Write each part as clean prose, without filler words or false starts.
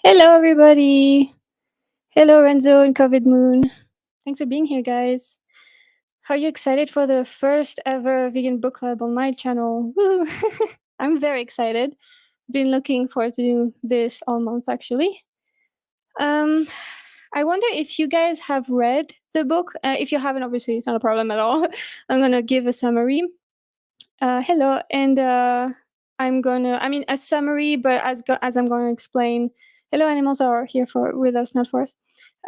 Hello, everybody. Hello, Renzo and COVID Moon. Thanks for being here, guys. Are you excited for the first ever vegan book club on my channel? Woo! I'm very excited. Been looking forward to do this all month, actually. Um, I wonder if you guys have read the book. If you haven't, obviously, it's not a problem at all. I'm gonna give a summary. Hello, and a summary, but as I'm going to explain, hello, animals are here for with us, not for us.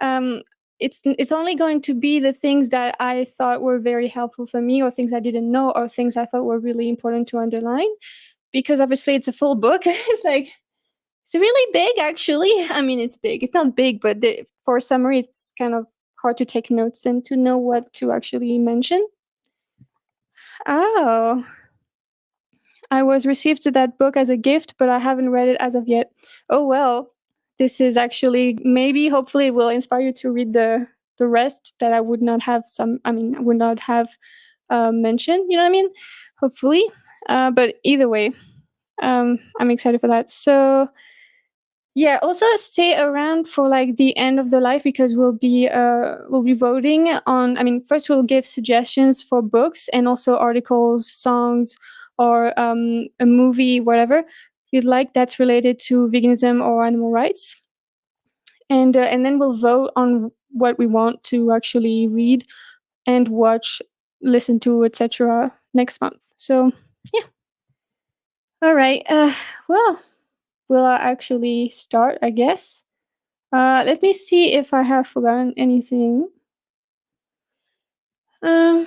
Um, it's only going to be the things that I thought were very helpful for me, or things I didn't know, or things I thought were really important to underline, because obviously it's a full book. It's really big, actually. I mean, it's big. It's not big, but for a summary, it's kind of hard to take notes and to know what to actually mention. Oh. I was received to that book as a gift, but I haven't read it as of yet. Oh well, this is actually maybe hopefully it will inspire you to read the rest that I would not have would not have mentioned. You know what I mean? Hopefully, but either way, I'm excited for that. So yeah, also stay around for like the end of the live because we'll be voting on. I mean, first we'll give suggestions for books and also articles, songs, or a movie, whatever you'd like that's related to veganism or animal rights, and then we'll vote on what we want to actually read and watch, listen to, etc. next month. So yeah, all right. Well, we'll actually start, I guess. Let me see if I have forgotten anything. Um,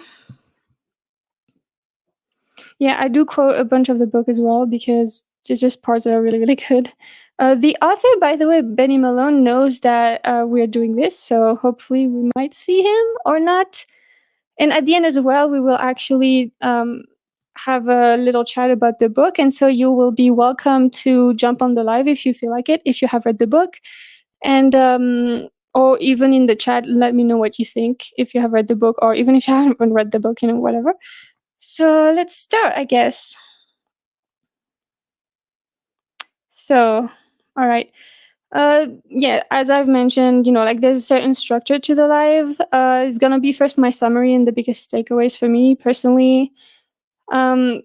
yeah, I do quote a bunch of the book as well because there's just parts that are really, really good. The author, by the way, Benny Malone, knows that we're doing this, so hopefully we might see him or not. And at the end as well, we will actually have a little chat about the book, and so you will be welcome to jump on the live if you feel like it, if you have read the book. And or even in the chat, let me know what you think if you have read the book, or even if you haven't read the book, whatever. So let's start, I guess. So, all right. Yeah, as I've mentioned, like there's a certain structure to the live. It's gonna be first my summary and the biggest takeaways for me personally. Um,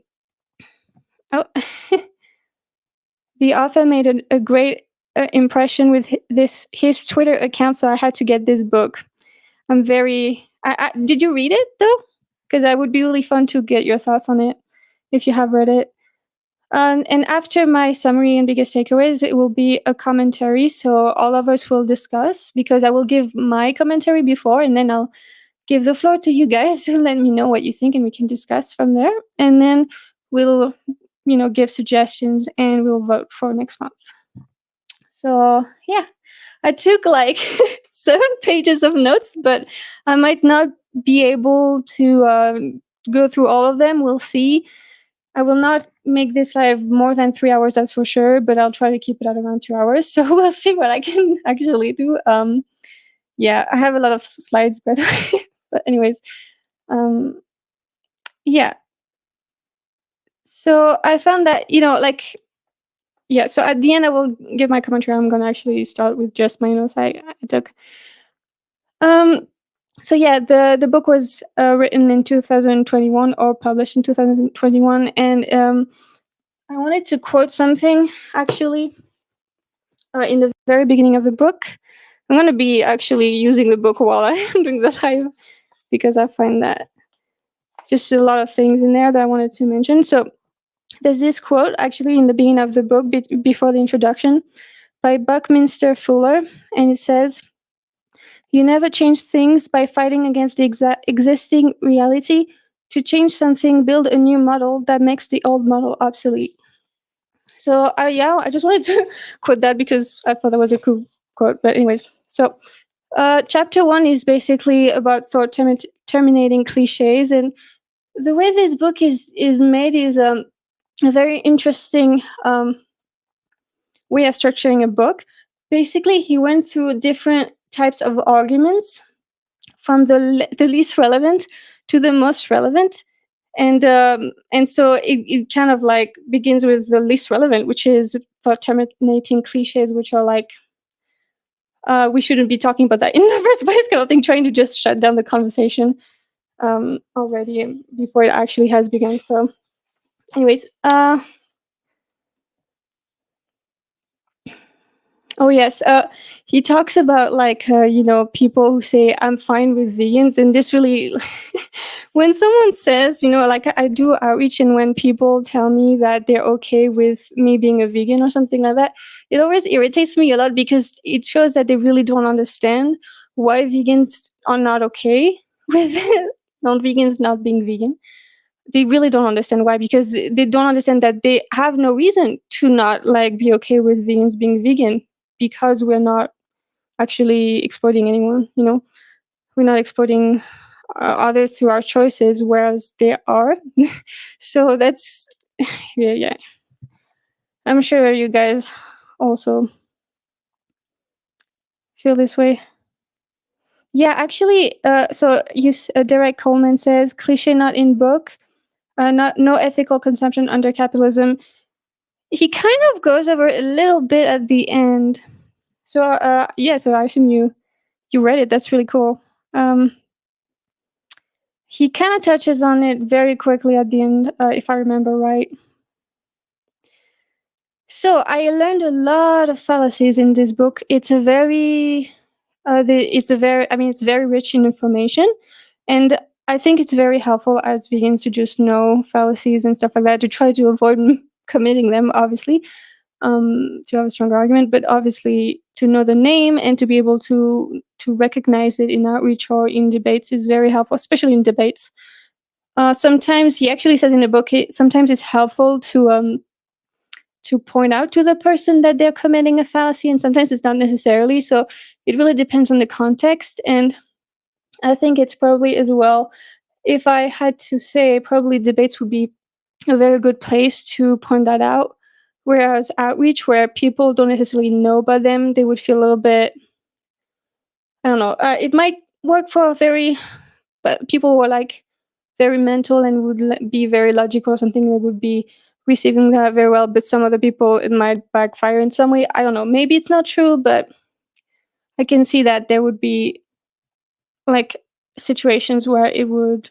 oh, the author made a great impression with his Twitter account, so I had to get this book. I'm very. Did you read it though? Because that would be really fun to get your thoughts on it if you have read it. And after my summary and biggest takeaways, it will be a commentary. So all of us will discuss because I will give my commentary before, and then I'll give the floor to you guys to let me know what you think, and we can discuss from there. And then we'll, give suggestions, and we'll vote for next month. So yeah, I took like 7 pages of notes, but I might not be able to go through all of them. We'll see. I will not make this live more than 3 hours, that's for sure, but I'll try to keep it at around 2 hours. So we'll see what I can actually do. Yeah, I have a lot of slides, by the way. But anyways, yeah. So I found that, yeah, so at the end I will give my commentary. I'm going to actually start with just my notes I took. So yeah, the book was written in 2021 or published in 2021, and I wanted to quote something actually in the very beginning of the book. I'm going to be actually using the book while I'm doing the live because I find that just a lot of things in there that I wanted to mention. So there's this quote actually in the beginning of the book before the introduction by Buckminster Fuller, and it says, "You never change things by fighting against the existing reality. To change something, build a new model that makes the old model obsolete." So yeah, I just wanted to quote that because I thought that was a cool quote. But anyways, so chapter 1 is basically about thought terminating cliches, and the way this book is made is a very interesting way of structuring a book. Basically, he went through different types of arguments from the least relevant to the most relevant, and so it kind of like begins with the least relevant, which is thought terminating cliches, which are like we shouldn't be talking about that in the first place, kind of thing, trying to just shut down the conversation already before it actually has begun. So, anyways, oh yes, he talks about like people who say I'm fine with vegans, and this really, when someone says like I do outreach, and when people tell me that they're okay with me being a vegan or something like that, it always irritates me a lot because it shows that they really don't understand why vegans are not okay with non-vegans not being vegan. They really don't understand why, because they don't understand that they have no reason to not like be okay with vegans being vegan, because we're not actually exploiting anyone. We're not exploiting others through our choices, whereas they are. So that's yeah. I'm sure you guys also feel this way. Yeah, actually, so Derek Coleman says cliche not in book, not no ethical consumption under capitalism. He kind of goes over a little bit at the end. So yeah, so I assume you read it. That's really cool. He kind of touches on it very quickly at the end, if I remember right. So I learned a lot of fallacies in this book. It's a very, it's very rich in information, and I think it's very helpful as vegans to just know fallacies and stuff like that, to try to avoid committing them, obviously, to have a stronger argument, but obviously to know the name and to be able to recognize it in outreach or in debates is very helpful, especially in debates. Sometimes he actually says in the book, sometimes it's helpful to point out to the person that they're committing a fallacy, and sometimes it's not necessarily. So it really depends on the context. And I think it's probably as well, if I had to say, probably debates would be a very good place to point that out. Whereas outreach, where people don't necessarily know about them, they would feel a little bit, I don't know, it might work for but people who are like very mental and would be very logical or something, that would be receiving that very well. But some other people, it might backfire in some way. I don't know. Maybe it's not true, but I can see that there would be like situations where it would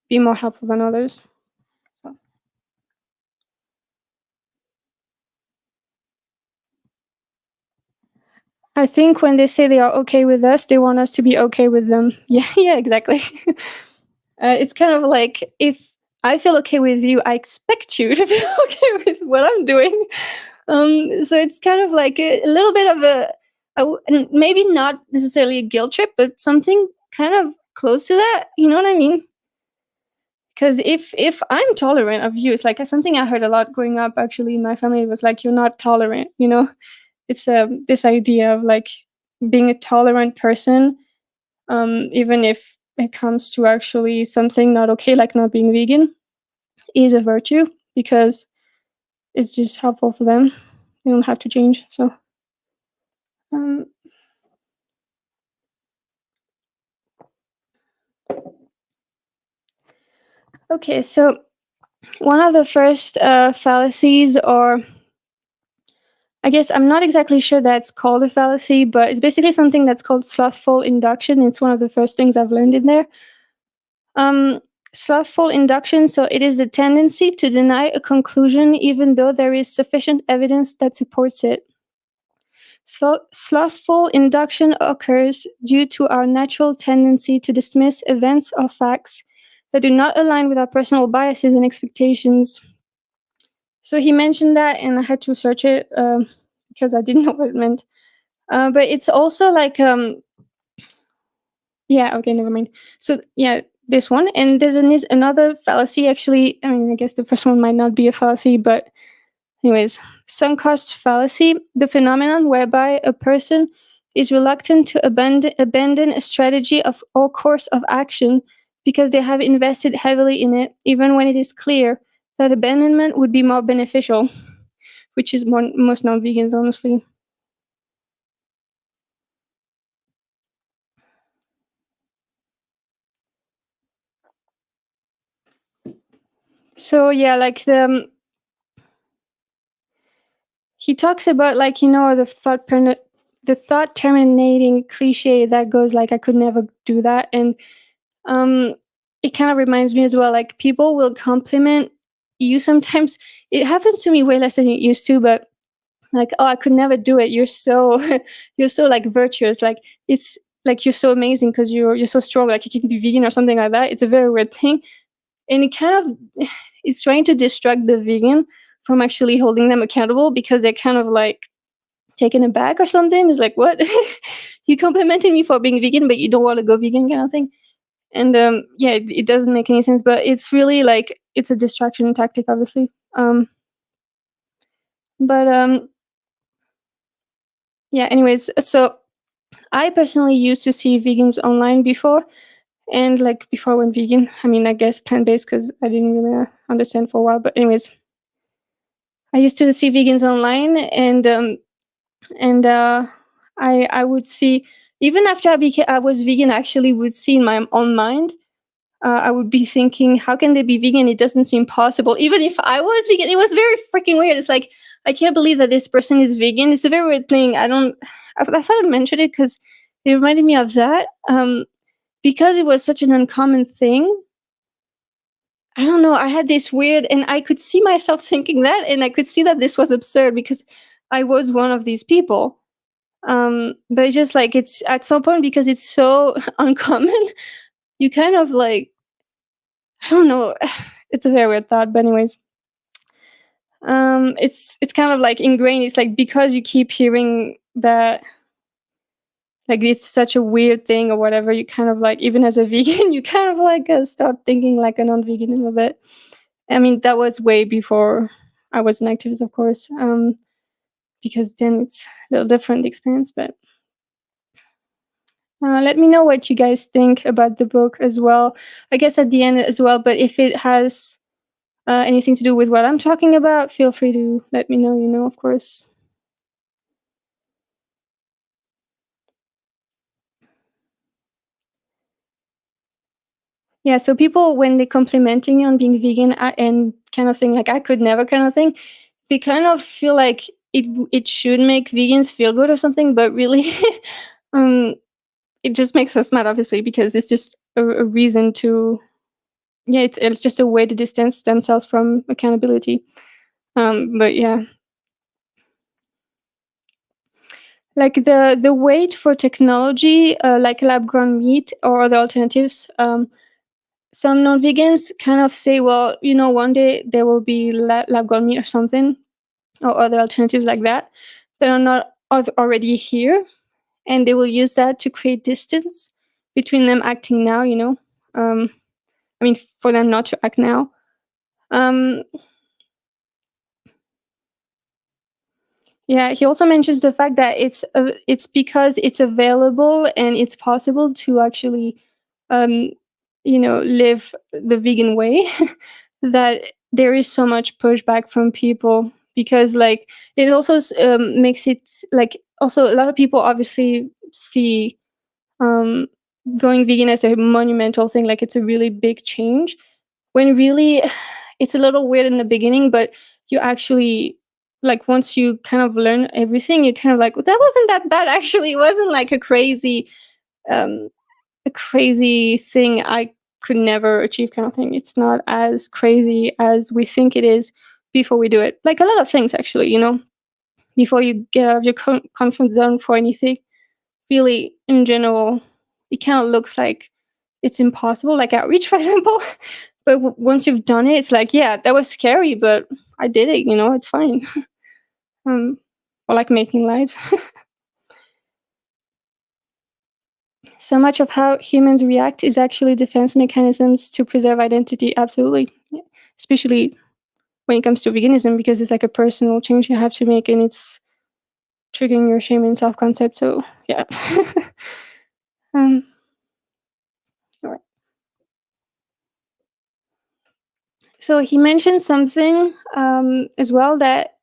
be more helpful than others. So. I think when they say they are okay with us, they want us to be okay with them. Yeah, yeah, exactly. It's kind of like, if I feel okay with you, I expect you to feel okay with what I'm doing. So it's kind of like a little bit of and maybe not necessarily a guilt trip, but something kind of close to that. You know what I mean? Because if I'm tolerant of you, it's like something I heard a lot growing up. Actually, in my family, it was like, you're not tolerant. It's this idea of like being a tolerant person, even if it comes to actually something not okay, like not being vegan, is a virtue, because it's just helpful for them. They don't have to change. So, um, okay, so one of the first fallacies, or I guess I'm not exactly sure that's called a fallacy, but it's basically something that's called slothful induction. It's one of the first things I've learned in there. Um, Slothful induction, so it is the tendency to deny a conclusion even though there is sufficient evidence that supports it. Slothful induction occurs due to our natural tendency to dismiss events or facts that do not align with our personal biases and expectations. So he mentioned that, and I had to search it because I didn't know what it meant. But it's also like, yeah, okay, never mind. So yeah, this one, and there's another fallacy. Actually, I mean, I guess the first one might not be a fallacy, but anyways, sunk cost fallacy, the phenomenon whereby a person is reluctant to abandon a strategy of or course of action because they have invested heavily in it, even when it is clear that abandonment would be more beneficial, which is most non-vegans, honestly. So yeah, like he talks about, like, the the thought terminating cliche that goes like, I could never do that. And um it kind of reminds me as well, like people will compliment you sometimes. It happens to me way less than it used to, but like, oh, I could never do it, you're so you're so like virtuous, like it's like you're so amazing because you're so strong, like you can be vegan or something like that. It's a very weird thing, and it kind of it's trying to distract the vegan from actually holding them accountable, because they're kind of like taken aback or something. It's like, what? You complimented me for being vegan, but you don't want to go vegan, kind of thing. And yeah, it doesn't make any sense, but it's really like it's a distraction tactic, obviously. But yeah, anyways, so I personally used to see vegans online before, and like before I went vegan, I mean, I guess plant-based, because I didn't really understand for a while. But anyways, I used to see vegans online, and I would see, even after I was vegan, I actually would see in my own mind, I would be thinking, how can they be vegan? It doesn't seem possible. Even if I was vegan, it was very freaking weird. It's like, I can't believe that this person is vegan. It's a very weird thing. I thought I'd mention it because it reminded me of that. Because it was such an uncommon thing. I don't know. I had this weird, and I could see myself thinking that, and I could see that this was absurd because I was one of these people. But it's just like, it's at some point, because it's so uncommon, you kind of like, I don't know. It's a very weird thought, but anyways, it's kind of like ingrained. It's like, because you keep hearing that, like it's such a weird thing or whatever, you kind of like, even as a vegan, you kind of like start thinking like a non-vegan a little bit. I mean, that was way before I was an activist, of course, because then it's a little different experience. But let me know what you guys think about the book as well. I guess at the end as well, but if it has anything to do with what I'm talking about, feel free to let me know, of course. Yeah, so people, when they're complimenting you on being vegan, and kind of saying like, I could never, kind of thing, they kind of feel like it should make vegans feel good or something, but really, um, it just makes us mad, obviously, because it's just a reason to, yeah, it's just a way to distance themselves from accountability. But yeah, like the wait for technology, like lab grown meat or other alternatives. Some non-vegans kind of say, well, one day there will be lab grown meat or something, or other alternatives like that are not already here, and they will use that to create distance between them acting now. I mean, for them not to act now. Um, yeah, he also mentions the fact that it's because it's available and it's possible to actually, um, live the vegan way, that there is so much pushback from people, because like it also makes it like, also a lot of people obviously see um, going vegan as a monumental thing, like it's a really big change, when really it's a little weird in the beginning, but you actually, like, once you kind of learn everything, you kind of like, that wasn't that bad, actually. It wasn't like um a crazy thing I could never achieve, kind of thing. It's not as crazy as we think it is before we do it, like a lot of things, actually, before you get out of your comfort zone for anything, really, in general, it kind of looks like it's impossible, like outreach, for example. But once you've done it, it's like, yeah, that was scary, but I did it, it's fine. um or like making lives. So much of how humans react is actually defense mechanisms to preserve identity. Absolutely. Yeah. Especially when it comes to veganism, because it's like a personal change you have to make, and it's triggering your shame and self-concept. So yeah. um all right. So he mentioned something as well, that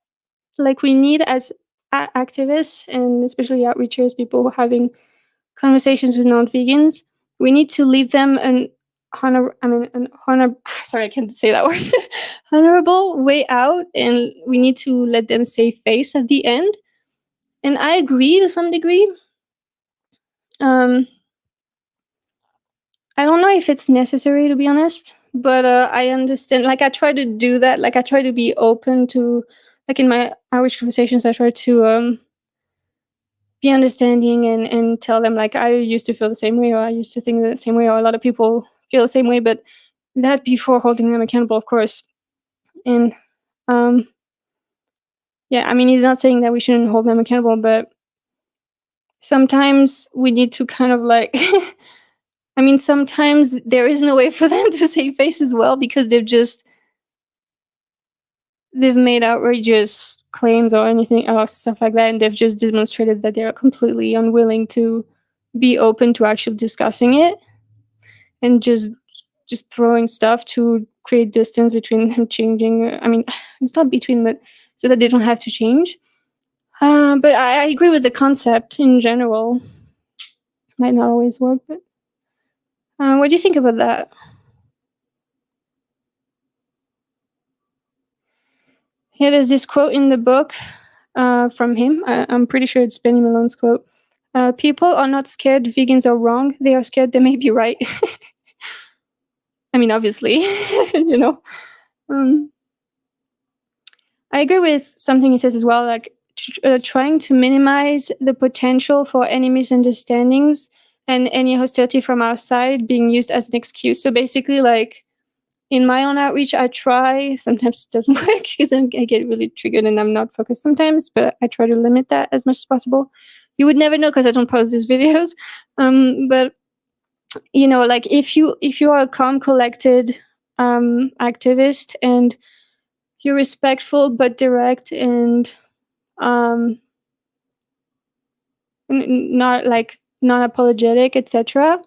like we need as activists, and especially outreachers, people having conversations with non-vegans, we need to leave them an honor sorry, I can't say that word, honorable way out, and we need to let them save face at the end. And I agree to some degree. I don't know if it's necessary, to be honest, but I understand. Like, I try to do that. Like, I try to be open to, like, in my Irish conversations, I try to be understanding and tell them, like, I used to feel the same way, or I used to think the same way, or a lot of people feel the same way, but that before holding them accountable, of course. And um, yeah, I mean, he's not saying that we shouldn't hold them accountable, but sometimes we need to kind of like I mean, sometimes there is no way for them to save face as well, because they've made outrageous claims or anything or stuff like that, and they've just demonstrated that they're completely unwilling to be open to actually discussing it, and just throwing stuff to create distance between them changing. I mean, it's not between, but so that they don't have to change. But I agree with the concept in general. Might not always work, but what do you think about that? Yeah, there's this quote in the book from him. I'm pretty sure it's Benny Malone's quote. People are not scared vegans are wrong. They are scared they may be right. I mean, obviously, you know. Um, I agree with something he says as well, like trying to minimize the potential for any misunderstandings and any hostility from our side being used as an excuse. So basically, like, in my own outreach, I try. Sometimes it doesn't work because I get really triggered and I'm not focused sometimes, but I try to limit that as much as possible. You would never know because I don't post these videos. But like, if you are a calm, collected activist, and you're respectful but direct, and um, not like non-apologetic, etc.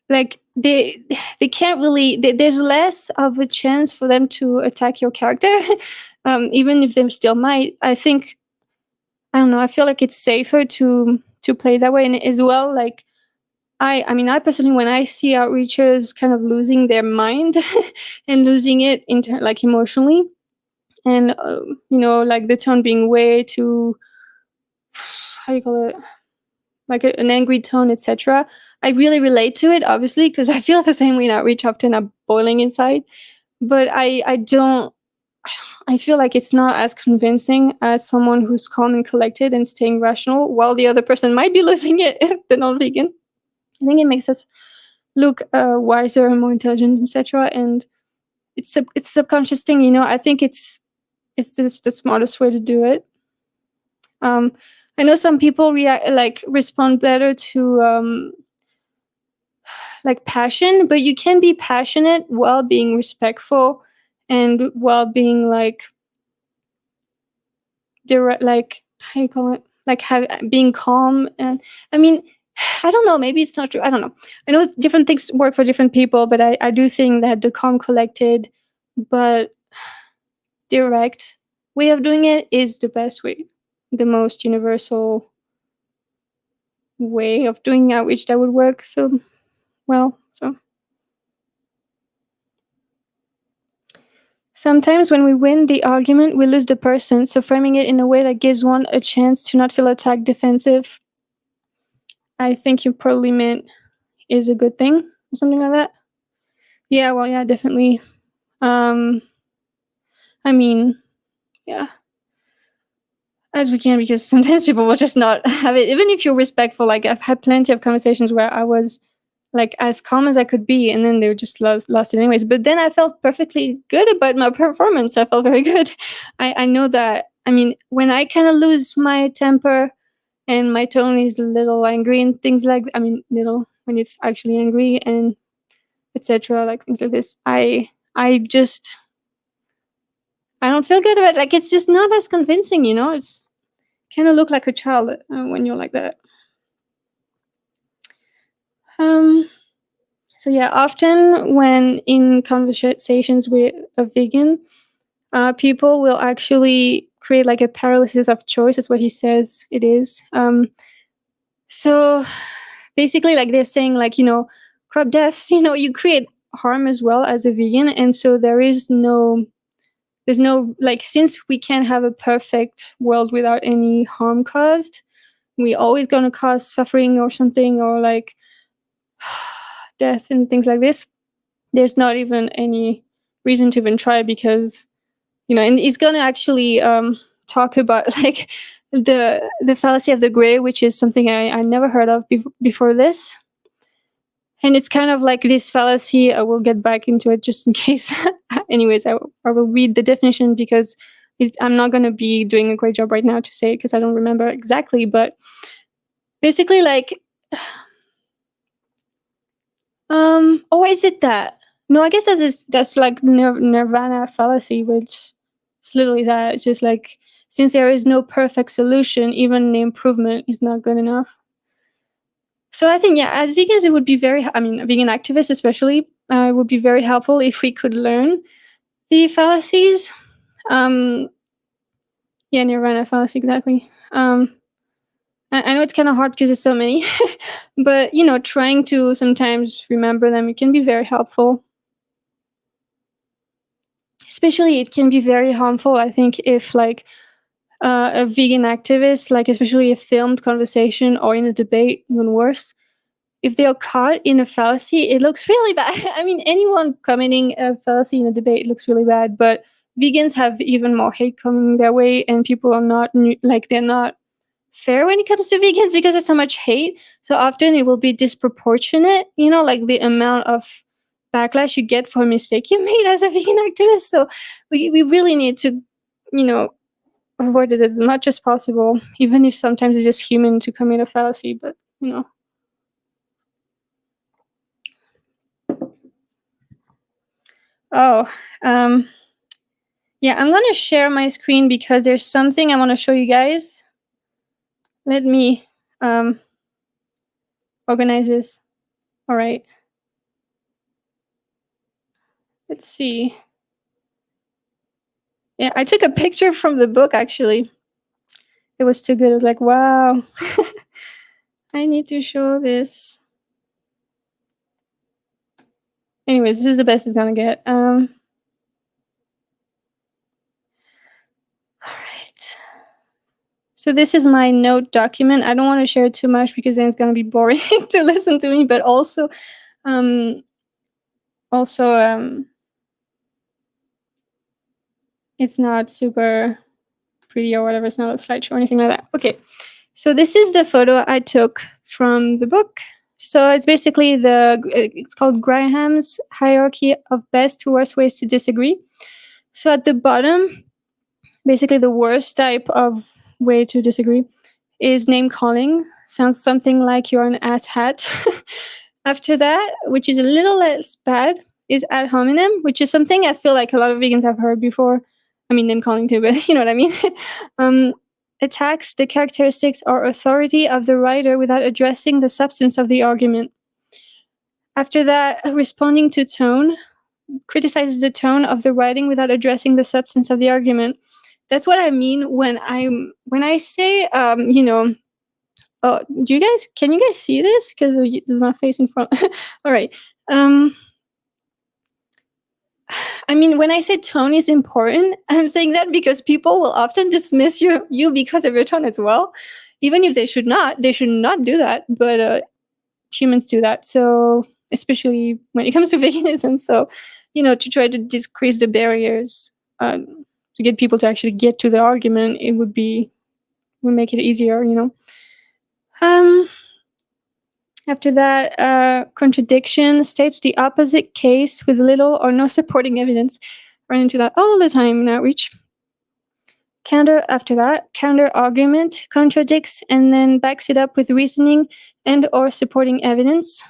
Like, they can't really. There's less of a chance for them to attack your character, even if they still might. I think, I don't know. I feel like it's safer to play that way, and as well, like, I mean, I personally, when I see outreachers kind of losing their mind and losing it like emotionally, and like the tone being way too, how do you call it, like an angry tone, etc. I really relate to it, obviously, because I feel the same way in outreach. Often I'm boiling inside, but I don't. I feel like it's not as convincing as someone who's calm and collected and staying rational, while the other person might be losing it, the non-vegan. I think it makes us look wiser and more intelligent, etc. And it's a subconscious thing, I think it's just the smartest way to do it. I know some people respond better to like passion, but you can be passionate while being respectful and while being like direct, like, how you call it, like being calm. And I mean, I don't know, maybe it's not true, I don't know. I know different things work for different people, but I do think that the calm, collected but direct way of doing it is the best way, the most universal way of doing outreach that would work. So sometimes when we win the argument, we lose the person. So framing it in a way that gives one a chance to not feel attacked, defensive, I think you probably meant is a good thing, or something like that. Yeah, well, yeah, definitely. I mean, yeah, as we can, because sometimes people will just not have it, even if you're respectful. Like, I've had plenty of conversations where I was like as calm as I could be, and then they were just lost it anyways. But then I felt perfectly good about my performance. I felt very good. I know that. I mean, when I kind of lose my temper and my tone is a little angry and things like, I mean, little, when it's actually angry and etc. Like things like this, I just, I don't feel good about it. Like, it's just not as convincing, It's kind of look like a child when you're like that. So yeah, often when in conversations with a vegan, people will actually create like a paralysis of choice, is what he says it is. So basically, like, they're saying, like, crop deaths, you create harm as well as a vegan, and so there is no there's no, like, since we can't have a perfect world without any harm caused, we always going to cause suffering or something, or like death and things like this. There's not even any reason to even try, because, and he's going to actually talk about like the fallacy of the gray, which is something I never heard of before this. And it's kind of like this fallacy. I will get back into it just in case. Anyways, I will read the definition, because I'm not going to be doing a great job right now to say it, because I don't remember exactly. But basically, like, oh, is it that? No, I guess that's like nirvana fallacy, which is literally that. It's just like, since there is no perfect solution, even the improvement is not good enough. So I think, yeah, as vegans, it would be vegan activists especially, it would be very helpful if we could learn the fallacies. Yeah, nirvana fallacy, exactly. I know it's kind of hard because there's so many, but, trying to sometimes remember them, it can be very helpful. Especially, it can be very harmful, I think, if like a vegan activist, like especially a filmed conversation or in a debate, even worse, if they are caught in a fallacy, it looks really bad. I mean, anyone committing a fallacy in a debate looks really bad, but vegans have even more hate coming their way, and people are not they're not fair when it comes to vegans because there's so much hate. So often it will be disproportionate, like the amount of backlash you get for a mistake you made as a vegan activist. So we really need to, avoid it as much as possible, even if sometimes it's just human to commit a fallacy. But, Oh, yeah, I'm going to share my screen because there's something I want to show you guys. Let me organize this. All right. Let's see. Yeah, I took a picture from the book, actually. It was too good. I was like, wow. I need to show this. Anyways, this is the best it's going to get. All right. So this is my note document. I don't want to share it too much because then it's going to be boring to listen to me, but also it's not super pretty or whatever. It's not a slideshow or anything like that. Okay, so this is the photo I took from the book. So it's basically it's called Graham's Hierarchy of Best to Worst Ways to Disagree. So at the bottom, basically the worst type of way to disagree is name calling. Sounds something like you're an asshat. After that, which is a little less bad, is ad hominem, which is something I feel like a lot of vegans have heard before. I mean, name calling too, but you know what I mean. Attacks the characteristics or authority of the writer without addressing the substance of the argument. After that, responding to tone, criticizes the tone of the writing without addressing the substance of the argument. That's what I mean when I say, oh, can you guys see this? Because there's my face in front. All right. I mean, when I say tone is important, I'm saying that because people will often dismiss you because of your tone as well, even if they should not do that. But humans do that. So especially when it comes to veganism. So, to try to decrease the barriers to get people to actually get to the argument, it would make it easier, After that, contradiction states the opposite case with little or no supporting evidence. Run into that all the time in outreach. After that, counter argument contradicts and then backs it up with reasoning and or supporting evidence.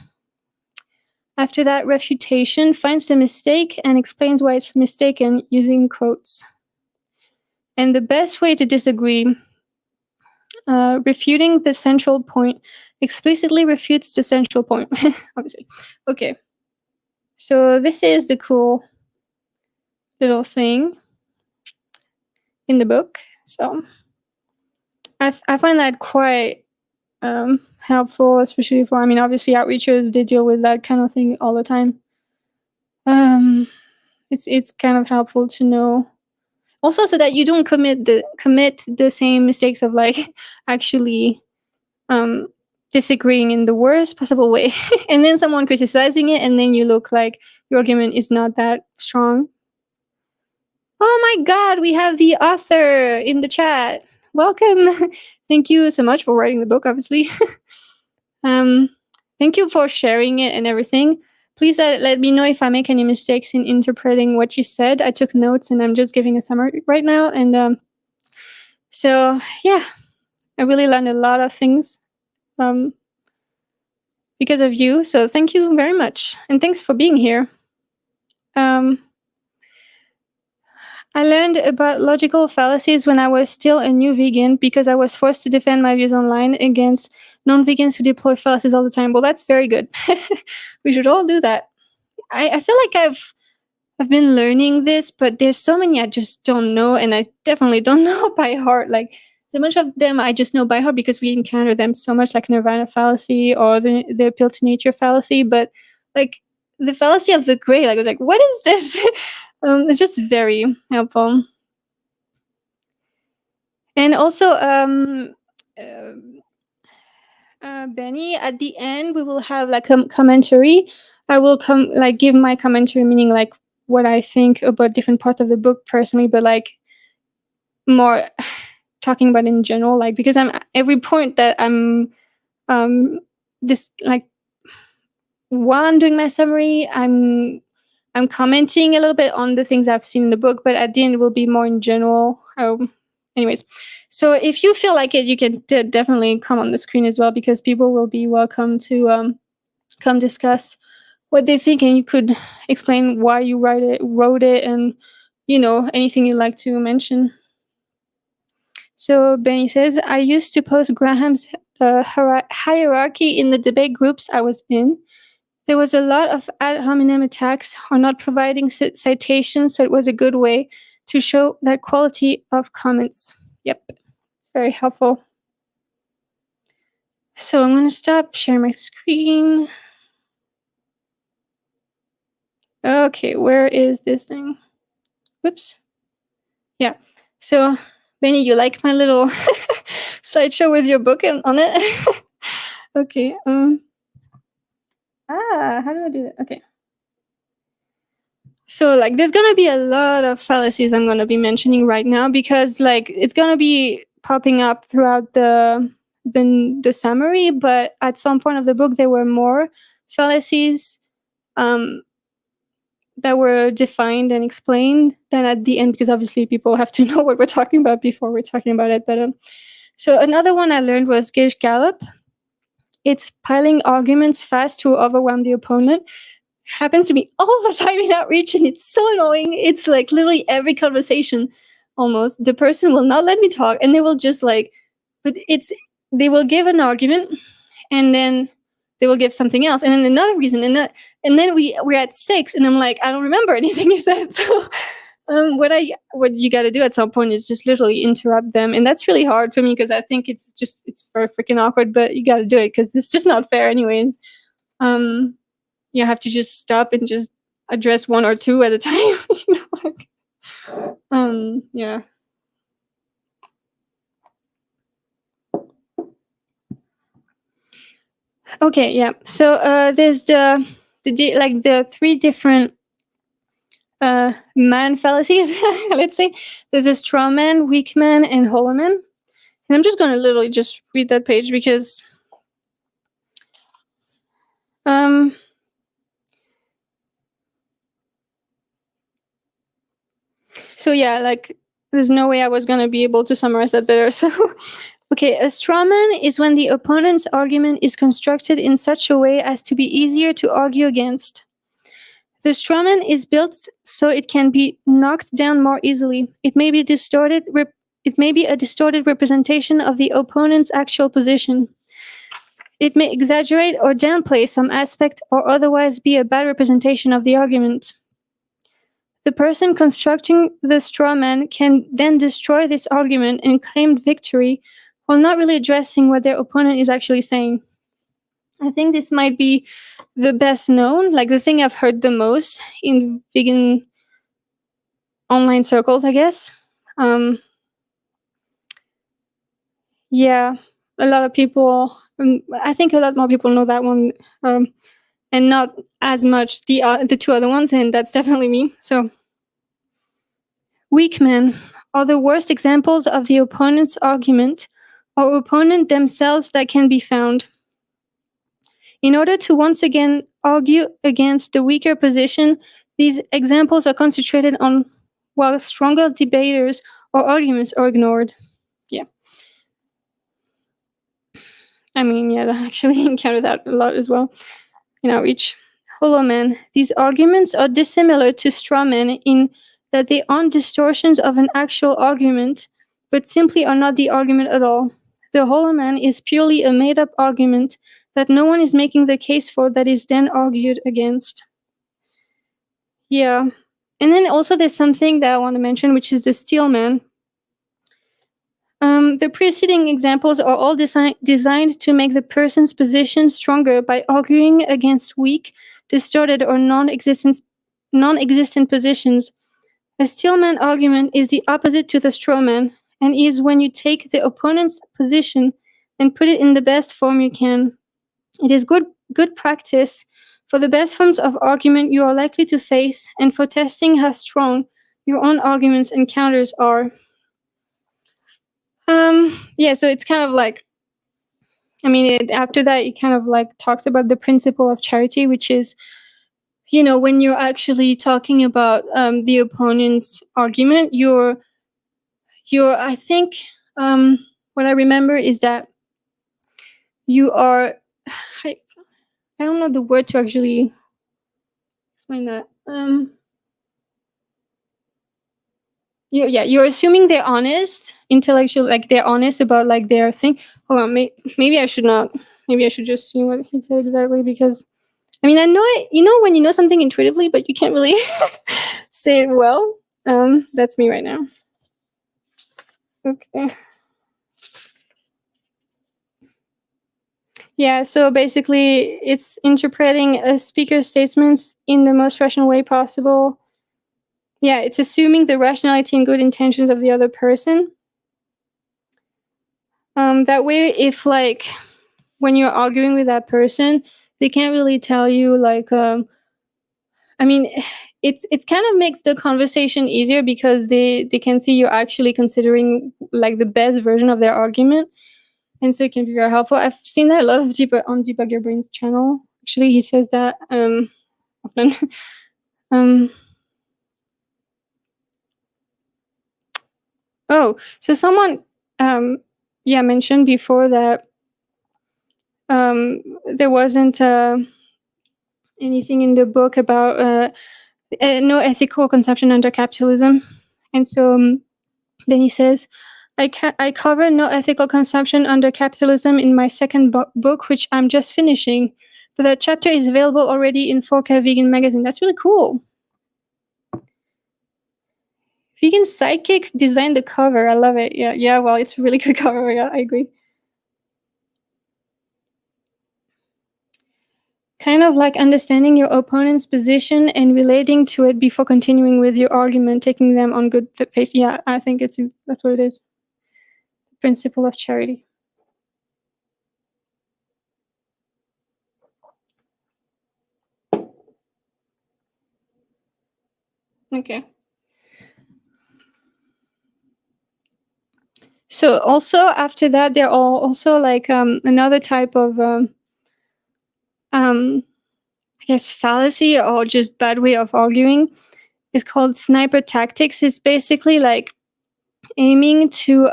After that, refutation finds the mistake and explains why it's mistaken using quotes. And the best way to disagree, refuting the central point, explicitly refutes the central point, obviously. Okay. So this is the cool little thing in the book. So I find that quite helpful, especially for, obviously outreachers, they deal with that kind of thing all the time. It's kind of helpful to know Also, so that you don't commit the same mistakes of like actually disagreeing in the worst possible way, and then someone criticizing it, and then you look like your argument is not that strong. Oh my God, we have the author in the chat. Welcome. Thank you so much for writing the book, obviously. um, Thank you for sharing it and everything. Please let me know if I make any mistakes in interpreting what you said. I took notes and I'm just giving a summary right now. And so, yeah, I really learned a lot of things because of you. So thank you very much. And thanks for being here. I learned about logical fallacies when I was still a new vegan because I was forced to defend my views online against non-vegans who deploy fallacies all the time. Well, that's very good. We should all do that. I feel like I've been learning this, but there's so many I just don't know, and I definitely don't know by heart. Like so much of them I just know by heart because we encounter them so much, like Nirvana fallacy or the appeal to nature fallacy. But like the fallacy of the gray, like I was like, what is this? It's just very helpful. And also, Benny, at the end we will have like a commentary. I will give my commentary, meaning like what I think about different parts of the book personally, but like more talking about in general, like because I'm every point that I'm this like while I'm doing my summary, I'm commenting a little bit on the things I've seen in the book, but at the end it will be more in general. Anyways, so if you feel like it, you can definitely come on the screen as well, because people will be welcome to come discuss what they think, and you could explain why you wrote it, and anything you'd like to mention. So Benny says, I used to post Graham's hierarchy in the debate groups I was in. There was a lot of ad hominem attacks on not providing citations, so it was a good way to show that quality of comments. Yep, it's very helpful. So I'm going to stop sharing my screen. Okay, where is this thing? Whoops. Yeah. So, Benny, you like my little slideshow with your book on it? Okay. How do I do that? Okay. So like there's gonna be a lot of fallacies I'm gonna be mentioning right now, because like it's gonna be popping up throughout the summary, but at some point of the book there were more fallacies that were defined and explained than at the end, because obviously people have to know what we're talking about before we're talking about it. But so another one I learned was gauge gallop. It's piling arguments fast to overwhelm the opponent. Happens to me all the time in outreach, and it's so annoying. It's like literally every conversation almost the person will not let me talk, and they will just like, but they will give an argument, and then they will give something else, and then another reason, and then we're at 6, and I'm like, I don't remember anything you said. So what you got to do at some point is just literally interrupt them, and that's really hard for me because I think it's very freaking awkward, but you got to do it because it's just not fair anyway. You have to just stop and just address one or two at a time. Yeah. Okay, yeah. So there's the 3 different man fallacies. Let's say there's a straw man, weak man, and hollow man. And I'm just gonna literally just read that page because so yeah, like there's no way I was gonna be able to summarize that better. So okay, a straw man is when the opponent's argument is constructed in such a way as to be easier to argue against. The straw man is built so it can be knocked down more easily. It may be a distorted representation of the opponent's actual position. It may exaggerate or downplay some aspect or otherwise be a bad representation of the argument. The person constructing the straw man can then destroy this argument and claim victory while not really addressing what their opponent is actually saying. I think this might be the best known, like the thing I've heard the most in vegan online circles, I guess. Um, yeah, a lot of people. I think a lot more people know that one, and not as much the two other ones, and that's definitely me. So, weak men are the worst examples of the opponent's argument or opponent themselves that can be found. In order to once again argue against the weaker position, these examples are concentrated on, while stronger debaters or arguments are ignored. Yeah. I mean, yeah, I actually encounter that a lot as well in outreach. Hollow men. These arguments are dissimilar to straw men in that they aren't distortions of an actual argument, but simply are not the argument at all. The hollow man is purely a made up argument that no one is making the case for that is then argued against. Yeah. And then also there's something that I want to mention, which is the steel man. The preceding examples are all designed to make the person's position stronger by arguing against weak, distorted, or non-existent positions. A steelman argument is the opposite to the strawman, and is when you take the opponent's position and put it in the best form you can. It is good practice for the best forms of argument you are likely to face, and for testing how strong your own arguments and counters are. Yeah, so it's kind of like, I mean, after that, it kind of like talks about the principle of charity, which is, when you're actually talking about the opponent's argument, I think, what I remember is that you are, I, I don't know the word to actually explain that. You're assuming they're honest, intellectual, like they're honest about like their thing. Hold on, maybe I should not. Maybe I should just see what he said exactly, because I mean, I know it. When you know something intuitively, but you can't really say it well. That's me right now. Okay. Yeah. So basically, it's interpreting a speaker's statements in the most rational way possible. Yeah, it's assuming the rationality and good intentions of the other person. That way, if like when you're arguing with that person, they can't really tell you like, I mean, it's kind of makes the conversation easier because they can see you're actually considering like the best version of their argument, and so it can be very helpful. I've seen that a lot of on Debug Your Brain's channel. Actually, he says that often. Oh, so someone mentioned before that there wasn't anything in the book about no ethical consumption under capitalism, and so then he says, I cover no ethical consumption under capitalism in my second book, which I'm just finishing, but that chapter is available already in 4K Vegan magazine. That's really cool. Vegan Sidekick designed the cover. I love it. Yeah. Well, it's a really good cover. Yeah, I agree. Kind of like understanding your opponent's position and relating to it before continuing with your argument, taking them on good faith. Yeah, I think that's what it is. The principle of charity. Okay. So also after that, there are also like another type of I guess fallacy or just bad way of arguing. It's called sniper tactics. It's basically like aiming to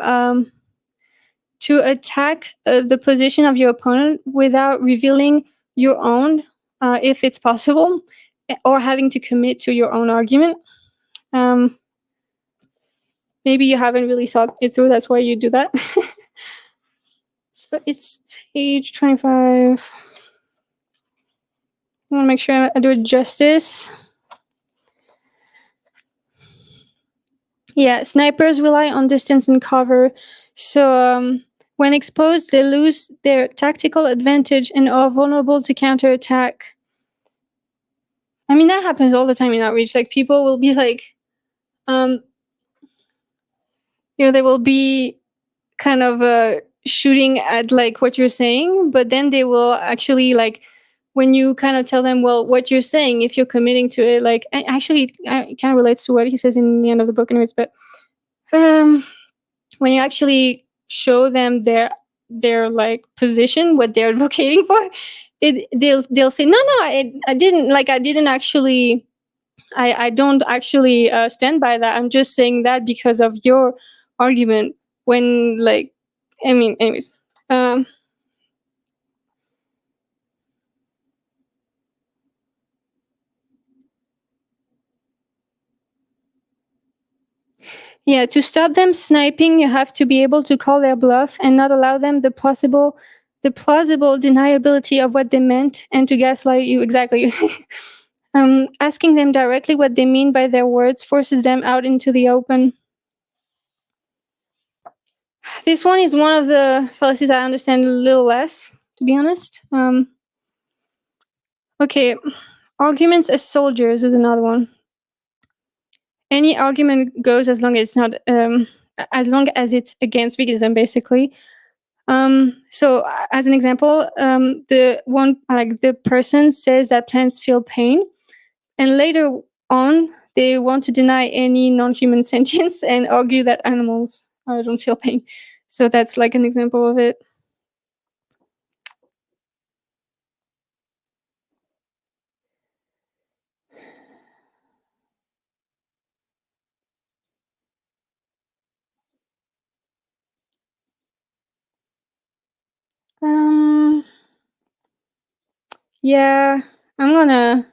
attack the position of your opponent without revealing your own, if it's possible, or having to commit to your own argument. Maybe you haven't really thought it through. That's why you do that. So it's page 25. I want to make sure I do it justice. Yeah, snipers rely on distance and cover. So when exposed, they lose their tactical advantage and are vulnerable to counterattack. I mean, that happens all the time in outreach. Like people will be like, they will be kind of shooting at like what you're saying, but then they will actually like when you kind of tell them, well, what you're saying, if you're committing to it, like actually, it kind of relates to what he says in the end of the book, anyways. But when you actually show them their like position, what they're advocating for, they'll say, no, no, I didn't actually. I don't actually stand by that. I'm just saying that because of your argument. When like, I mean, anyways, um, yeah, to stop them sniping, you have to be able to call their bluff and not allow them the plausible deniability of what they meant and to gaslight you. Exactly. Asking them directly what they mean by their words forces them out into the open. This one is one of the fallacies I understand a little less, to be honest. Okay, arguments as soldiers is another one. Any argument goes as long as it's not, as long as it's against veganism, basically. So as an example, the person says that plants feel pain, and later on they want to deny any non-human sentience and argue that animals don't feel pain. So that's like an example of it. Um, yeah, I'm gonna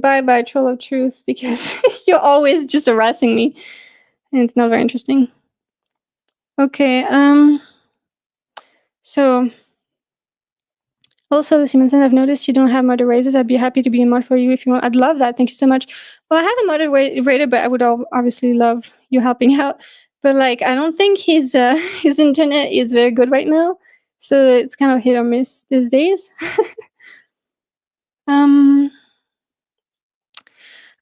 bye bye troll of truth because you're always just harassing me, and it's not very interesting. Okay. So also, Simonson, I've noticed you don't have moderators. I'd be happy to be a mod for you if you want. I'd love that. Thank you so much. Well, I have a moderator, but I would obviously love you helping out. But like, I don't think his his internet is very good right now, so it's kind of hit or miss these days. um,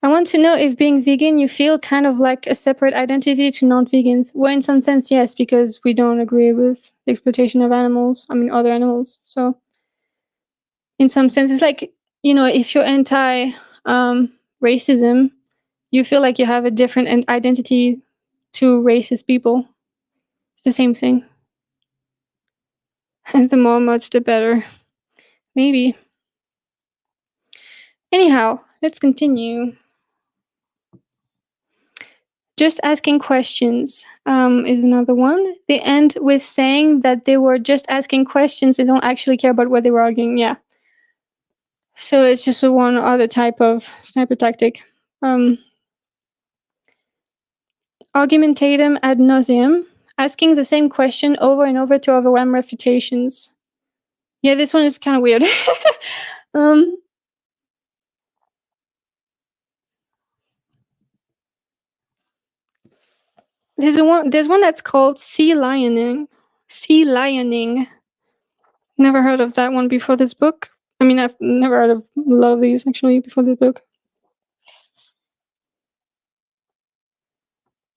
I want to know if being vegan, you feel kind of like a separate identity to non-vegans. Well, in some sense, yes, because we don't agree with the exploitation of animals. I mean, other animals. So in some sense, it's like, if you're anti racism, you feel like you have a different identity to racist people. It's the same thing. And the more mods, the better. Maybe. Anyhow, let's continue. Just asking questions is another one. They end with saying that they were just asking questions. They don't actually care about what they were arguing. Yeah. So it's just one other type of sniper tactic. Argumentatum ad nauseam, asking the same question over and over to overwhelm refutations. Yeah, this one is kind of weird. um, There's one that's called sea lioning. Sea lioning. Never heard of that one before this book. I mean, I've never heard of a lot of these actually before this book.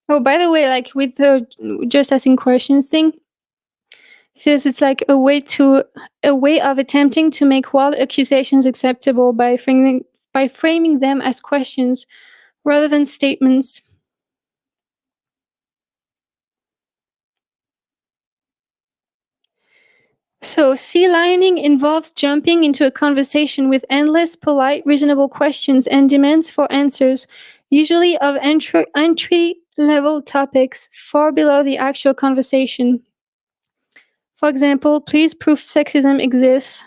Oh, by the way, like with the just asking questions thing, he says it's like a way of attempting to make wild accusations acceptable by framing them as questions rather than statements. So, sea lioning involves jumping into a conversation with endless, polite, reasonable questions and demands for answers, usually of entry level topics far below the actual conversation. For example, please prove sexism exists.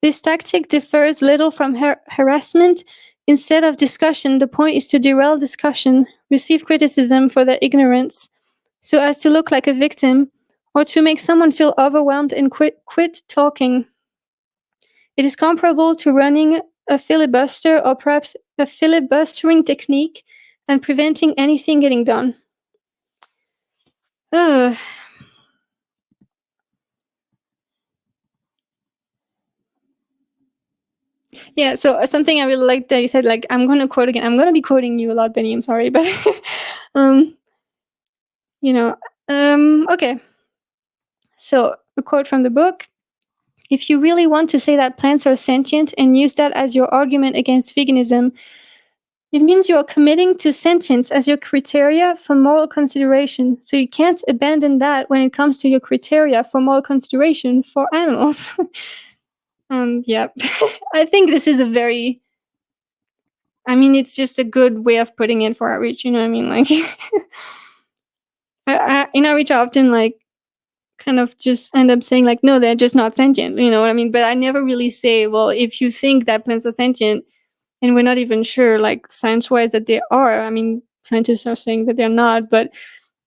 This tactic differs little from harassment. Instead of discussion, the point is to derail discussion, receive criticism for their ignorance, so as to look like a victim, or to make someone feel overwhelmed and quit talking. It is comparable to running a filibuster or perhaps a filibustering technique and preventing anything getting done. Ugh. Yeah, so something I really liked that you said, like, I'm gonna quote again. I'm gonna be quoting you a lot, Benny. I'm sorry, but um, you know, okay. So a quote from the book: "If you really want to say that plants are sentient and use that as your argument against veganism, it means you are committing to sentience as your criteria for moral consideration. So you can't abandon that when it comes to your criteria for moral consideration for animals." Yeah, I think this is a very, I mean, it's just a good way of putting it for outreach. You know what I mean? Like, in outreach, I often like kind of just end up saying like, no, they're just not sentient. You know what I mean? But I never really say, well, if you think that plants are sentient, and we're not even sure, like science-wise, that they are. I mean, scientists are saying that they're not, but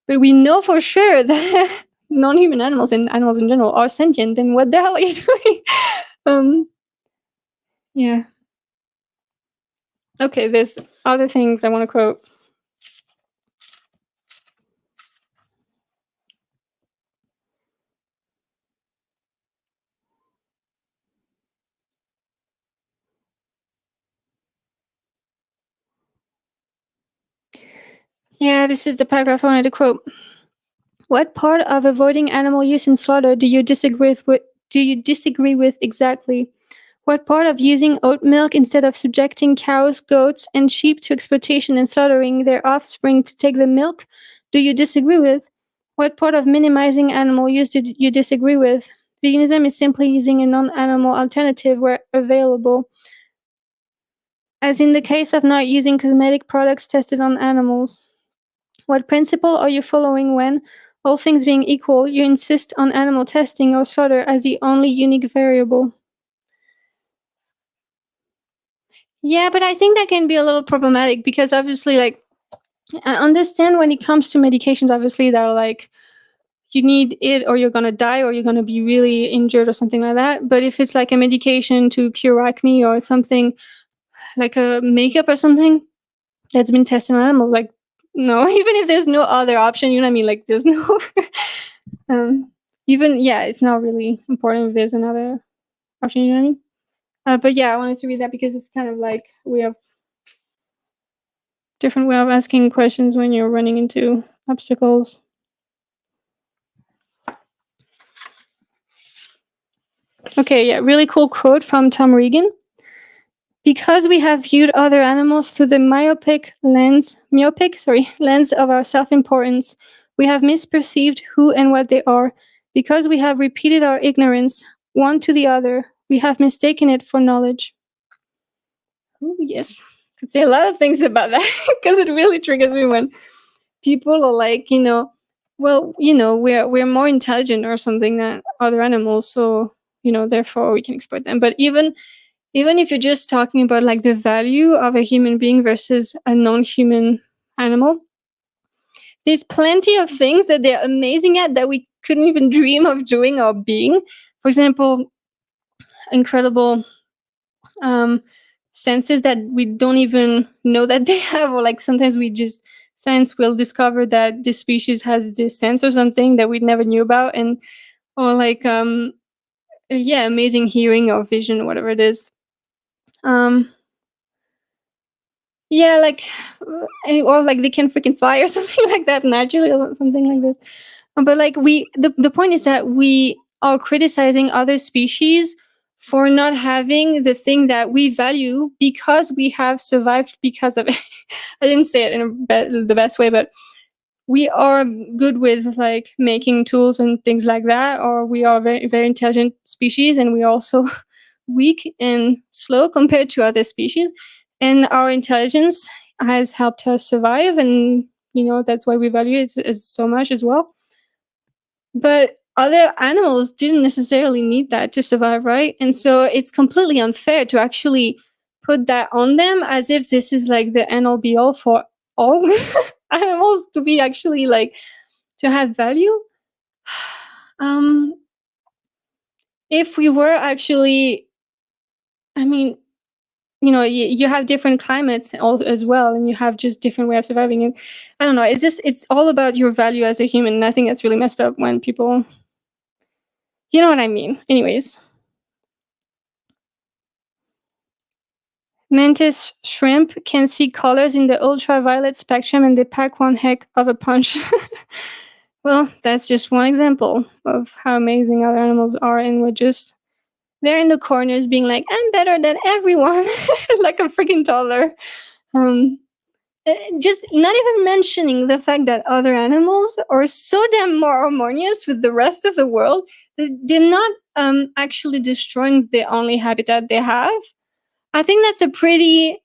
we know for sure that non-human animals and animals in general are sentient. Then what the hell are you doing? um, yeah. Okay, there's other things I want to quote. Yeah, this is the paragraph I wanted to quote. What part of avoiding animal use and slaughter do you disagree with? Do you disagree with exactly? What part of using oat milk instead of subjecting cows, goats, and sheep to exploitation and slaughtering their offspring to take the milk do you disagree with? What part of minimizing animal use do you disagree with? Veganism is simply using a non-animal alternative where available, as in the case of not using cosmetic products tested on animals. What principle are you following when, all things being equal, you insist on animal testing or slaughter as the only unique variable? Yeah, but I think that can be a little problematic because obviously, like, I understand when it comes to medications, obviously, that are like, you need it or you're gonna die or you're gonna be really injured or something like that. But if it's like a medication to cure acne or something like a makeup or something that's been tested on animals, like, no, even if there's no other option, you know what I mean? Like, there's no, um, even, yeah, it's not really important if there's another option, you know what I mean? But yeah, I wanted to read that because it's kind of like we have different way of asking questions when you're running into obstacles. Okay, yeah, really cool quote from Tom Regan. Because we have viewed other animals through the lens of our self-importance, we have misperceived who and what they are. Because we have repeated our ignorance one to the other, we have mistaken it for knowledge. Oh yes, could say a lot of things about that because it really triggers me when people are like, well, we're more intelligent or something than other animals, so therefore we can exploit them. But even if you're just talking about like the value of a human being versus a non-human animal, there's plenty of things that they're amazing at that we couldn't even dream of doing or being. For example, incredible um, senses that we don't even know that they have, or like sometimes we just science will discover that this species has this sense or something that we never knew about, and or like yeah, amazing hearing or vision, whatever it is. Um, Yeah, like, or like they can freaking fly or something like that naturally or something like this. But like the point is that we are criticizing other species for not having the thing that we value because we have survived because of it. I didn't say it in the best way, but we are good with like making tools and things like that, or we are very very intelligent species, and we also weak and slow compared to other species, and our intelligence has helped us survive, and that's why we value it as so much as well. But other animals didn't necessarily need that to survive, right? And so it's completely unfair to actually put that on them as if this is like the end all be all for all animals to be actually like to have value. um if we were actually, I mean, you have different climates as well, and you have just different way of surviving. And I don't know, it's all about your value as a human, and I think that's really messed up when people, you know what I mean. Anyways, Mantis shrimp can see colors in the ultraviolet spectrum and they pack one heck of a punch. Well, that's just one example of how amazing other animals are, and we're just they're in the corners being like, I'm better than everyone, like a freaking toddler. Um, just not even mentioning the fact that other animals are so damn more harmonious with the rest of the world. They're not actually destroying the only habitat they have. I think that's a pretty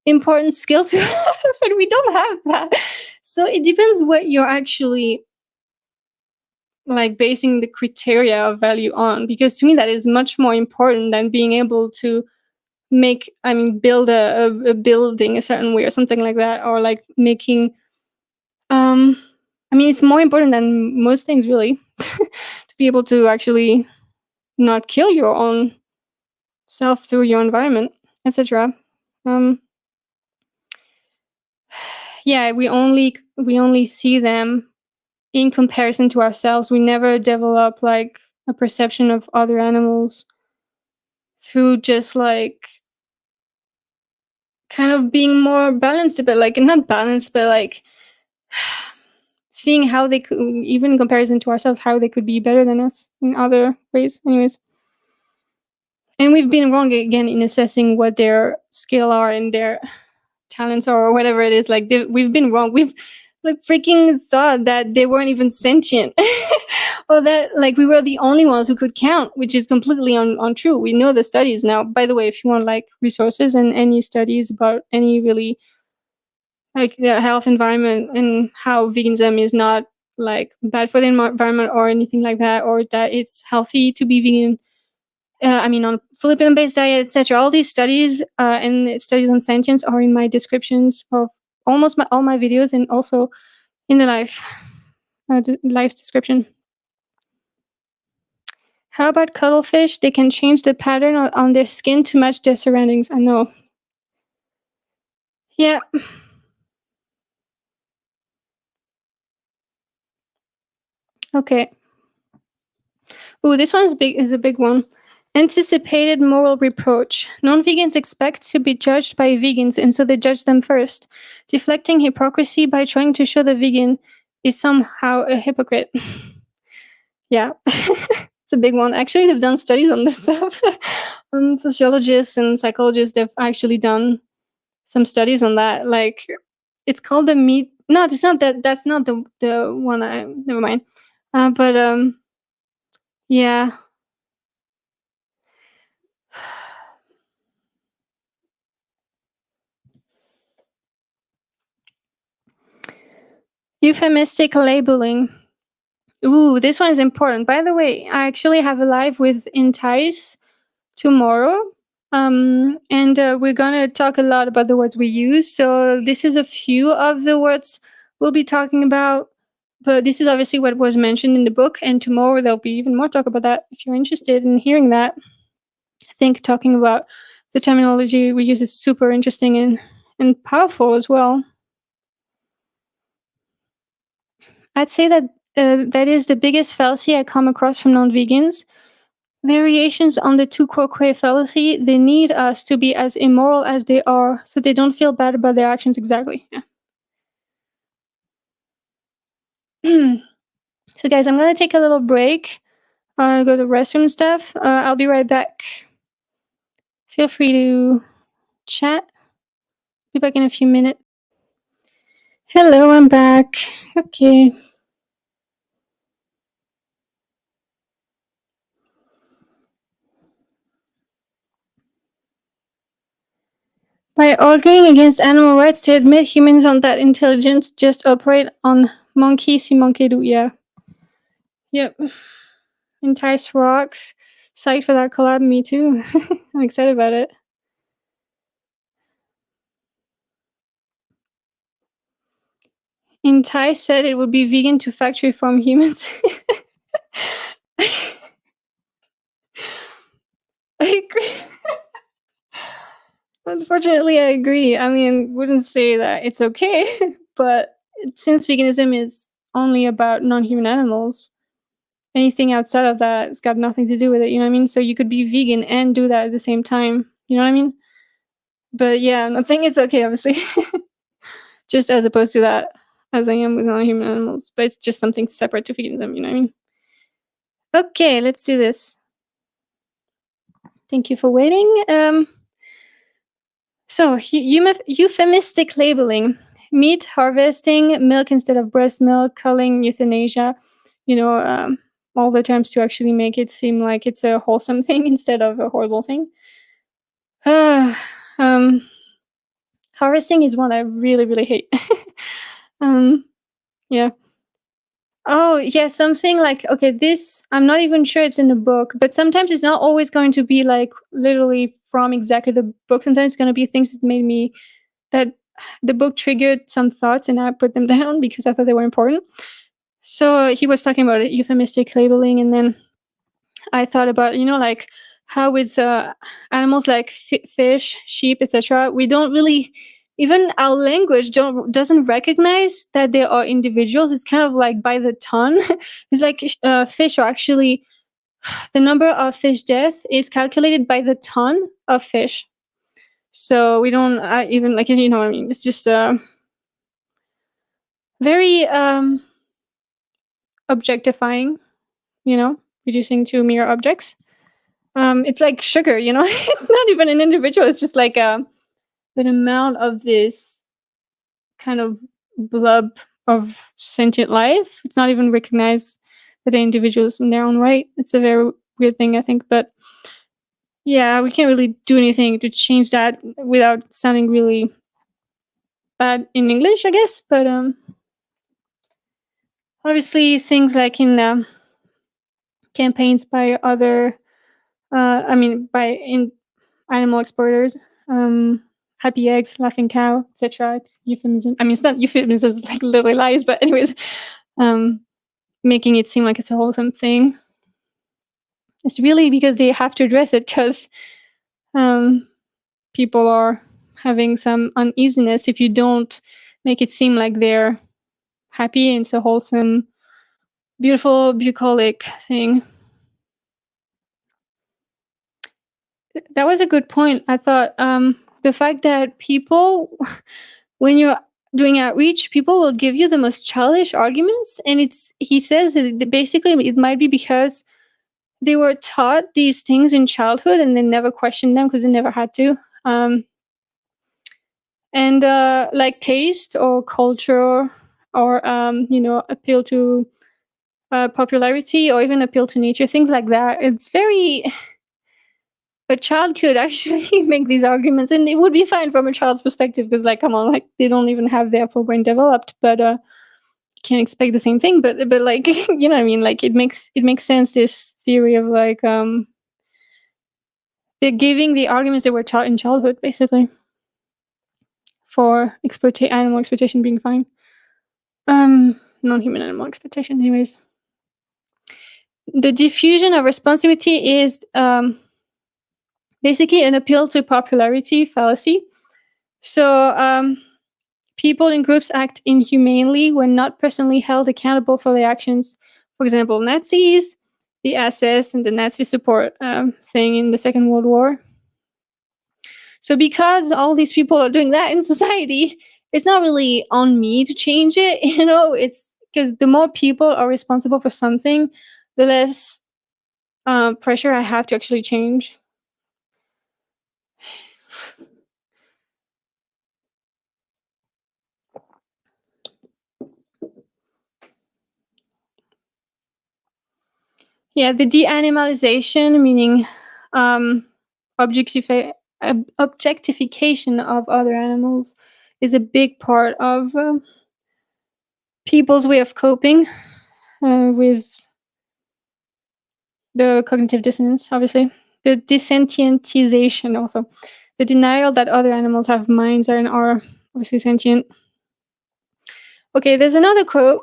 important skill to have, and we don't have that. So it depends what you're actually like basing the criteria of value on, because to me that is much more important than being able to build a building a certain way or something like that, or like making um it's more important than most things really to be able to actually not kill your own self through your environment, etc. um yeah, we only see them in comparison to ourselves. We never develop like a perception of other animals through just like kind of being more balanced, but like not balanced, but like seeing how they could, even in comparison to ourselves, how they could be better than us in other ways. Anyways, and we've been wrong again in assessing what their skill are and their talents are, or whatever it is. Like we've been wrong. We've like freaking thought that they weren't even sentient, or that like we were the only ones who could count, which is completely untrue. We know the studies now. By the way, if you want like resources and any studies about any really like the health environment and how veganism is not like bad for the environment or anything like that, or that it's healthy to be vegan, on Philippine based diet, etc. All these studies and studies on sentience are in my descriptions of almost all my videos, and also in the live description. How about cuttlefish? They can change the pattern on their skin to match their surroundings. I know. Yeah. Okay. Ooh, this one is a big one. Anticipated moral reproach. Non-vegans expect to be judged by vegans, and so they judge them first, deflecting hypocrisy by trying to show the vegan is somehow a hypocrite. Yeah, it's a big one. Actually, they've done studies on this stuff. Sociologists and psychologists, they've actually done some studies on that. Like, it's called the meat. No, it's not that. That's not the one. I never mind. But yeah. Euphemistic labeling. Ooh, this one is important. By the way, I actually have a live with Entice tomorrow. And we're gonna talk a lot about the words we use. So this is a few of the words we'll be talking about. But this is obviously what was mentioned in the book, and tomorrow there'll be even more talk about that. If you're interested in hearing that, I think talking about the terminology we use is super interesting and powerful as well. I'd say that that is the biggest fallacy I come across from non-vegans. Variations on the tu quoque fallacy, they need us to be as immoral as they are so they don't feel bad about their actions. Exactly. Yeah. So guys, I'm going to take a little break. Go to the restroom and stuff. I'll be right back. Feel free to chat. Be back in a few minutes. Hello, I'm back. Okay. By arguing against animal rights, they admit humans aren't that intelligent, just operate on monkey see monkey do. Yeah. Yep. Entice rocks. Psyched for that collab. Me too. I'm excited about it. Entice said it would be vegan to factory farm humans. I agree. Unfortunately, I agree. Wouldn't say that it's okay, but since veganism is only about non-human animals, anything outside of that has got nothing to do with it. You know what I mean? So you could be vegan and do that at the same time. You know what I mean? But yeah, I'm not saying it's okay, obviously. Just as opposed to that, as I am with non-human animals. But it's just something separate to veganism, you know what I mean? Okay, let's do this. Thank you for waiting. So, euphemistic labeling, meat harvesting, milk instead of breast milk, culling, euthanasia, you know, all the terms to actually make it seem like it's a wholesome thing instead of a horrible thing. Um, harvesting is one I really, really hate. um, yeah. Oh, yeah, something like, okay, this, I'm not even sure it's in the book, but sometimes it's not always going to be like literally from exactly the book. Sometimes it's going to be things that made me, that the book triggered some thoughts and I put them down because I thought they were important. So he was talking about euphemistic labeling, and then I thought about, like how with animals like fish, sheep, etc., we don't really, even our language doesn't recognize that they are individuals. It's kind of like by the ton. It's like fish are actually, the number of fish death is calculated by the ton of fish. So we don't even, like, you know what I mean? It's just very objectifying, reducing to mere objects. It's like sugar, it's not even an individual. It's just like an amount of this kind of blub of sentient life. It's not even recognized that they're individuals in their own right. It's a very weird thing, I think. But yeah, we can't really do anything to change that without sounding really bad in English, I guess. But obviously, things like in campaigns by other, by in animal exporters, happy eggs, laughing cow, etc. It's euphemism. I mean, it's not euphemism, it's like literally lies, but anyways, making it seem like it's a wholesome thing. It's really because they have to address it because people are having some uneasiness if you don't make it seem like they're happy and it's a wholesome, beautiful, bucolic thing. That was a good point. I thought the fact that people, when you're doing outreach, people will give you the most childish arguments, and he says that basically it might be because they were taught these things in childhood and they never questioned them because they never had to. And like taste or culture or appeal to popularity or even appeal to nature, things like that. It's very, a child could actually make these arguments and it would be fine from a child's perspective because, like, come on, like, they don't even have their full brain developed, but you can't expect the same thing. But like, you know what I mean? Like, it makes sense, this theory of like they're giving the arguments that were taught in childhood basically for animal exploitation being fine. Non-human animal exploitation, anyways. The diffusion of responsibility is basically an appeal to popularity fallacy. So people in groups act inhumanely when not personally held accountable for their actions. For example, Nazis, the SS, and the Nazi support thing in the Second World War. So because all these people are doing that in society, it's not really on me to change it. It's because the more people are responsible for something, the less pressure I have to actually change. Yeah, the de-animalization, meaning objectification of other animals, is a big part of people's way of coping with the cognitive dissonance, obviously. The desentientization also. The denial that other animals have minds and are obviously sentient. Okay, there's another quote.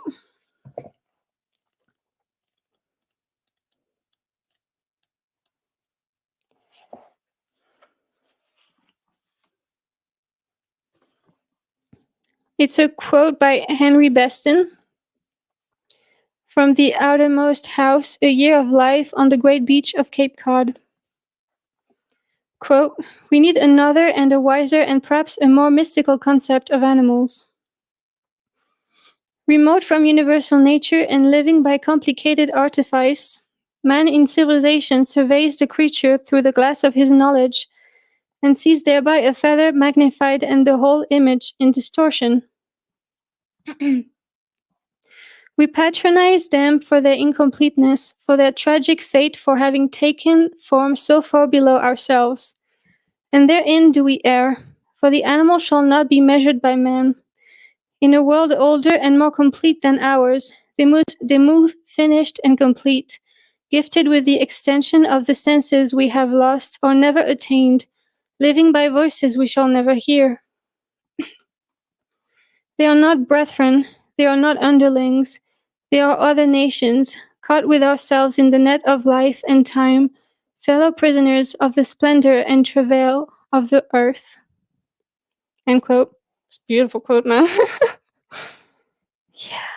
It's a quote by Henry Beston from The Outermost House, A Year of Life on the Great Beach of Cape Cod. Quote, "We need another and a wiser and perhaps a more mystical concept of animals. Remote from universal nature and living by complicated artifice, man in civilization surveys the creature through the glass of his knowledge and sees thereby a feather magnified and the whole image in distortion. We patronize them for their incompleteness, for their tragic fate for having taken form so far below ourselves. And therein do we err, for the animal shall not be measured by man. In a world older and more complete than ours, they move finished and complete, gifted with the extension of the senses we have lost or never attained, living by voices we shall never hear. They are not brethren, they are not underlings, they are other nations, caught with ourselves in the net of life and time, fellow prisoners of the splendor and travail of the earth." End quote. It's a beautiful quote, man. Yeah,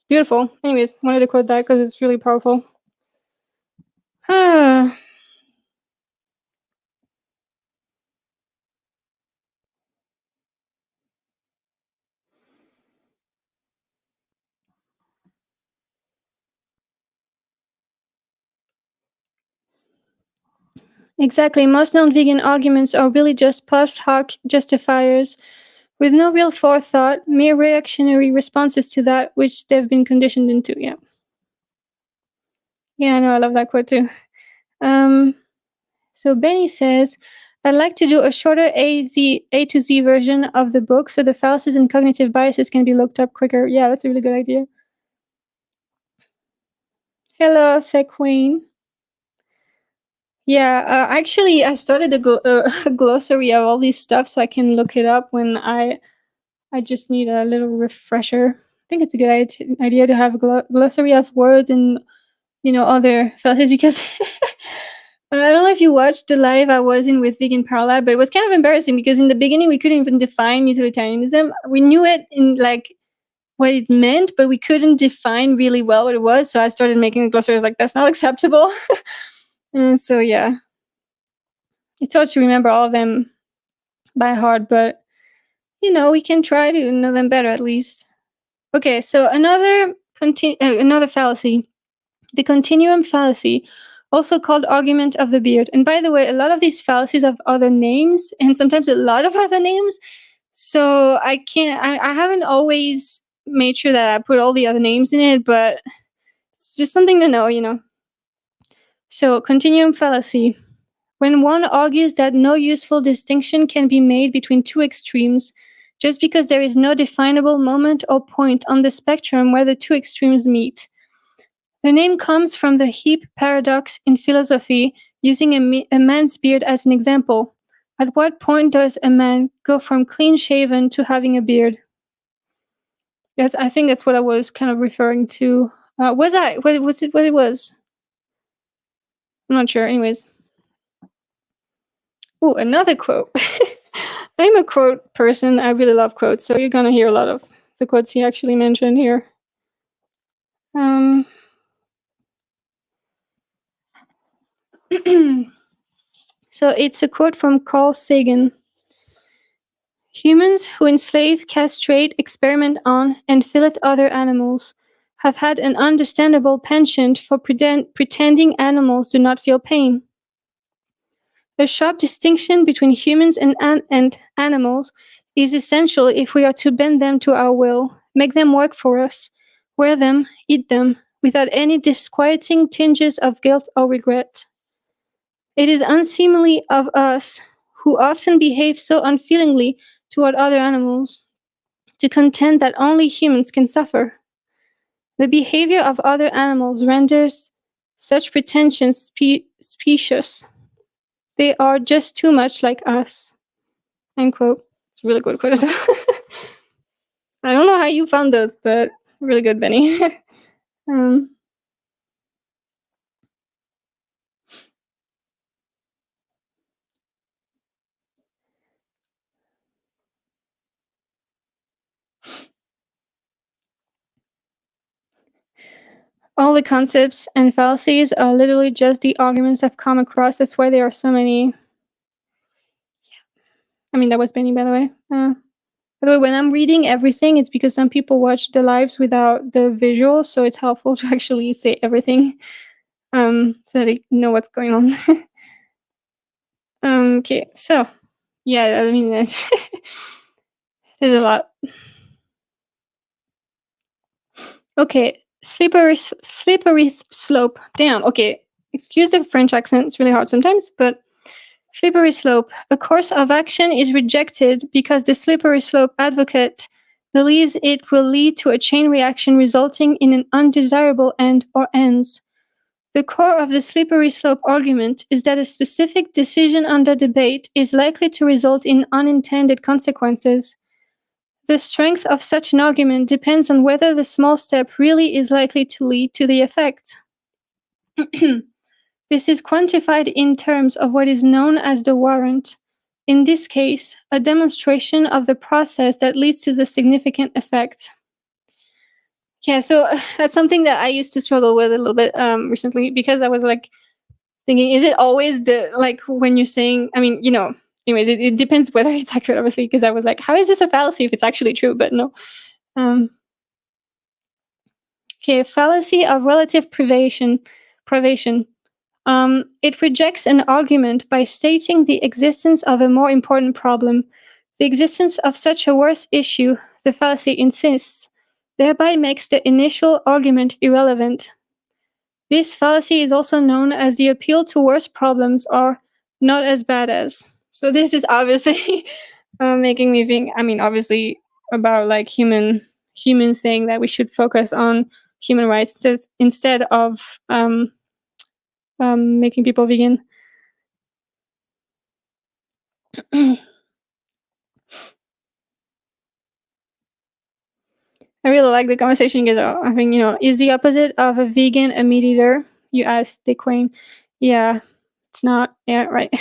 beautiful. Anyways, wanted to quote that because it's really powerful. Exactly. Most non-vegan arguments are really just post hoc justifiers with no real forethought, mere reactionary responses to that which they've been conditioned into. Yeah. Yeah, I know. I love that quote too. So Benny says, "I'd like to do a shorter A to Z version of the book so the fallacies and cognitive biases can be looked up quicker." Yeah, that's a really good idea. Hello, Thequane. Yeah, actually, I started a glossary of all these stuff so I can look it up when I just need a little refresher. I think it's a good idea to have a glossary of words and other fallacies because I don't know if you watched the live I was in with Vegan Paralab, but it was kind of embarrassing because in the beginning we couldn't even define utilitarianism. We knew it in like what it meant, but we couldn't define really well what it was. So I started making a glossary. I was like, that's not acceptable. And so yeah, it's hard to remember all of them by heart, but we can try to know them better at least. Okay, so another fallacy, the continuum fallacy, also called argument of the beard. And by the way, a lot of these fallacies have other names, and sometimes a lot of other names. So I haven't always made sure that I put all the other names in it, but it's just something to know. So, continuum fallacy. When one argues that no useful distinction can be made between two extremes, just because there is no definable moment or point on the spectrum where the two extremes meet. The name comes from the heap paradox in philosophy, using a man's beard as an example. At what point does a man go from clean shaven to having a beard? I think that's what I was kind of referring to. Was I? What was it? What it was? I'm not sure. Anyways. Oh, another quote. I'm a quote person. I really love quotes, so you're gonna hear a lot of the quotes he actually mentioned here. Um, so it's a quote from Carl Sagan. "Humans who enslave, castrate, experiment on, and fillet other animals have had an understandable penchant for pretending animals do not feel pain. A sharp distinction between humans and animals is essential if we are to bend them to our will, make them work for us, wear them, eat them, without any disquieting tinges of guilt or regret. It is unseemly of us, who often behave so unfeelingly toward other animals, to contend that only humans can suffer. The behavior of other animals renders such pretensions specious. They are just too much like us." End quote. It's a really good quote as well. I don't know how you found those, but really good, Benny. um, all the concepts and fallacies are literally just the arguments I've come across. That's why there are so many. I mean, that was Benny, by the way. By the way, when I'm reading everything, it's because some people watch the lives without the visuals, so it's helpful to actually say everything, so they know what's going on. Okay, so yeah, I mean, that's there's a lot. Okay, slippery slope. Damn. Okay, excuse the French accent; it's really hard sometimes, but slippery slope. A course of action is rejected because the slippery slope advocate believes it will lead to a chain reaction resulting in an undesirable end or ends. The core of the slippery slope argument is that a specific decision under debate is likely to result in unintended consequences. The strength of such an argument depends on whether the small step really is likely to lead to the effect. This is quantified in terms of what is known as the warrant. In this case, a demonstration of the process that leads to the significant effect. Yeah, so that's something that I used to struggle with a little bit recently, because I was like thinking, is it always the, like, when you're saying, I mean, anyways, it depends whether it's accurate, obviously, because I was like, how is this a fallacy if it's actually true? But no. Okay, fallacy of relative privation. It rejects an argument by stating the existence of a more important problem. The existence of such a worse issue, the fallacy insists, thereby makes the initial argument irrelevant. This fallacy is also known as the appeal to worse problems or not as bad as. So this is obviously making me think, I mean, obviously, about like humans saying that we should focus on human rights instead of making people vegan. I really like the conversation because I think, is the opposite of a vegan a meat eater? You asked the queen. Yeah, it's not. Yeah, right.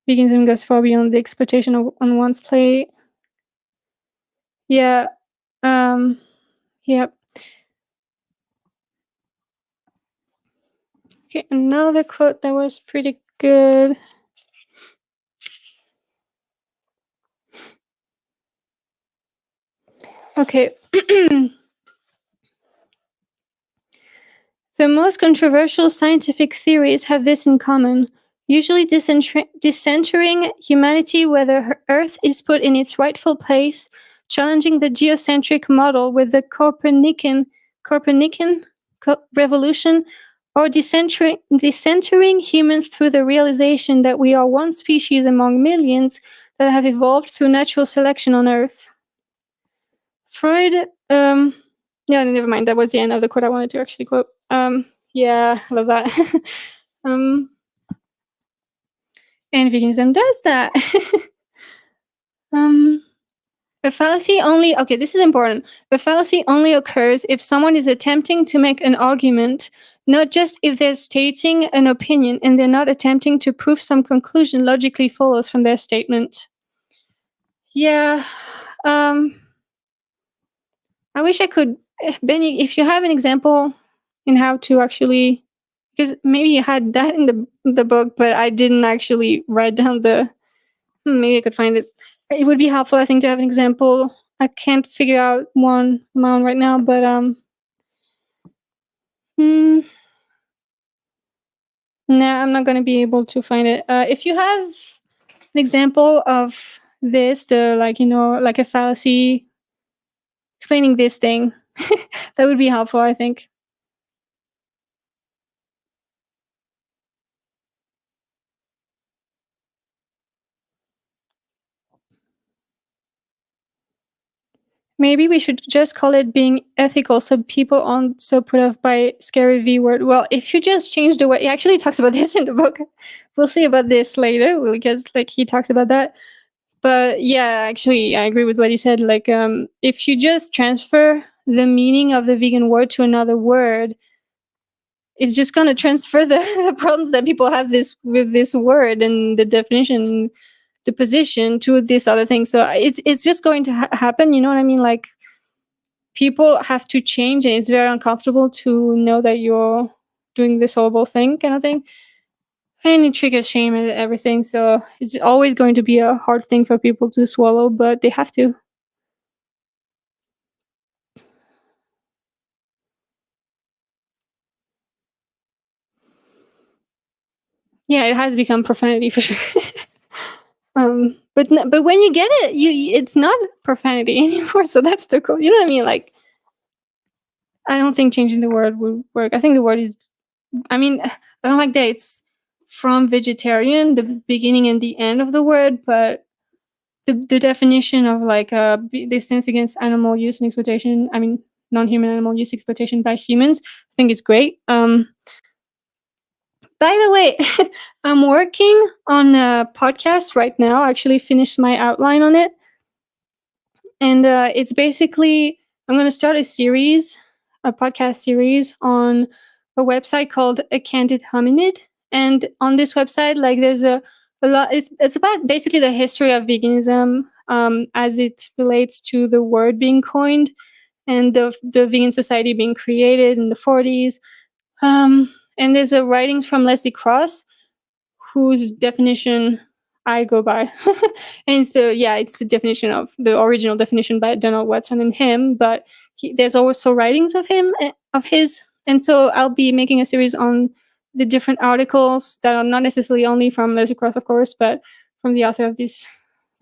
Veganism goes far beyond the exploitation on one's plate. Yeah. Yep. Okay, another quote that was pretty good. Okay. The most controversial scientific theories have this in common, usually decentering humanity whether Earth is put in its rightful place, challenging the geocentric model with the Copernican revolution, or decentering humans through the realization that we are one species among millions that have evolved through natural selection on Earth. Freud, yeah, never mind. That was the end of the quote I wanted to actually quote. Yeah, I love that. And veganism does that. A fallacy only, okay, this is important. A fallacy only occurs if someone is attempting to make an argument, not just if they're stating an opinion and they're not attempting to prove some conclusion logically follows from their statement. Yeah, I wish I could, Benny, if you have an example in how to actually, because maybe you had that in the book, but I didn't actually write down maybe I could find it. It would be helpful, I think, to have an example. I can't figure out one on my own right now, but nah, I'm not gonna be able to find it. If you have an example of this, like a fallacy explaining this thing, that would be helpful, I think. Maybe we should just call it being ethical so people aren't so put off by scary V word. Well, if you just change the word, he actually talks about this in the book. We'll see about this later because he talks about that. But yeah, actually, I agree with what he said. If you just transfer the meaning of the vegan word to another word, it's just going to transfer the problems that people have with this word and the definition and the position to this other thing. So it's just going to happen. You know what I mean? Like, people have to change, and it's very uncomfortable to know that you're doing this horrible thing, kind of thing. and it triggers shame and everything. So it's always going to be a hard thing for people to swallow, but they have to. Yeah, it has become profanity for sure. But when you get it, it's not profanity anymore. So that's the cool. You know what I mean? Like, I don't think changing the word would work. I think the word is. I mean, I don't like that it's from vegetarian, the beginning and the end of the word, but the definition of like distance against animal use and exploitation. I mean, non-human animal use exploitation by humans. I think is great. By the way, I'm working on a podcast right now. I actually finished my outline on it. And it's basically, I'm going to start a podcast series on a website called A Candid Hominid. And on this website, like there's a lot, it's about basically the history of veganism as it relates to the word being coined and the vegan society being created in the 40s. And there's a writings from Leslie Cross, whose definition I go by. And so, yeah, it's the definition of the original definition by Donald Watson and him, but there's also writings of him, of his. And so I'll be making a series on the different articles that are not necessarily only from Leslie Cross, of course, but from the author of this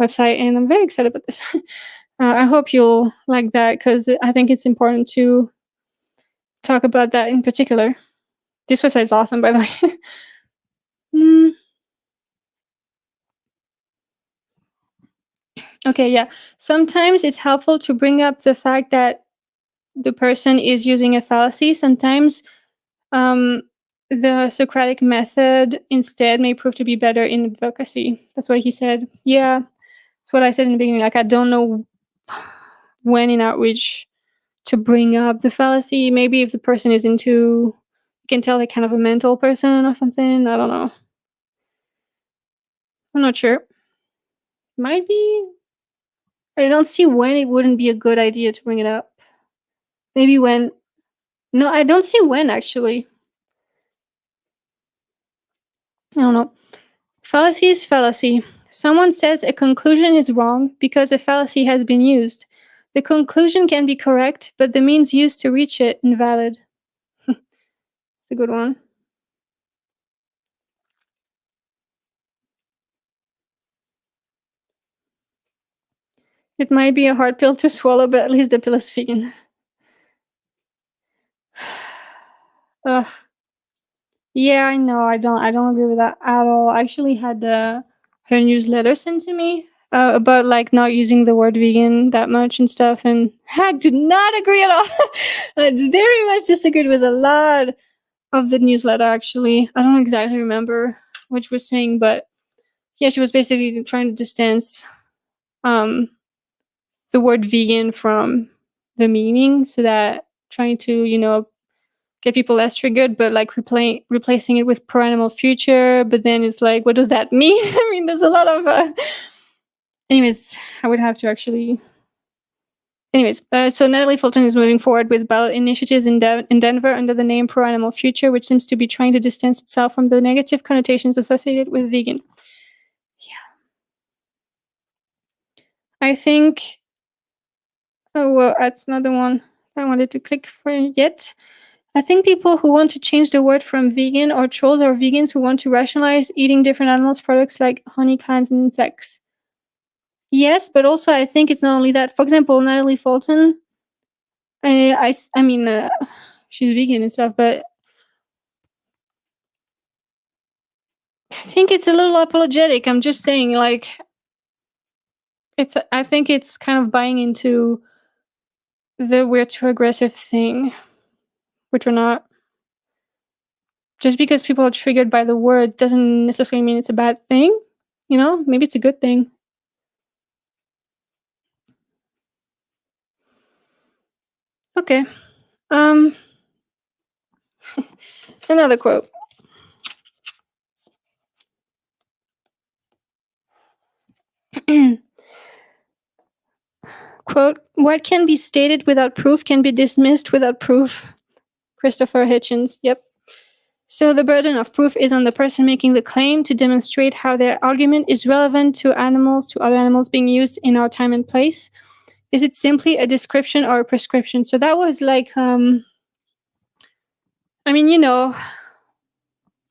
website. And I'm very excited about this. I hope you'll like that because I think it's important to talk about that in particular. This website is awesome, by the way. Mm. Okay, yeah. Sometimes it's helpful to bring up the fact that the person is using a fallacy. Sometimes um, the Socratic method instead may prove to be better in advocacy. That's what he said. Yeah, that's what I said in the beginning. Like, I don't know when in outreach to bring up the fallacy. Maybe if the person is into, you can tell they're kind of a mental person or something. I don't know. I'm not sure. Might be. I don't see when it wouldn't be a good idea to bring it up. Maybe when. No, I don't see when actually. I don't know. Fallacy is fallacy. Someone says a conclusion is wrong because a fallacy has been used. The conclusion can be correct, but the means used to reach it invalid. It's a good one. It might be a hard pill to swallow, but at least the pill is vegan. Ugh. Yeah, I know. I don't agree with that at all. I actually had her newsletter sent to me about like not using the word vegan that much and stuff, and I did not agree at all. I very much disagreed with a lot of the newsletter. Actually, I don't exactly remember what she was saying, but yeah, she was basically trying to distance um, the word vegan from the meaning, so that trying to get people less triggered, but like replacing it with pro-animal future. But then it's like, what does that mean? I mean, there's a lot of. Anyways, I would have to actually. Anyways, so Natalie Fulton is moving forward with ballot initiatives in Denver under the name Pro-Animal Future, which seems to be trying to distance itself from the negative connotations associated with vegan. Yeah. I think. Oh, well, that's not the one I wanted to click for yet. I think people who want to change the word from vegan or trolls are vegans who want to rationalize eating different animals' products like honey, clams, and insects. Yes, but also I think it's not only that. For example, Natalie Fulton, I mean, she's vegan and stuff, but I think it's a little apologetic. I'm just saying, like, I think it's kind of buying into the we're too aggressive thing, which we're not. Just because people are triggered by the word doesn't necessarily mean it's a bad thing. You know, maybe it's a good thing. Okay. Another quote. Quote, what can be stated without proof can be dismissed without proof. Christopher Hitchens. Yep. So the burden of proof is on the person making the claim to demonstrate how their argument is relevant to other animals being used in our time and place. Is it simply a description or a prescription? So that was like, I mean,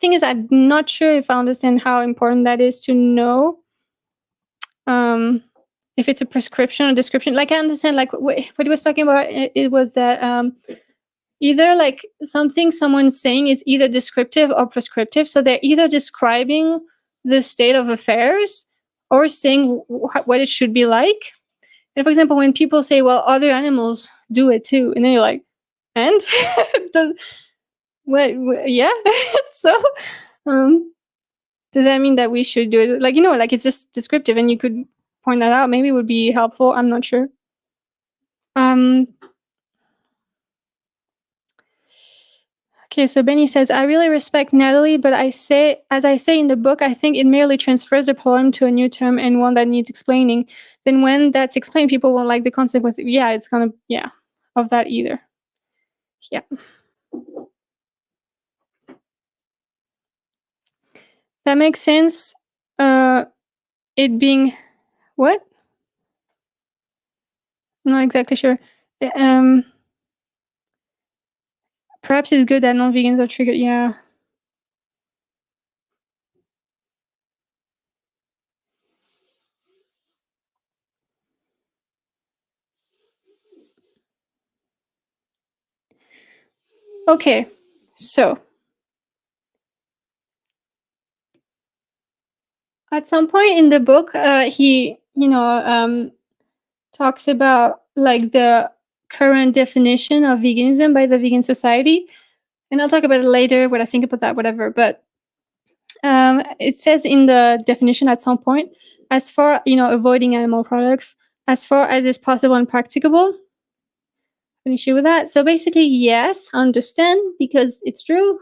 thing is, I'm not sure if I understand how important that is to know. If it's a prescription or description, like I understand, like what he was talking about, it was that either like something someone's saying is either descriptive or prescriptive. So they're either describing the state of affairs or saying what it should be like. And for example, when people say, well, other animals do it too, and then you're like, and does yeah. So um does that mean that we should do it? Like, like it's just descriptive and you could point that out. Maybe it would be helpful. I'm not sure. Um Okay, so Benny says, I really respect Natalie, but as I say in the book, I think it merely transfers the problem to a new term and one that needs explaining. Then when that's explained, people won't like the consequence. Yeah, it's gonna, yeah, of that either. Yeah. That makes sense. It being, what? I'm not exactly sure. Um, Perhaps it's good that non-vegans are triggered. Yeah. Okay, so at some point in the book, he, talks about like the current definition of veganism by the Vegan Society, and I'll talk about it later. What I think about that, whatever. But it says in the definition at some point, as far avoiding animal products as far as is possible and practicable. An issue with that. So basically, yes, I understand because it's true.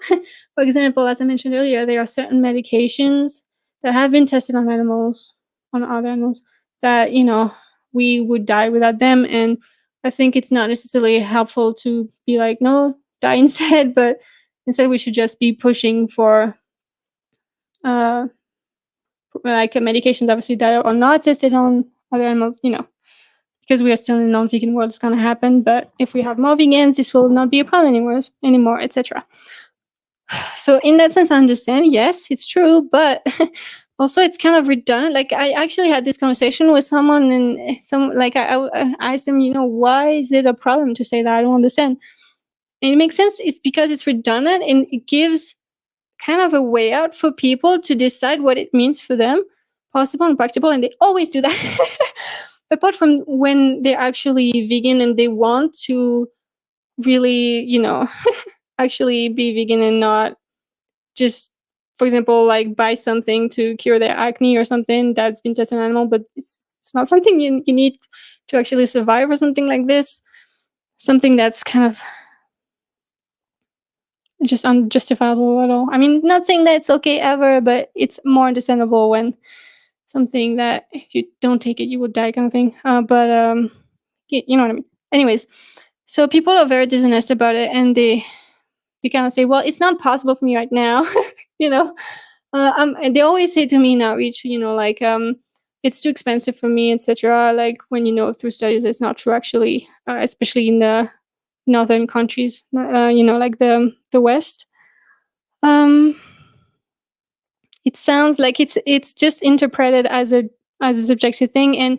For example, as I mentioned earlier, there are certain medications that have been tested on animals, on other animals, that, we would die without them. And I think it's not necessarily helpful to be like, no, die instead, but instead we should just be pushing for uh like medications obviously that are not tested on other animals, because we are still in a non-vegan world, it's going to happen. But if we have more vegans, this will not be a problem anymore, etc. So in that sense, I understand. Yes, it's true, but also it's kind of redundant. Like I actually had this conversation with someone, and I asked them, why is it a problem to say that? I don't understand. And it makes sense. It's because it's redundant and it gives kind of a way out for people to decide what it means for them, possible and practical, and they always do that. Apart from when they're actually vegan and they want to really, actually be vegan and not just, for example, like buy something to cure their acne or something that's been tested on animal, but it's not something you need to actually survive or something like this. Something that's kind of just unjustifiable at all. I mean, not saying that it's okay ever, but it's more understandable when something that if you don't take it, you would die kind of thing. But you know what I mean. Anyways, so people are very dishonest about it, and they kind of say, "Well, it's not possible for me right now," you know. And they always say to me in outreach, like it's too expensive for me, etc. Like when through studies, it's not true actually, especially in the northern countries, like the West. Um, it sounds like it's just interpreted as a subjective thing, and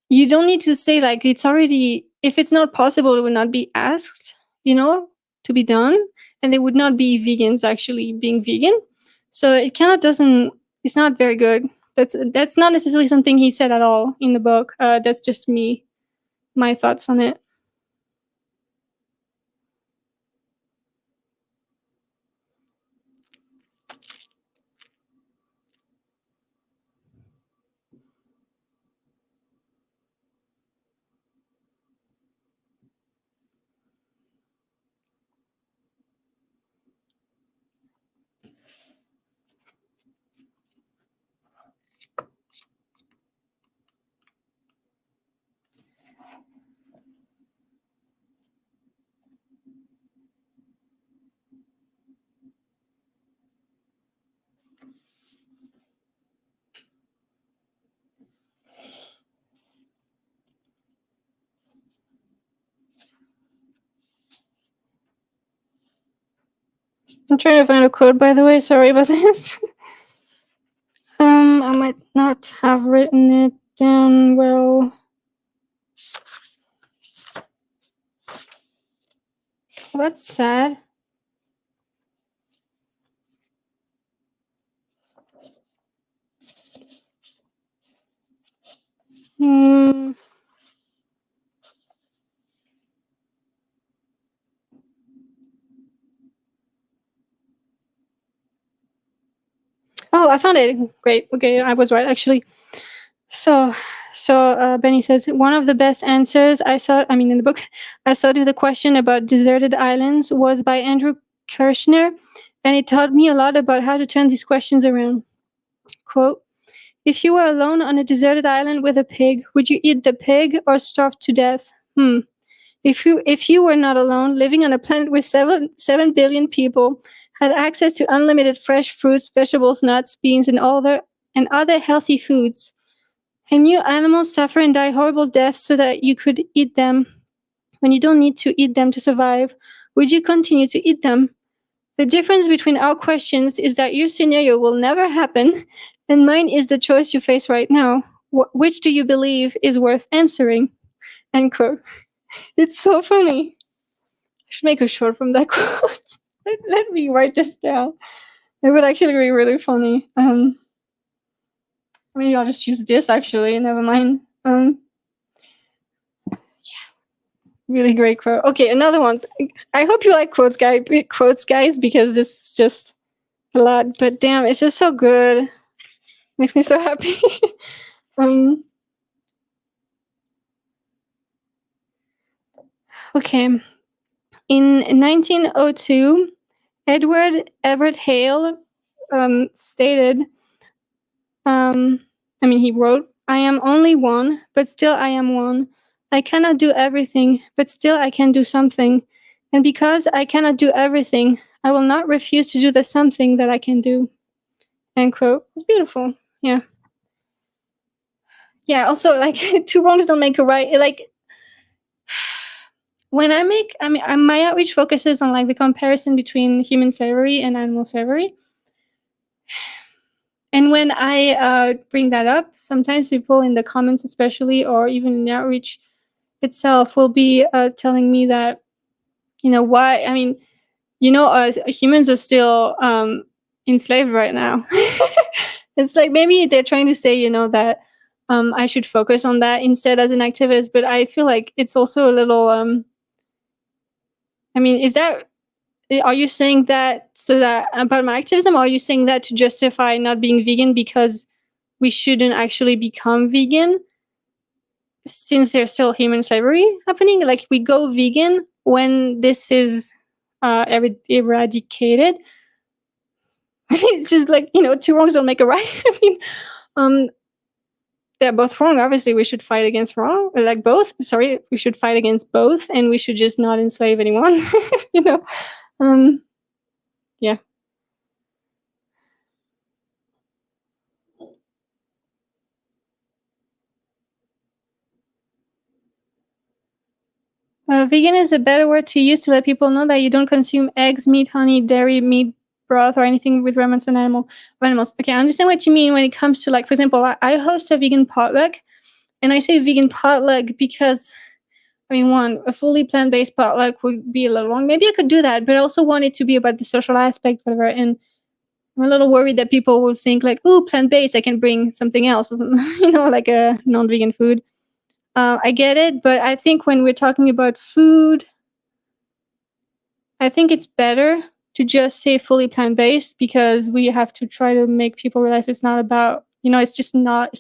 you don't need to say like it's already, if it's not possible, it would not be asked, to be done, and there would not be vegans actually being vegan. So it kind of doesn't. It's not very good. That's not necessarily something he said at all in the book. That's just me, my thoughts on it. I'm trying to find a quote, by the way. Sorry about this. I might not have written it down well. That's sad. Hmm. Oh, I found it. Great. Okay, I was right actually. So, Benny says one of the best answers I saw. I mean, in the book, I saw to the question about deserted islands was by Andrew Kirschner, and it taught me a lot about how to turn these questions around. Quote: If you were alone on a deserted island with a pig, would you eat the pig or starve to death? If you were not alone, living on a planet with 7 billion people, had access to unlimited fresh fruits, vegetables, nuts, beans, and other healthy foods, and knew animals suffer and die horrible deaths so that you could eat them when you don't need to eat them to survive, would you continue to eat them? The difference between our questions is that your scenario will never happen, and mine is the choice you face right now. Which do you believe is worth answering? End quote. It's so funny. I should make a short from that quote. Let me write this down. It would actually be really funny. Maybe I'll just use this actually. Never mind. Really great quote. Okay, another one. I hope you like quotes, guys, because this is just a lot. But damn, it's just so good. Makes me so happy. um. Okay. In 1902, Edward Everett Hale stated, he wrote, I am only one, but still I am one. I cannot do everything, but still I can do something. And because I cannot do everything, I will not refuse to do the something that I can do. End quote. It's beautiful. Yeah. Yeah, also, like, two wrongs don't make a right. Like, when my outreach focuses on, like, the comparison between human slavery and animal slavery. And when I bring that up, sometimes people in the comments, especially, or even in the outreach itself, will be telling me that, why? Humans are still enslaved right now. It's like maybe they're trying to say, that I should focus on that instead as an activist. But I feel like it's also a little. Is that? Are you saying that so that about my activism? Or are you saying that to justify not being vegan because we shouldn't actually become vegan since there's still human slavery happening? Like, we go vegan when this is eradicated. It's just like, two wrongs don't make a right. Um, they're both wrong. Obviously, we should fight against wrong, like both. Sorry, we should fight against both, and we should just not enslave anyone. you know, um, yeah. Vegan is a better word to use to let people know that you don't consume eggs, meat, honey, dairy, meat, broth, or anything with remnants and animals. Okay, I understand what you mean when it comes to, like, for example, I host a vegan potluck, and I say vegan potluck because, one, a fully plant-based potluck would be a little long. Maybe I could do that, but I also want it to be about the social aspect, whatever. And I'm a little worried that people will think, like, "Ooh, plant-based, I can bring something else," like a non-vegan food. I get it, but I think when we're talking about food, I think it's better to just say fully plant-based, because we have to try to make people realize it's not about, it's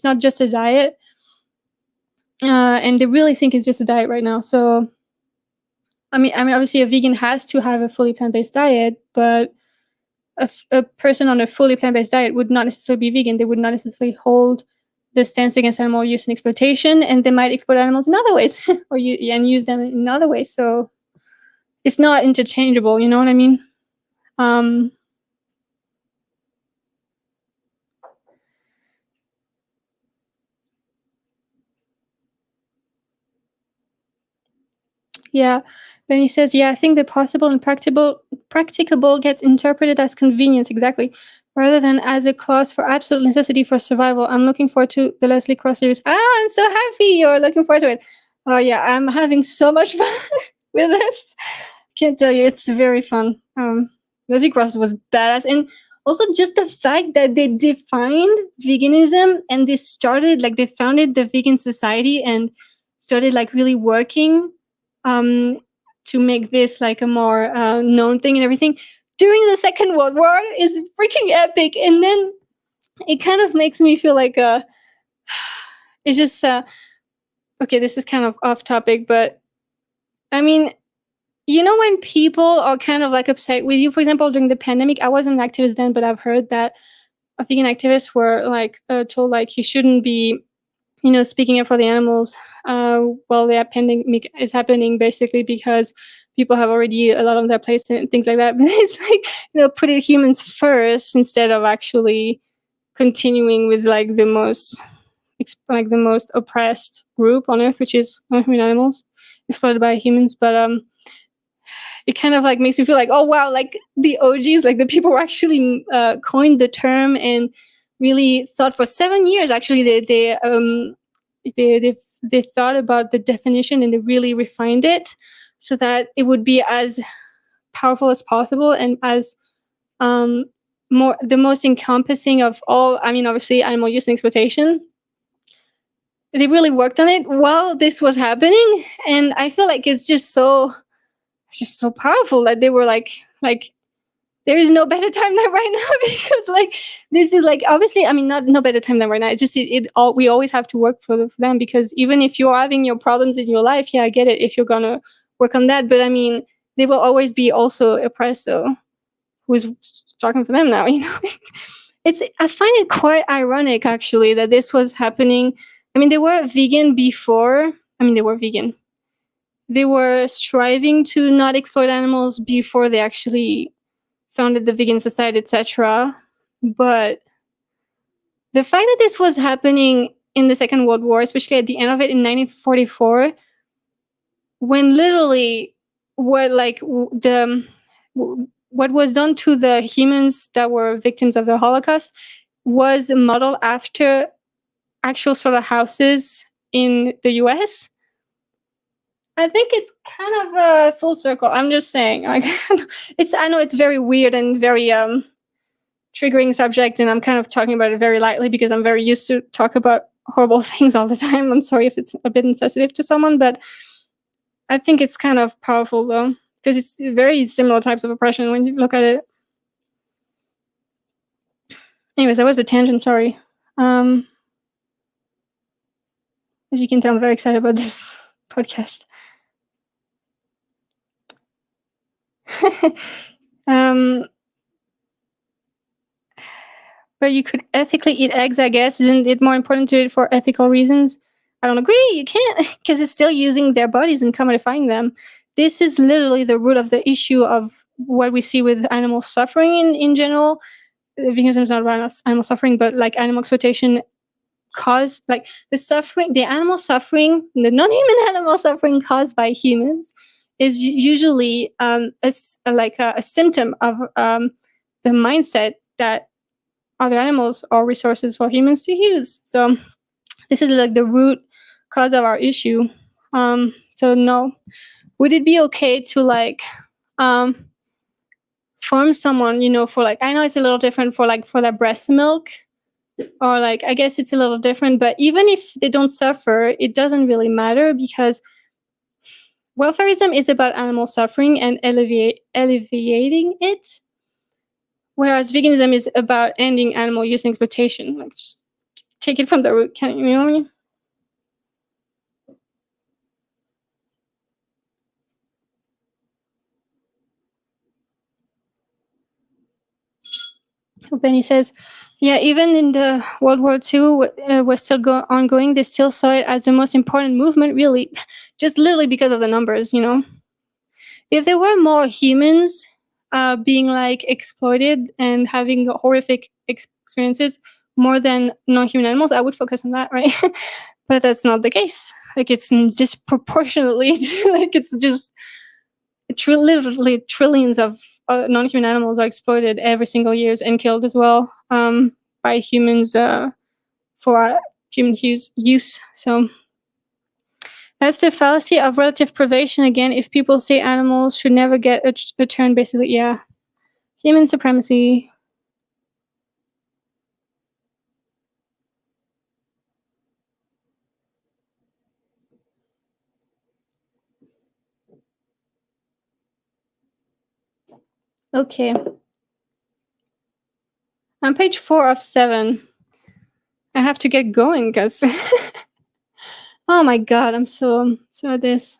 not just a diet. And they really think it's just a diet right now. So, obviously a vegan has to have a fully plant-based diet, but a person on a fully plant-based diet would not necessarily be vegan. They would not necessarily hold the stance against animal use and exploitation, and they might exploit animals in other ways, and use them in other ways. So it's not interchangeable. You know what I mean? Um, yeah. Then he says, yeah, I think the possible and practicable gets interpreted as convenience, exactly, rather than as a clause for absolute necessity for survival. I'm looking forward to the Leslie Cross series. I'm so happy you're looking forward to it. Oh yeah, I'm having so much fun with this. Can't tell you, it's very fun. Leslie Cross was badass, and also just the fact that they defined veganism and they founded the Vegan Society and started like really working to make this like a more known thing and everything during the Second World War is freaking epic. And then it kind of makes me feel like it's just okay, this is kind of off topic, but I mean, you know, when people are kind of like upset with you, for example, during the pandemic, I wasn't an activist then, but I've heard that vegan activists were like told like you shouldn't be, you know, speaking up for the animals while the pandemic is happening, basically because people have already a lot on their plates and things like that. But it's like, you know, putting humans first instead of actually continuing with like the most oppressed group on earth, which is non-human animals exploited by humans. But it kind of like makes me feel like, oh wow, like the OGs, like the people who actually coined the term and really thought for 7 years. Actually, they thought about the definition and they really refined it so that it would be as powerful as possible and as the most encompassing of all. I mean, obviously, animal use and exploitation. They really worked on it while this was happening, and I feel like it's just so powerful that they were like there is no better time than right now because like this is like obviously, I mean, not no better time than right now. It's just we always have to work for them, because even if you're having your problems in your life, yeah, I get it if you're gonna work on that, but I mean, they will always be also oppressed. So who's talking for them now? You know, I find it quite ironic actually that this was happening. I mean, they were vegan before. I mean, they were vegan. They were striving to not exploit animals before they actually founded the Vegan Society, etc. But the fact that this was happening in the Second World War, especially at the end of it in 1944, when literally what was done to the humans that were victims of the Holocaust was modeled after actual sort of houses in the US. I think it's kind of a full circle. I'm just saying, like, I know it's very weird and very triggering subject, and I'm kind of talking about it very lightly because I'm very used to talk about horrible things all the time. I'm sorry if it's a bit insensitive to someone, but I think it's kind of powerful though, because it's very similar types of oppression when you look at it. Anyways, that was a tangent, sorry. As you can tell, I'm very excited about this podcast. But you could ethically eat eggs, I guess. Isn't it more important to it for ethical reasons? I don't agree. You can't, because it's still using their bodies and commodifying them. This is literally the root of the issue of what we see with animal suffering in general. Veganism is not about animal suffering, but like animal exploitation caused, like the animal suffering, the non-human animal suffering caused by humans is usually a symptom of the mindset that other animals are resources for humans to use. So this is like the root cause of our issue. So no, would it be okay to like farm someone, you know, for like, I know it's a little different for their breast milk, or like, I guess it's a little different, but even if they don't suffer, it doesn't really matter, because welfareism is about animal suffering and alleviating it. Whereas veganism is about ending animal use and exploitation. Like, just take it from the root. Can you know what I mean? Benny says, yeah, even in the World War II was still ongoing, they still saw it as the most important movement, really, just literally because of the numbers, you know? If there were more humans being like exploited and having horrific experiences more than non-human animals, I would focus on that, right? But that's not the case. Like, it's disproportionately, like, it's just literally trillions of non-human animals are exploited every single year and killed as well, by humans, for human use. So that's the fallacy of relative privation again. If people say animals should never get a turn, basically, yeah. Human supremacy. Okay. On page 4 of 7. I have to get going because oh my god, I'm so at this.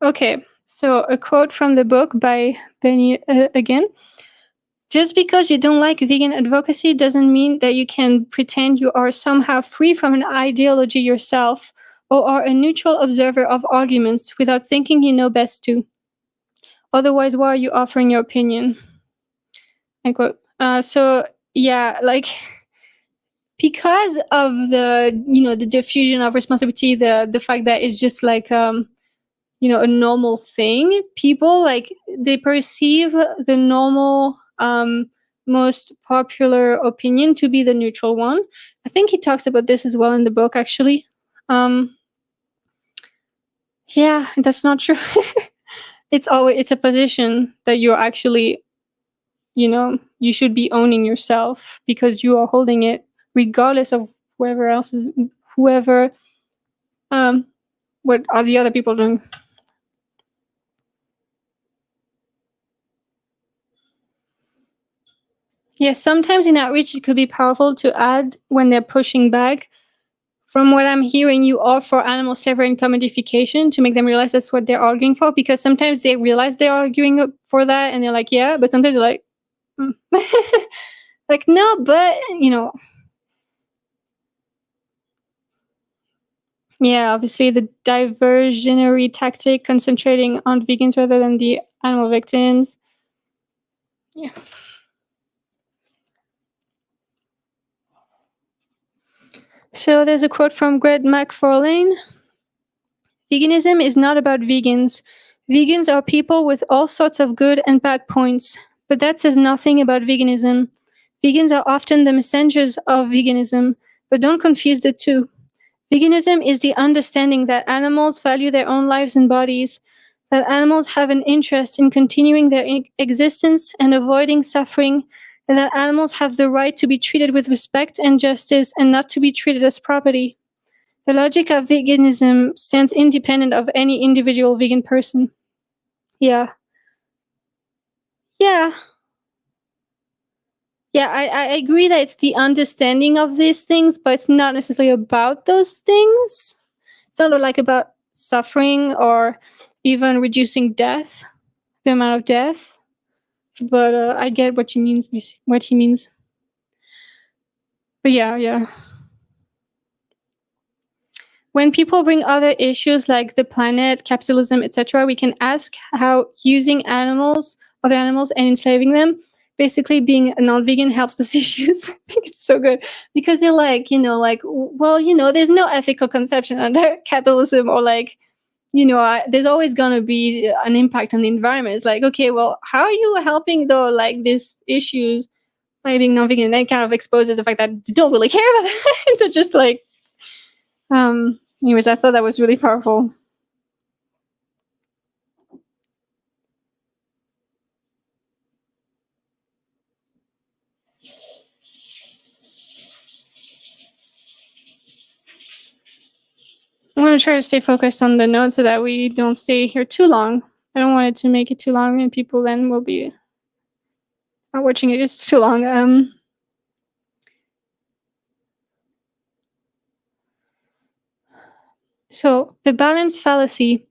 Okay, so a quote from the book by Benny again. Just because you don't like vegan advocacy doesn't mean that you can pretend you are somehow free from an ideology yourself, or are a neutral observer of arguments without thinking you know best too. Otherwise, why are you offering your opinion? End quote. So yeah, like because of the diffusion of responsibility, the fact that it's just like a normal thing, people like they perceive the normal most popular opinion to be the neutral one. I think he talks about this as well in the book, actually. Yeah, that's not true. It's a position that you're actually, you should be owning yourself because you are holding it regardless of whoever what are the other people doing. Yes, sometimes in outreach it could be powerful to add when they're pushing back. From what I'm hearing, you are for animal safety and commodification to make them realize that's what they're arguing for, because sometimes they realize they're arguing for that and they're like, yeah, but sometimes they're like, like, no, but, yeah, obviously the diversionary tactic concentrating on vegans rather than the animal victims. Yeah. So there's a quote from Greg McFarlane. Veganism is not about vegans. Vegans are people with all sorts of good and bad points, but that says nothing about veganism. Vegans are often the messengers of veganism, but don't confuse the two. Veganism is the understanding that animals value their own lives and bodies, that animals have an interest in continuing their existence and avoiding suffering, and that animals have the right to be treated with respect and justice and not to be treated as property. The logic of veganism stands independent of any individual vegan person. Yeah. Yeah. Yeah, I agree that it's the understanding of these things, but it's not necessarily about those things. It's not like about suffering or even reducing death, the amount of death. But I get what he means. But yeah. When people bring other issues like the planet, capitalism, etc., we can ask how using other animals, and enslaving them, basically being a non-vegan, helps those issues. I think it's so good because they're like, there's no ethical conception under capitalism, or like, there's always going to be an impact on the environment. It's like, okay, well, how are you helping though, like these issues by being non-vegan? That kind of exposes the fact that they don't really care about that. They're just like, anyways, I thought that was really powerful. I'm going to try to stay focused on the notes so that we don't stay here too long. I don't want it to make it too long and people then will be not watching it. It's too long. So the balance fallacy,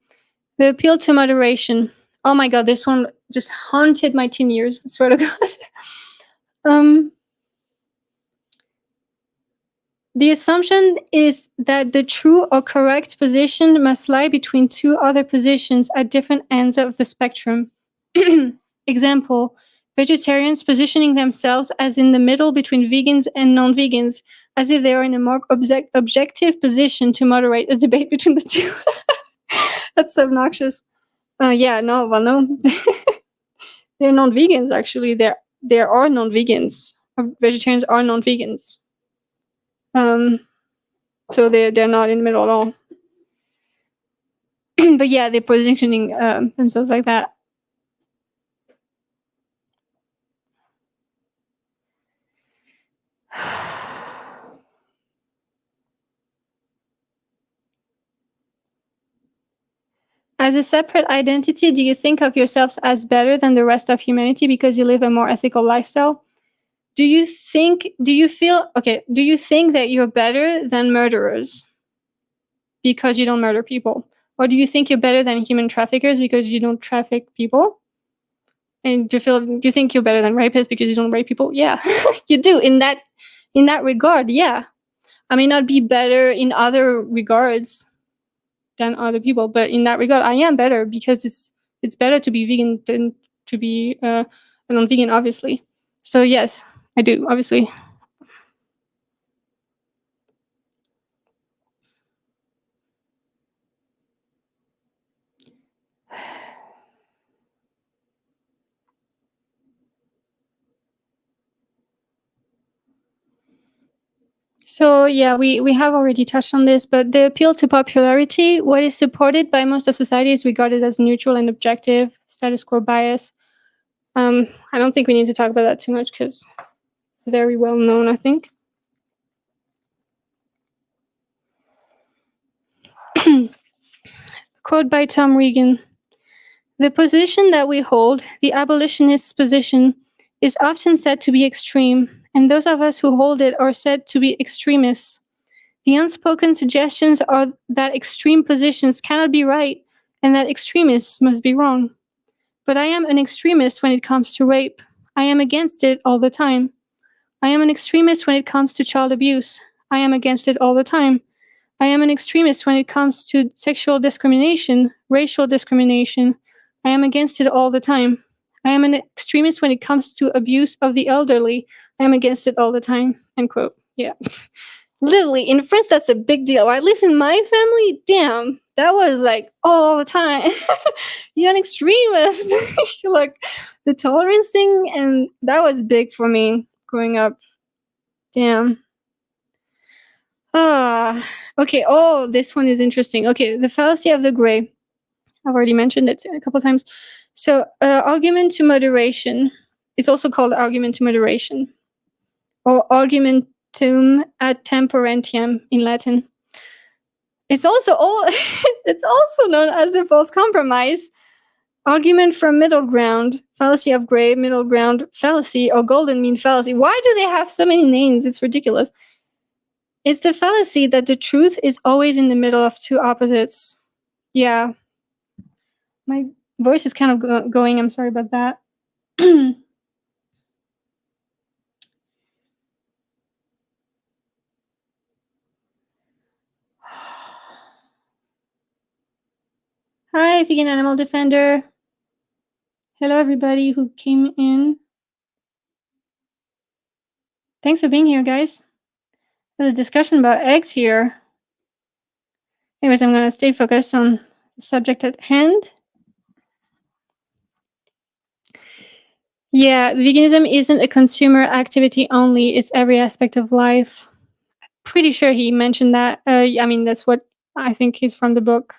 the appeal to moderation. Oh my god, this one just haunted my teen years. I swear to God. The assumption is that the true or correct position must lie between two other positions at different ends of the spectrum. Example, vegetarians positioning themselves as in the middle between vegans and non-vegans, as if they are in a more objective position to moderate a debate between the two. That's so obnoxious. Yeah, no, well, no. They're non-vegans, actually. There are non-vegans. Vegetarians are non-vegans. So they're not in the middle at all. But yeah, they're positioning themselves like that. As a separate identity, do you think of yourselves as better than the rest of humanity because you live a more ethical lifestyle? Do you think that you're better than murderers because you don't murder people? Or do you think you're better than human traffickers because you don't traffic people? And do you think you're better than rapists because you don't rape people? Yeah, you do. In that regard, yeah. I may not be better in other regards than other people, but in that regard, I am better because it's better to be vegan than to be a non-vegan, obviously. So yes, I do, obviously. So yeah, we have already touched on this, but the appeal to popularity, what is supported by most of society, is regarded as neutral and objective, status quo bias. I don't think we need to talk about that too much because it's very well known, I think. Quote by Tom Regan: "The position that we hold, the abolitionists' position, is often said to be extreme, and those of us who hold it are said to be extremists. The unspoken suggestions are that extreme positions cannot be right, and that extremists must be wrong. But I am an extremist when it comes to rape. I am against it all the time. I am an extremist when it comes to child abuse. I am against it all the time. I am an extremist when it comes to sexual discrimination, racial discrimination. I am against it all the time. I am an extremist when it comes to abuse of the elderly. I am against it all the time." End quote. Yeah. Literally, in France, that's a big deal, or at least in my family, damn, that was like all the time. You're an extremist. Like the tolerance thing, and that was big for me growing up. Damn. Okay. Oh, this one is interesting. Okay, the fallacy of the gray. I've already mentioned it a couple times. So, argument to moderation. It's also called argument to moderation, or argumentum ad temperentiam in Latin. It's also it's also known as a false compromise, argument for middle ground, fallacy of gray, middle ground, fallacy, or golden mean fallacy. Why do they have so many names? It's ridiculous. It's the fallacy that the truth is always in the middle of two opposites. Yeah. My voice is kind of going. I'm sorry about that. Hi, Vegan Animal Defender. Hello, everybody who came in. Thanks for being here, guys. There's a discussion about eggs here. Anyways, I'm going to stay focused on the subject at hand. Yeah, veganism isn't a consumer activity only, it's every aspect of life. Pretty sure he mentioned that. I mean, that's what I think is from the book.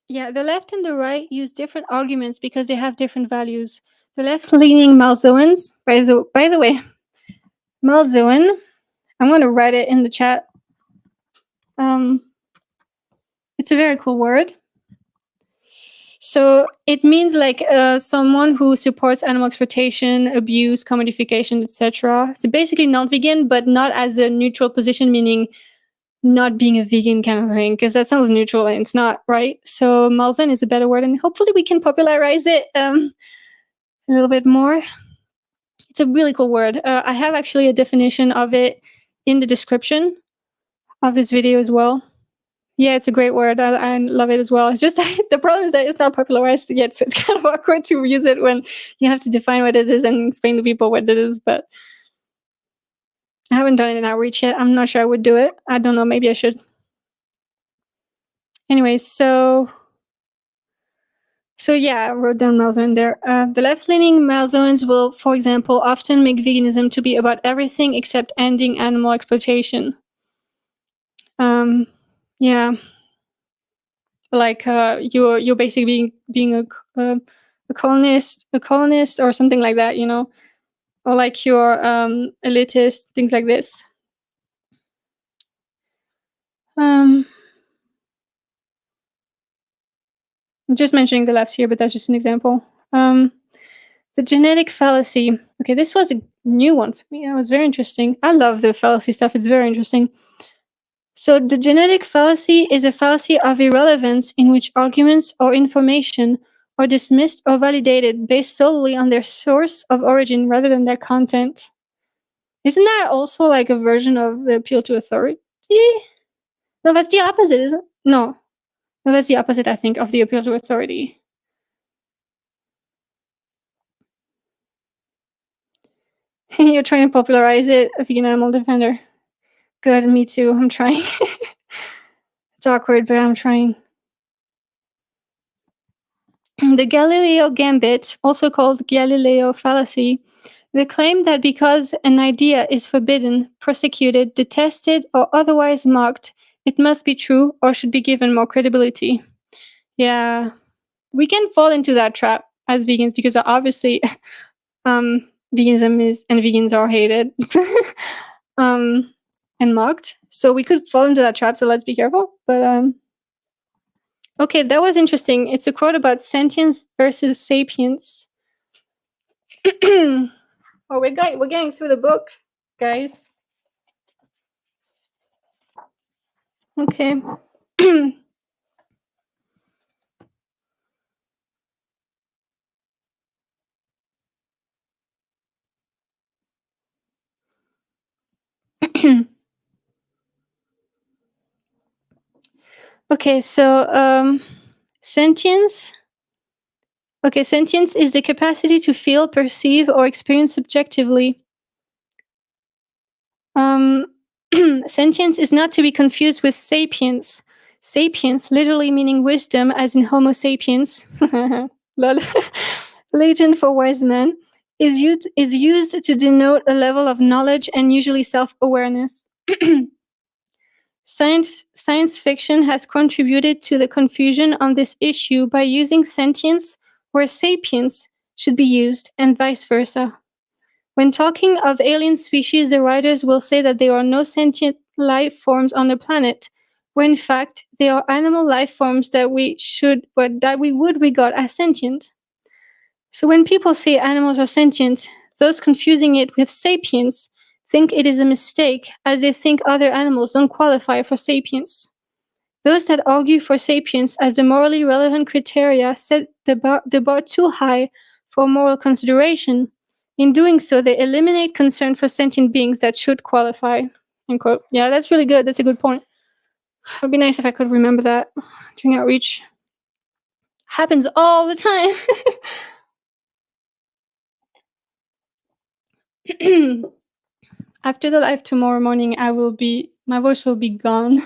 Yeah, the left and the right use different arguments because they have different values. The left-leaning Malzoans, by the way, Malzoan, I'm going to write it in the chat. It's a very cool word. So it means like someone who supports animal exploitation, abuse, commodification, etc. So basically non-vegan, but not as a neutral position, meaning not being a vegan kind of thing, because that sounds neutral and it's not, right? So Malzahn is a better word, and hopefully we can popularize it a little bit more. It's a really cool word. I have actually a definition of it in the description of this video as well. Yeah, it's a great word. I love it as well. It's just the problem is that it's not popularized yet, so it's kind of awkward to use it when you have to define what it is and explain to people what it is. But I haven't done it in outreach yet. I'm not sure I would do it. I don't know. Maybe I should. Anyways, so yeah, I wrote down Malzone there. The left-leaning Malzones will, for example, often make veganism to be about everything except ending animal exploitation. Yeah, like you're basically being a colonist or something like that, you know, or like you're elitist, things like this. I'm just mentioning the left here, but that's just an example. The genetic fallacy. Okay, this was a new one for me. It was very interesting. I love the fallacy stuff. It's very interesting. So the genetic fallacy is a fallacy of irrelevance in which arguments or information are dismissed or validated based solely on their source of origin rather than their content. Isn't that also like a version of the appeal to authority? No, that's the opposite, isn't it? No. No, that's the opposite, I think, of the appeal to authority. You're trying to popularize it, a vegan animal defender. Good, me too. I'm trying. It's awkward, but I'm trying. The Galileo gambit, also called Galileo fallacy, the claim that because an idea is forbidden, persecuted, detested, or otherwise mocked, it must be true or should be given more credibility. Yeah, we can fall into that trap as vegans because obviously veganism is and vegans are hated and mocked. So we could fall into that trap, so let's be careful. But okay, that was interesting. It's a quote about sentience versus sapience. Oh, we're getting through the book, guys. Okay. Okay, so sentience. Okay, sentience is the capacity to feel, perceive, or experience subjectively. Sentience is not to be confused with sapience. Sapience, literally meaning wisdom, as in Homo sapiens, lol, Latin for wise man, is used to denote a level of knowledge and usually self-awareness. Science fiction has contributed to the confusion on this issue by using sentience where sapience should be used, and vice versa. When talking of alien species, the writers will say that there are no sentient life forms on the planet, when in fact they are animal life forms that we would regard as sentient. So when people say animals are sentient, those confusing it with sapience think it is a mistake, as they think other animals don't qualify for sapience. Those that argue for sapience as the morally relevant criteria set the bar too high for moral consideration. In doing so, they eliminate concern for sentient beings that should qualify. End quote. Yeah, that's really good. That's a good point. It would be nice if I could remember that during outreach. Happens all the time. After the live tomorrow morning, my voice will be gone.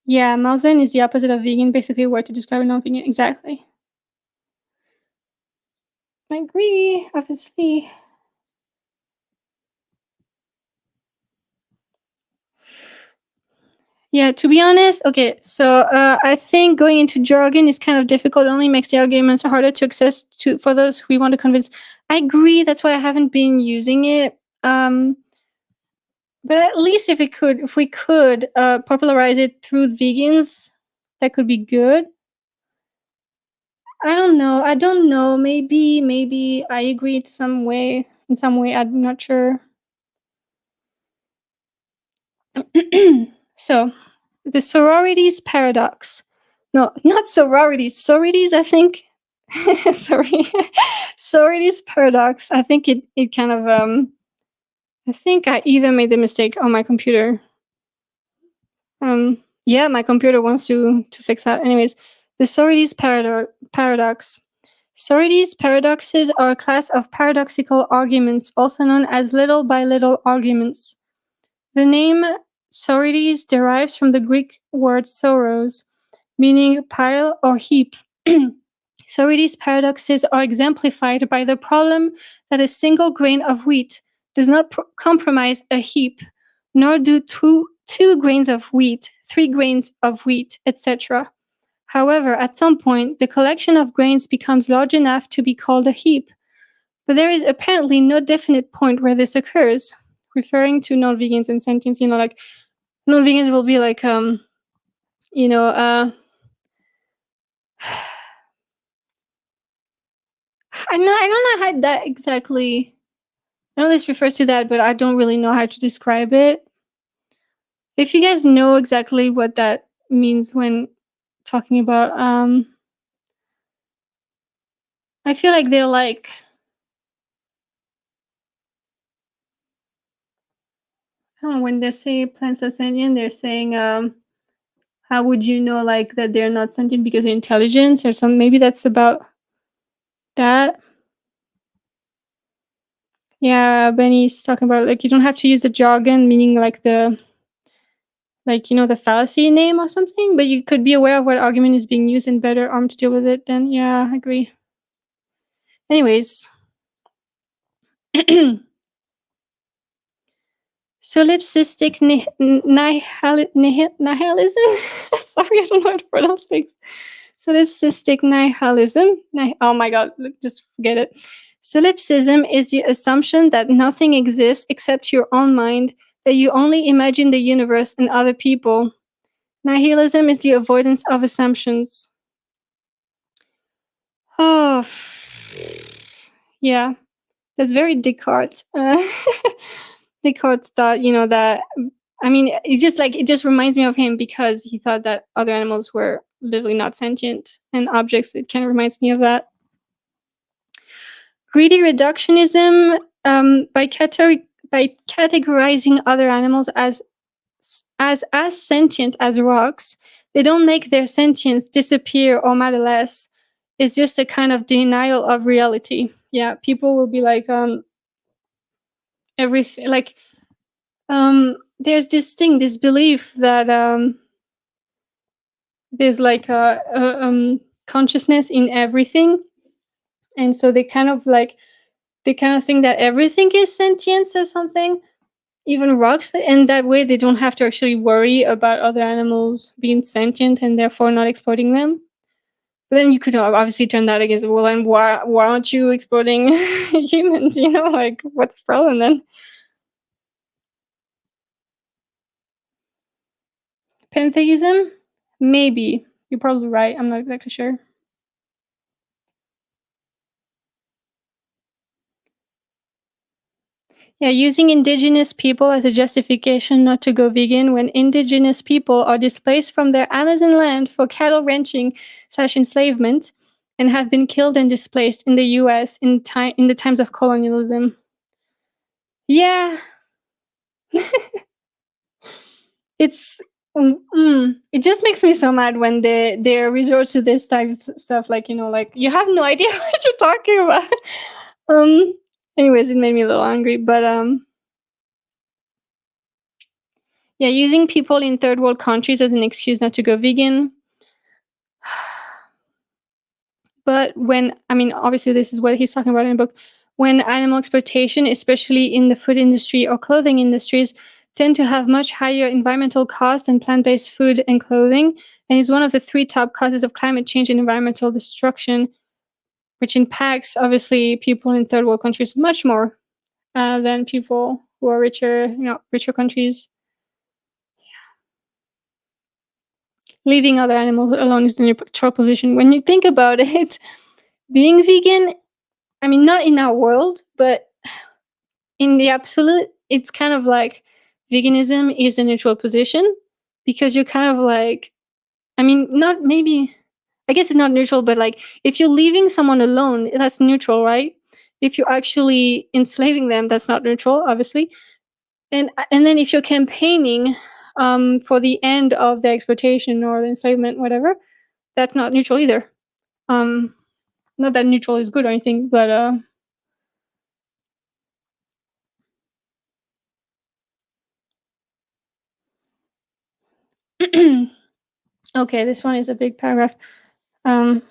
Yeah, Malzen is the opposite of vegan, basically a word to describe a non-vegan. Exactly. I agree, obviously. Yeah, to be honest, okay, so I think going into jargon is kind of difficult. It only makes the arguments harder to access for those we want to convince. I agree, that's why I haven't been using it. But at least if we could popularize it through vegans, that could be good. I don't know. Maybe I agree in some way. I'm not sure. So, the sororities paradox. No, not sororities. Sororities, I think. Sorry. Sororities paradox. I think it kind of I think I either made the mistake on my computer. Yeah, my computer wants to fix that. Anyways, the sororities paradox. Sorites paradoxes are a class of paradoxical arguments, also known as little by little arguments. The name Sorites derives from the Greek word soros, meaning pile or heap. Sorites paradoxes are exemplified by the problem that a single grain of wheat does not compromise a heap, nor do two grains of wheat, 3 grains of wheat, etc. However, at some point, the collection of grains becomes large enough to be called a heap, but there is apparently no definite point where this occurs. Referring to non-vegans and sentients, like non-vegans will be like, you know, I don't know how that exactly. I know this refers to that, but I don't really know how to describe it. If you guys know exactly what that means when talking about, I feel like they're like, I don't know, when they say plants are sentient, they're saying, how would you know like that they're not sentient because of intelligence or something? Maybe that's about that. Yeah, Benny's talking about like you don't have to use a jargon, meaning like the the fallacy name or something, but you could be aware of what argument is being used and better armed to deal with it. Then yeah, I agree. Anyways, solipsistic nihilism. Sorry, I don't know how to pronounce things. Solipsistic nihilism. Oh my god, just forget it. Solipsism is the assumption that nothing exists except your own mind, that you only imagine the universe and other people. Nihilism is the avoidance of assumptions. Oh, yeah, that's very Descartes. Descartes thought, that. I mean, it just reminds me of him because he thought that other animals were literally not sentient and objects. It kind of reminds me of that. Greedy reductionism, by categorizing other animals as sentient as rocks, they don't make their sentience disappear or matter less. It's just a kind of denial of reality. Yeah, people will be like, everything, like, there's this belief that there's like a consciousness in everything, and so they kind of think that everything is sentience or something, even rocks, and that way they don't have to actually worry about other animals being sentient and therefore not exploiting them. But then you could obviously turn that against, well, then why aren't you exploiting humans? Like, what's the problem then? Pantheism? Maybe. You're probably right. I'm not exactly sure. Yeah, using indigenous people as a justification not to go vegan when indigenous people are displaced from their Amazon land for cattle ranching / enslavement and have been killed and displaced in the US in the times of colonialism. Yeah. It's it just makes me so mad when they resort to this type of stuff, like, like, you have no idea what you're talking about. Anyways, it made me a little angry, but yeah, using people in third world countries as an excuse not to go vegan. But obviously this is what he's talking about in the book. When animal exploitation, especially in the food industry or clothing industries, tend to have much higher environmental costs than plant-based food and clothing, and is one of the 3 top causes of climate change and environmental destruction, which impacts, obviously, people in third world countries much more than people who are richer countries. Leaving other animals alone is a neutral position. When you think about it, being vegan, not in our world, but in the absolute, it's kind of like veganism is a neutral position, because you're kind of like, not maybe, I guess it's not neutral, but like if you're leaving someone alone, that's neutral, right? If you're actually enslaving them, that's not neutral, obviously. And then if you're campaigning for the end of the exploitation or the enslavement, whatever, that's not neutral either. Um, Not that neutral is good or anything, but okay, this one is a big paragraph. Um,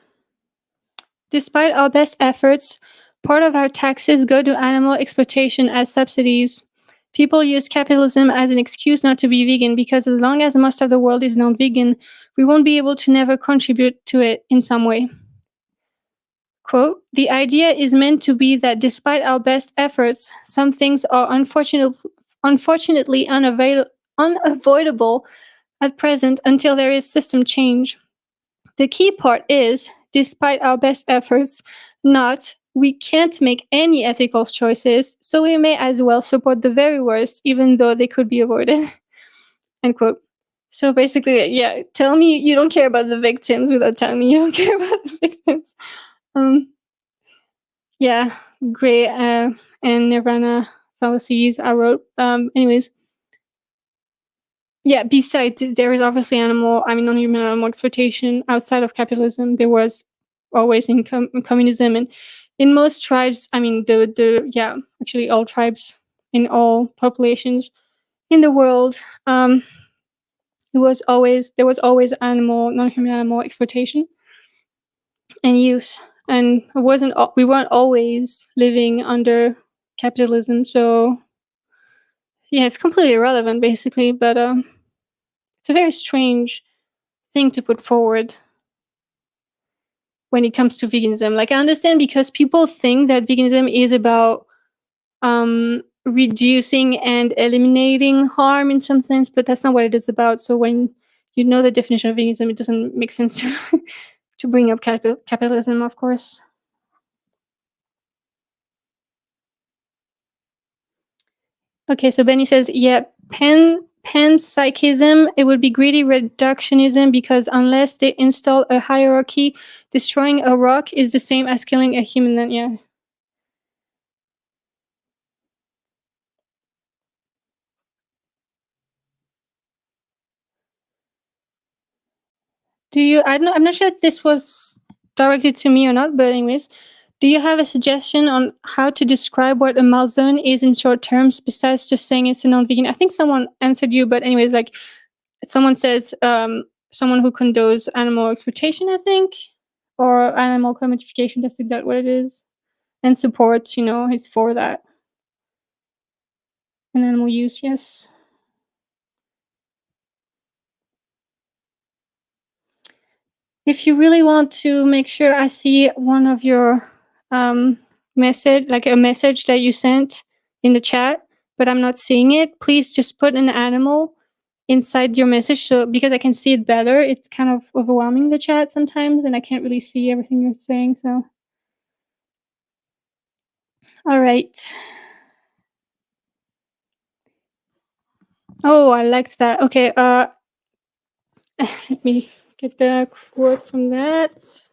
Despite our best efforts, part of our taxes go to animal exploitation as subsidies. People use capitalism as an excuse not to be vegan because as long as most of the world is not vegan, we won't be able to never contribute to it in some way. Quote, the idea is meant to be that despite our best efforts, some things are unfortunately unavoidable at present until there is system change. The key part is, despite our best efforts, not we can't make any ethical choices, so we may as well support the very worst, even though they could be avoided. End quote. So basically, yeah, tell me you don't care about the victims without telling me you don't care about the victims. Um, yeah, great and Nirvana fallacies I wrote. Anyways, yeah, besides, there is obviously non-human animal exploitation outside of capitalism. There was always in communism and in most tribes. Actually all tribes in all populations in the world. There was always non-human animal exploitation and use, and we weren't always living under capitalism. So yeah, it's completely irrelevant basically, but it's a very strange thing to put forward when it comes to veganism. Like, I understand because people think that veganism is about reducing and eliminating harm in some sense, but that's not what it is about. So when you know the definition of veganism, it doesn't make sense to to bring up capitalism, of course. Okay, so Benny says, yeah, panpsychism, it would be greedy reductionism because unless they install a hierarchy, destroying a rock is the same as killing a human. Then, yeah. I'm not sure if this was directed to me or not, but anyways, do you have a suggestion on how to describe what a malzone is in short terms besides just saying it's a non-vegan? I think someone answered you, but anyways, like someone says, someone who condones animal exploitation, I think, or animal commodification. That's exactly what it is, and supports, is for that and animal use. Yes. If you really want to make sure I see one of your message, like a message that you sent in the chat, but I'm not seeing it, please just put an animal inside your message, so because I can see it better. It's kind of overwhelming, the chat, sometimes, and I can't really see everything you're saying. So all right. Oh, I liked that. Okay, let me get the quote from that.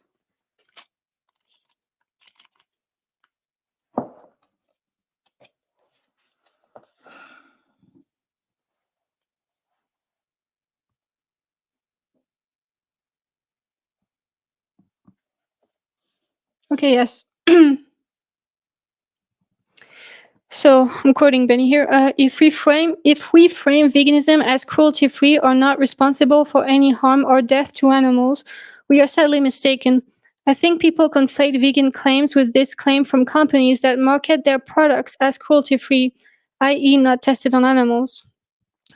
Okay, yes. So I'm quoting Benny here. If we frame veganism as cruelty-free or not responsible for any harm or death to animals, we are sadly mistaken. I think people conflate vegan claims with this claim from companies that market their products as cruelty-free, i.e., not tested on animals.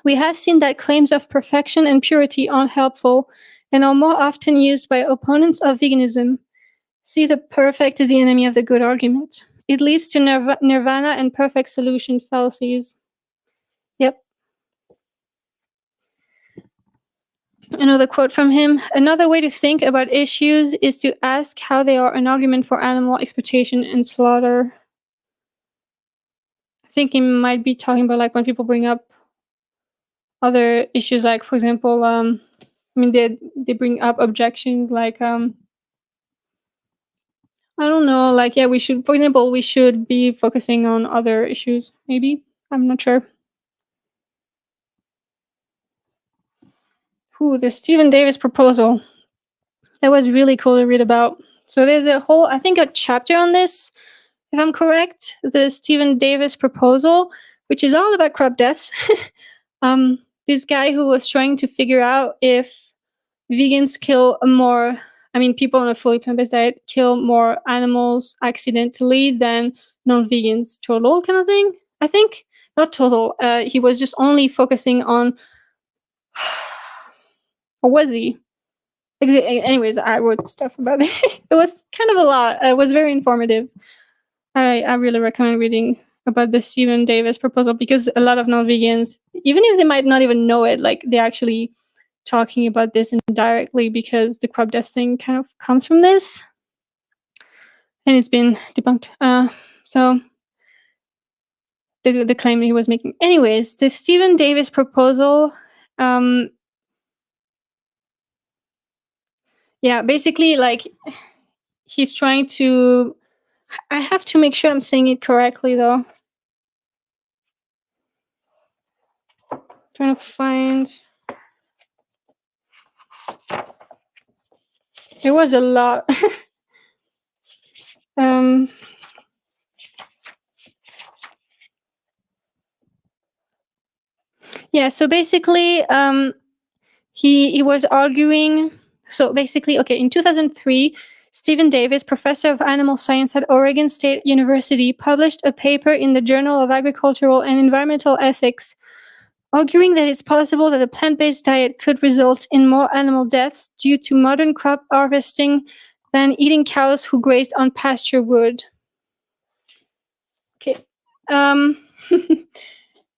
We have seen that claims of perfection and purity aren't helpful and are more often used by opponents of veganism. See, the perfect is the enemy of the good argument. It leads to nirvana and perfect solution fallacies. Yep. Another quote from him. Another way to think about issues is to ask how they are an argument for animal exploitation and slaughter. I think he might be talking about like when people bring up other issues, like for example, they bring up objections like I don't know, like yeah, for example, we should be focusing on other issues. Maybe I'm not sure. Ooh, the Stephen Davis proposal. That was really cool to read about. So there's a whole, I think, a chapter on this, if I'm correct, the Stephen Davis proposal, which is all about crop deaths. This guy who was trying to figure out if vegans kill more, I mean, people on a fully plant-based diet kill more animals accidentally than non-vegans total kind of thing. I think not total. He was just only focusing on, or was he? Anyways, I wrote stuff about it. It was kind of a lot. It was very informative. I really recommend reading about the Stephen Davis proposal because a lot of non-vegans, even if they might not even know it, like they're actually talking about this indirectly because the crop death thing kind of comes from this, and it's been debunked. So the claim he was making. Anyways, the Stephen Davis proposal, yeah, basically like he's trying to. I have to make sure I'm saying it correctly though. Trying to find. It was a lot. Yeah, so basically, he was arguing. So basically, okay, in 2003, Stephen Davis, professor of animal science at Oregon State University, published a paper in the Journal of Agricultural and Environmental Ethics, arguing that it's possible that a plant-based diet could result in more animal deaths due to modern crop harvesting than eating cows who grazed on pasture wood. Okay.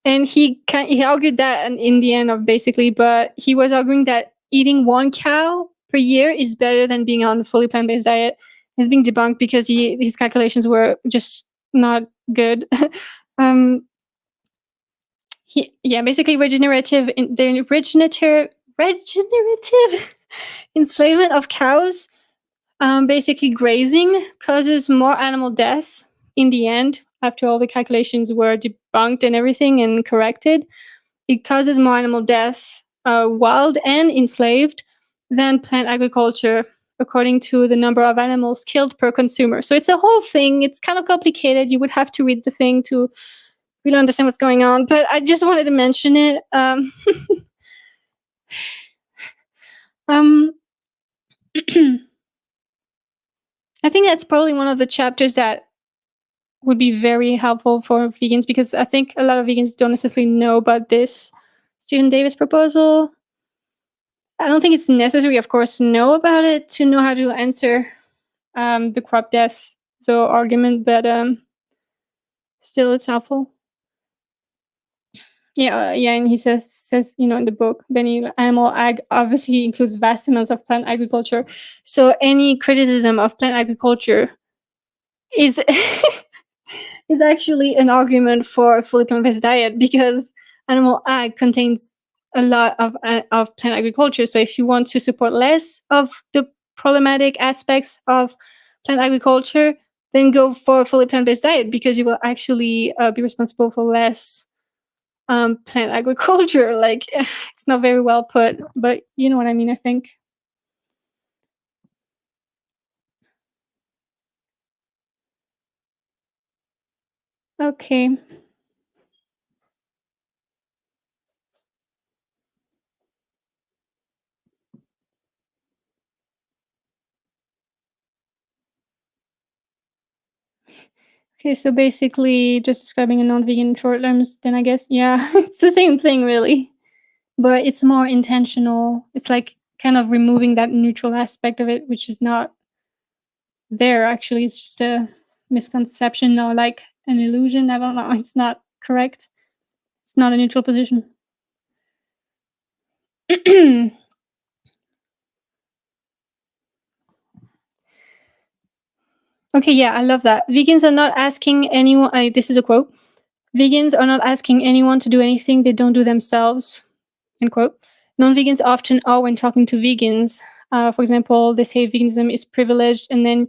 And he argued that in the end of basically, but he was arguing that eating one cow per year is better than being on a fully plant-based diet. It's being debunked because his calculations were just not good. Basically regenerative enslavement of cows, basically grazing causes more animal death in the end. After all the calculations were debunked and everything and corrected, it causes more animal death, wild and enslaved, than plant agriculture, according to the number of animals killed per consumer. So it's a whole thing. It's kind of complicated. You would have to read the thing to really understand what's going on. But I just wanted to mention it. I think that's probably one of the chapters that would be very helpful for vegans because I think a lot of vegans don't necessarily know about this Stephen Davis proposal. I don't think it's necessary, of course, to know about it to know how to answer the crop death argument, but still it's helpful. Yeah, and he says in the book, Benny, animal ag obviously includes vast amounts of plant agriculture. So any criticism of plant agriculture is is actually an argument for a fully plant-based diet because animal ag contains a lot of plant agriculture. So if you want to support less of the problematic aspects of plant agriculture, then go for a fully plant-based diet because you will actually be responsible for less plant agriculture. Like, it's not very well put, but you know what I mean, I think. Okay. Okay, so basically just describing a non-vegan in short terms, then I guess, yeah, it's the same thing really. But it's more intentional. It's like kind of removing that neutral aspect of it, which is not there actually. It's just a misconception or like an illusion. I don't know. It's not correct. It's not a neutral position. Okay, yeah, I love that. Vegans are not asking anyone, this is a quote, vegans are not asking anyone to do anything they don't do themselves, end quote. Non-vegans often are when talking to vegans. For example, they say veganism is privileged, and then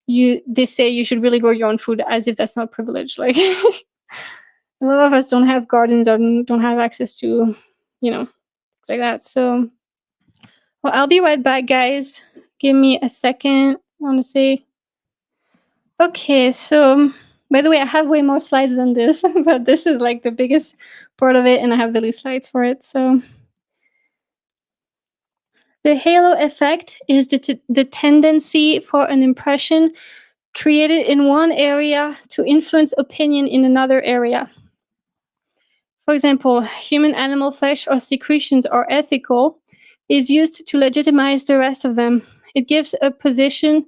they say you should really grow your own food, as if that's not privilege. Like, a lot of us don't have gardens or don't have access to, things like that. So, well, I'll be right back, guys. Give me a second. want to say. Okay, so by the way, I have way more slides than this, but this is like the biggest part of it, and I have the loose slides for it. So the halo effect is the tendency for an impression created in one area to influence opinion in another area. For example, human animal flesh or secretions are ethical is used to legitimize the rest of them. It gives a positive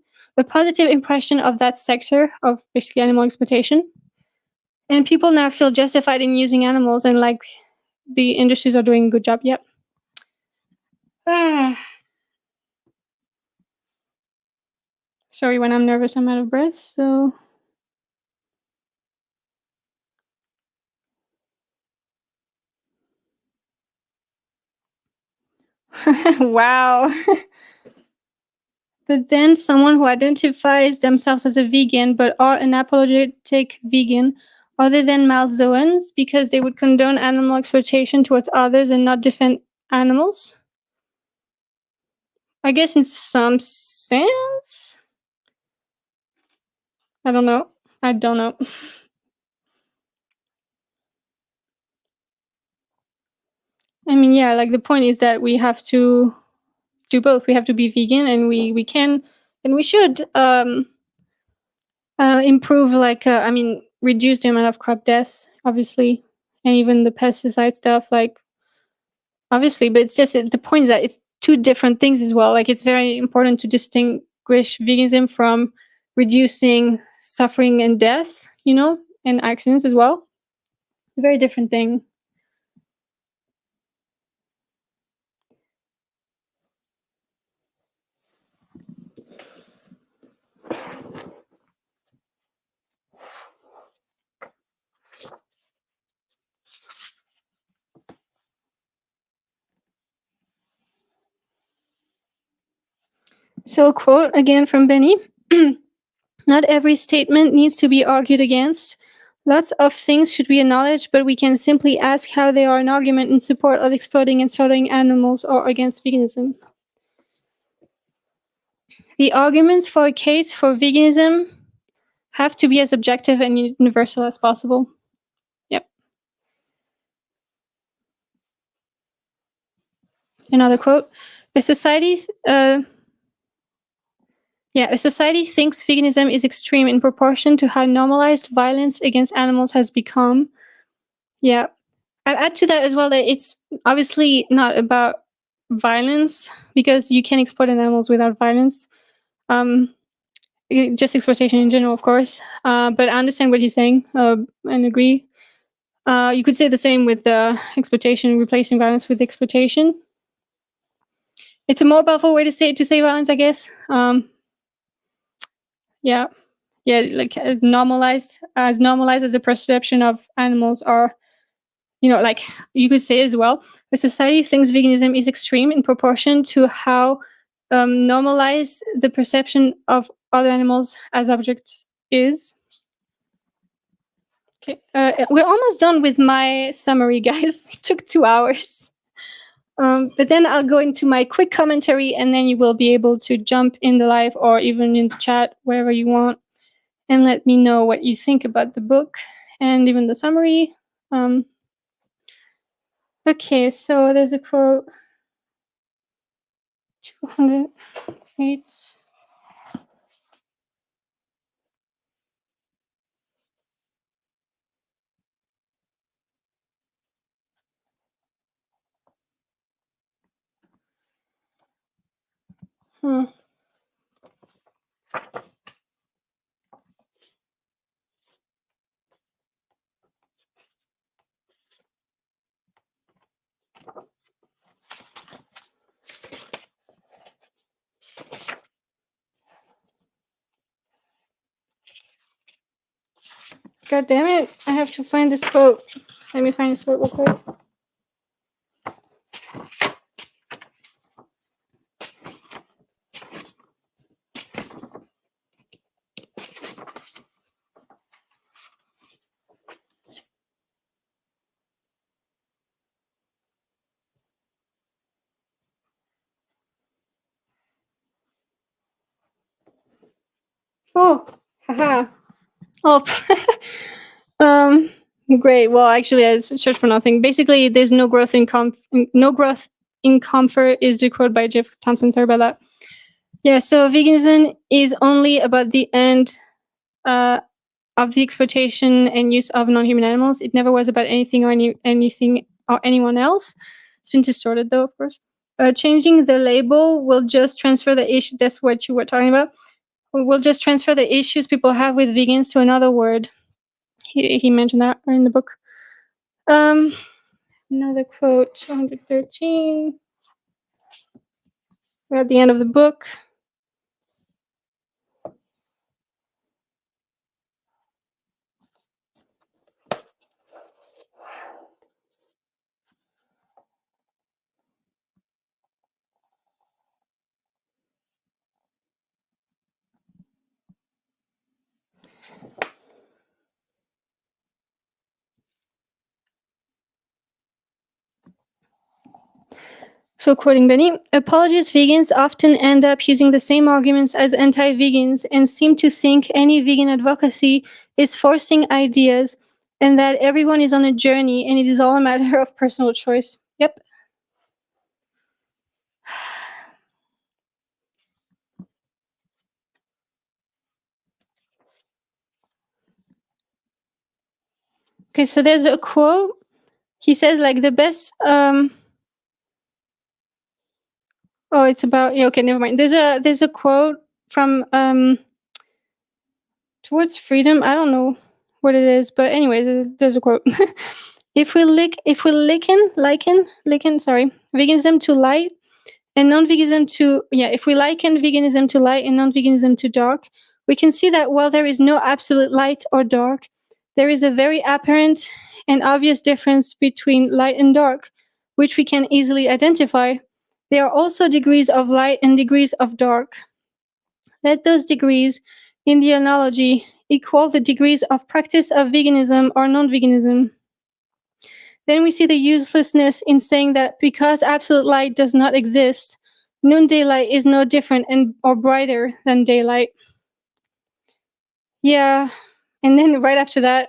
impression of that sector of basically animal exploitation. And people now feel justified in using animals and like the industries are doing a good job. Yep. Sorry, when I'm nervous, I'm out of breath. So wow. But then someone who identifies themselves as a vegan but are an apologetic vegan, are they then malzoans because they would condone animal exploitation towards others and not defend animals? I guess in some sense. I don't know. I don't know. I mean, yeah, like the point is that we have to do both. We have to be vegan, and we can and we should improve, like I mean, reduce the amount of crop deaths, obviously, and even the pesticide stuff, like obviously. But it's just the point is that it's two different things as well. Like it's very important to distinguish veganism from reducing suffering and death, you know, and accidents as well. A very different thing. So, a quote again from Benny. Not every statement needs to be argued against. Lots of things should be acknowledged, but we can simply ask how they are an argument in support of exploiting and slaughtering animals or against veganism. The arguments for a case for veganism have to be as objective and universal as possible. Yep. Another quote. A society thinks veganism is extreme in proportion to how normalized violence against animals has become. Yeah. I'd add to that as well that it's obviously not about violence, because you can exploit animals without violence. Um, just exploitation in general, of course. But I understand what you're saying and agree. You could say the same with exploitation, replacing violence with exploitation. It's a more powerful way to say violence, I guess. Yeah, yeah, like as normalized as a perception of animals are. You know, like you could say as well, the society thinks veganism is extreme in proportion to how normalized the perception of other animals as objects is. Okay, we're almost done with my summary, guys. It took 2 hours. But then I'll go into my quick commentary, and then you will be able to jump in the live or even in the chat, wherever you want, and let me know what you think about the book and even the summary. Okay, so there's a quote. 208. Hmm. God damn it! I have to find this quote. Let me find this quote real quick. Oh, haha. Oh, um, great. Well, actually, I searched for nothing. Basically, there's no growth in no growth in comfort is the quote by Jeff Thompson. Sorry about that. Yeah. So veganism is only about the end of the exploitation and use of non-human animals. It never was about anything or anything or anyone else. It's been distorted, though, of course. Changing the label will just transfer the issue. That's what you were talking about. We'll just transfer the issues people have with vegans to another word. He mentioned that in the book. Another quote, 213. We're at the end of the book. So, quoting Benny, apologist vegans often end up using the same arguments as anti vegans and seem to think any vegan advocacy is forcing ideas and that everyone is on a journey and it is all a matter of personal choice. Yep. Okay, so there's a quote. He says, like, the best. Oh, it's about. Yeah, okay, never mind. There's a quote from Towards Freedom. I don't know what it is, but anyways, there's a quote. If we liken veganism to light and non-veganism to if we liken veganism to light and non-veganism to dark, we can see that while there is no absolute light or dark, there is a very apparent and obvious difference between light and dark, which we can easily identify. There are also degrees of light and degrees of dark. Let those degrees, in the analogy, equal the degrees of practice of veganism or non-veganism. Then we see the uselessness in saying that because absolute light does not exist, noonday light is no different or brighter than daylight. Yeah, and then right after that,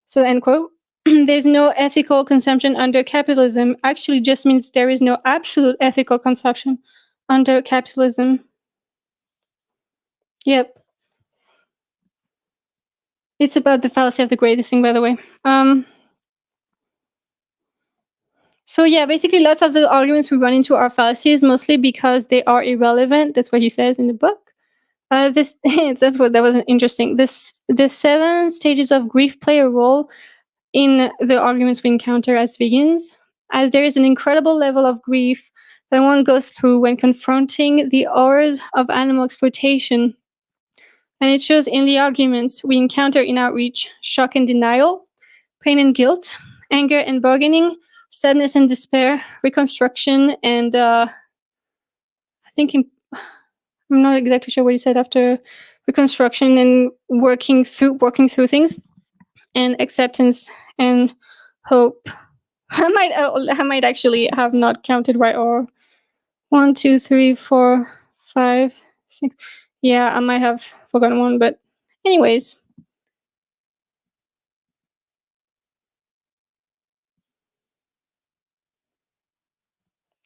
so end quote, there's no ethical consumption under capitalism actually just means there is no absolute ethical consumption under capitalism. Yep. It's about the fallacy of the greatest thing, by the way. So yeah, basically lots of the arguments we run into are fallacies, mostly because they are irrelevant. That's what he says in the book. This that was interesting. The 7 stages of grief play a role in the arguments we encounter as vegans, as there is an incredible level of grief that one goes through when confronting the horrors of animal exploitation. And it shows in the arguments we encounter in outreach: shock and denial, pain and guilt, anger and bargaining, sadness and despair, reconstruction, and I think I'm not exactly sure what he said after reconstruction and working through things, and acceptance and hope. I might actually have not counted right, or 1, 2, 3, 4, 5, 6. Yeah, I might have forgotten one, but anyways.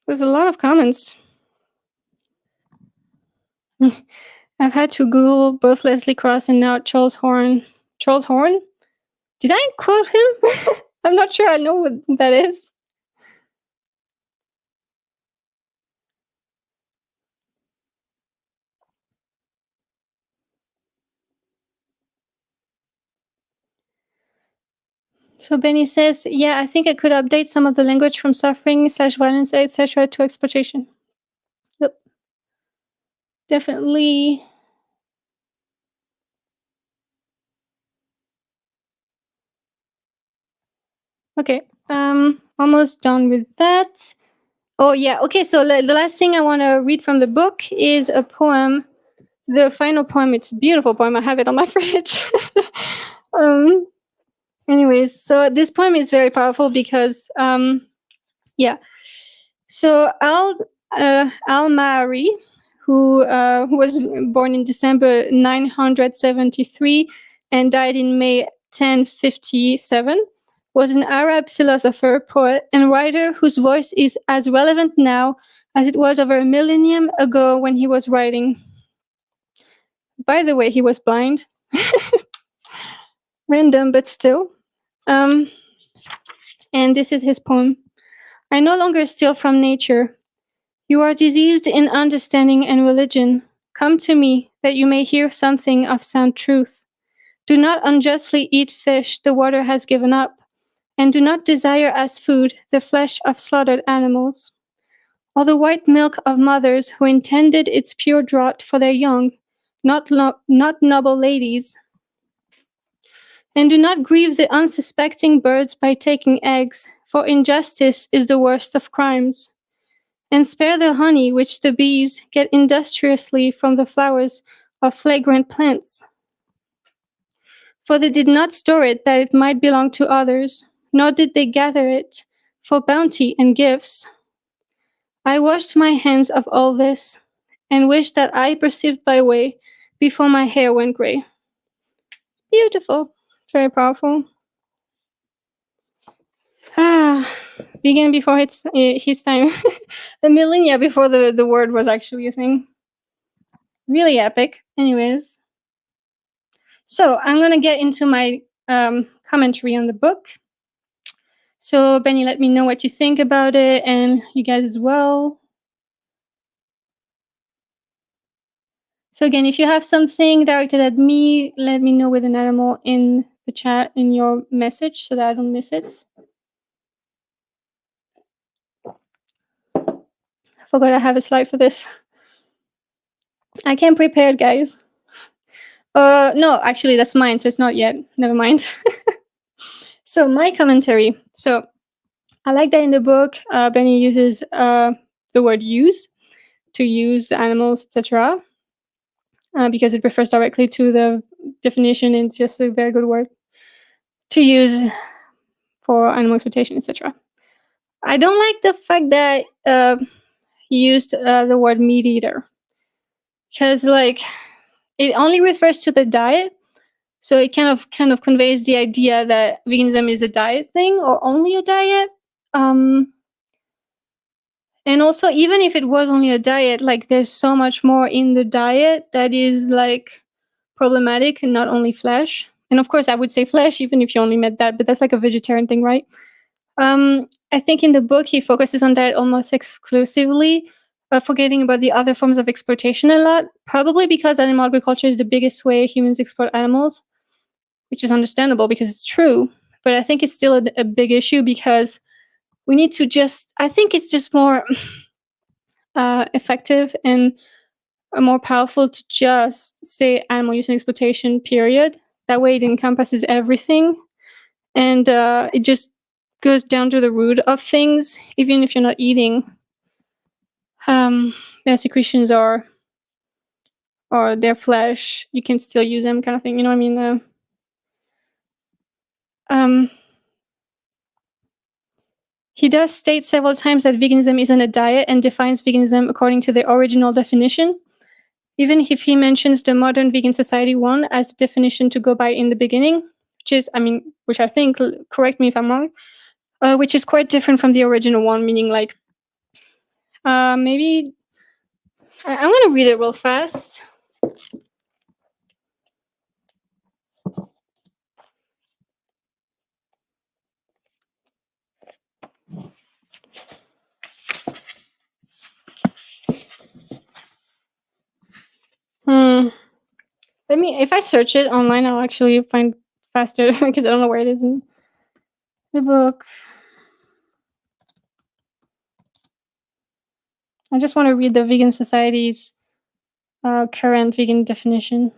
There's a lot of comments. I've had to Google both Leslie Cross and now Charles Horn. Charles Horn? Did I quote him? I'm not sure I know what that is. So Benny says, yeah, I think I could update some of the language from suffering / violence, etc. to exploitation. Yep. Definitely. Okay. Almost done with that. Oh yeah. Okay. So the last thing I want to read from the book is a poem. The final poem. It's a beautiful poem. I have it on my fridge. Anyways, so this poem is very powerful because yeah. So Al Mari, who was born in December 973 and died in May 1057, was an Arab philosopher, poet, and writer whose voice is as relevant now as it was over a millennium ago when he was writing. By the way, he was blind. Random, but still. And this is his poem. I no longer steal from nature. You are diseased in understanding and religion. Come to me, that you may hear something of sound truth. Do not unjustly eat fish the water has given up, and do not desire as food the flesh of slaughtered animals, or the white milk of mothers who intended its pure draught for their young, not noble ladies. And do not grieve the unsuspecting birds by taking eggs, for injustice is the worst of crimes. And spare the honey which the bees get industriously from the flowers of fragrant plants. For they did not store it that it might belong to others, nor did they gather it for bounty and gifts. I washed my hands of all this, and wished that I perceived my way before my hair went gray. Beautiful. It's very powerful. Began before his time. The millennia before the word was actually a thing. Really epic. Anyways. So I'm going to get into my commentary on the book. So Benny, let me know what you think about it, and you guys as well. So again, if you have something directed at me, let me know with an animal in the chat in your message so that I don't miss it. I forgot I have a slide for this. I came prepared, guys. No, actually that's mine, so it's not yet. Never mind. So my commentary. So I like that in the book, Benny uses the word use to use animals, etc. Because it refers directly to the definition, and it's just a very good word to use for animal exploitation, etc. I don't like the fact that he used the word meat eater, because like it only refers to the diet, so it kind of conveys the idea that veganism is a diet thing or only a diet. And also, even if it was only a diet, like there's so much more in the diet that is like problematic, and not only flesh. And of course, I would say flesh, even if you only meant that, but that's like a vegetarian thing, right? I think in the book, he focuses on diet almost exclusively, forgetting about the other forms of exploitation a lot, probably because animal agriculture is the biggest way humans exploit animals, which is understandable because it's true. But I think it's still a big issue because we need to I think it's just more effective and more powerful to just say animal use and exploitation, period. That way it encompasses everything. And it just goes down to the root of things, even if you're not eating. Their secretions or their flesh, you can still use them, kind of thing. You know what I mean? He does state several times that veganism isn't a diet and defines veganism according to the original definition, even if he mentions the modern vegan society one as a definition to go by in the beginning, which I think, correct me if I'm wrong, which is quite different from the original one, meaning like, maybe, I'm going to read it real fast. If I search it online, I'll actually find faster because I don't know where it is in the book. I just want to read the Vegan Society's current vegan definition.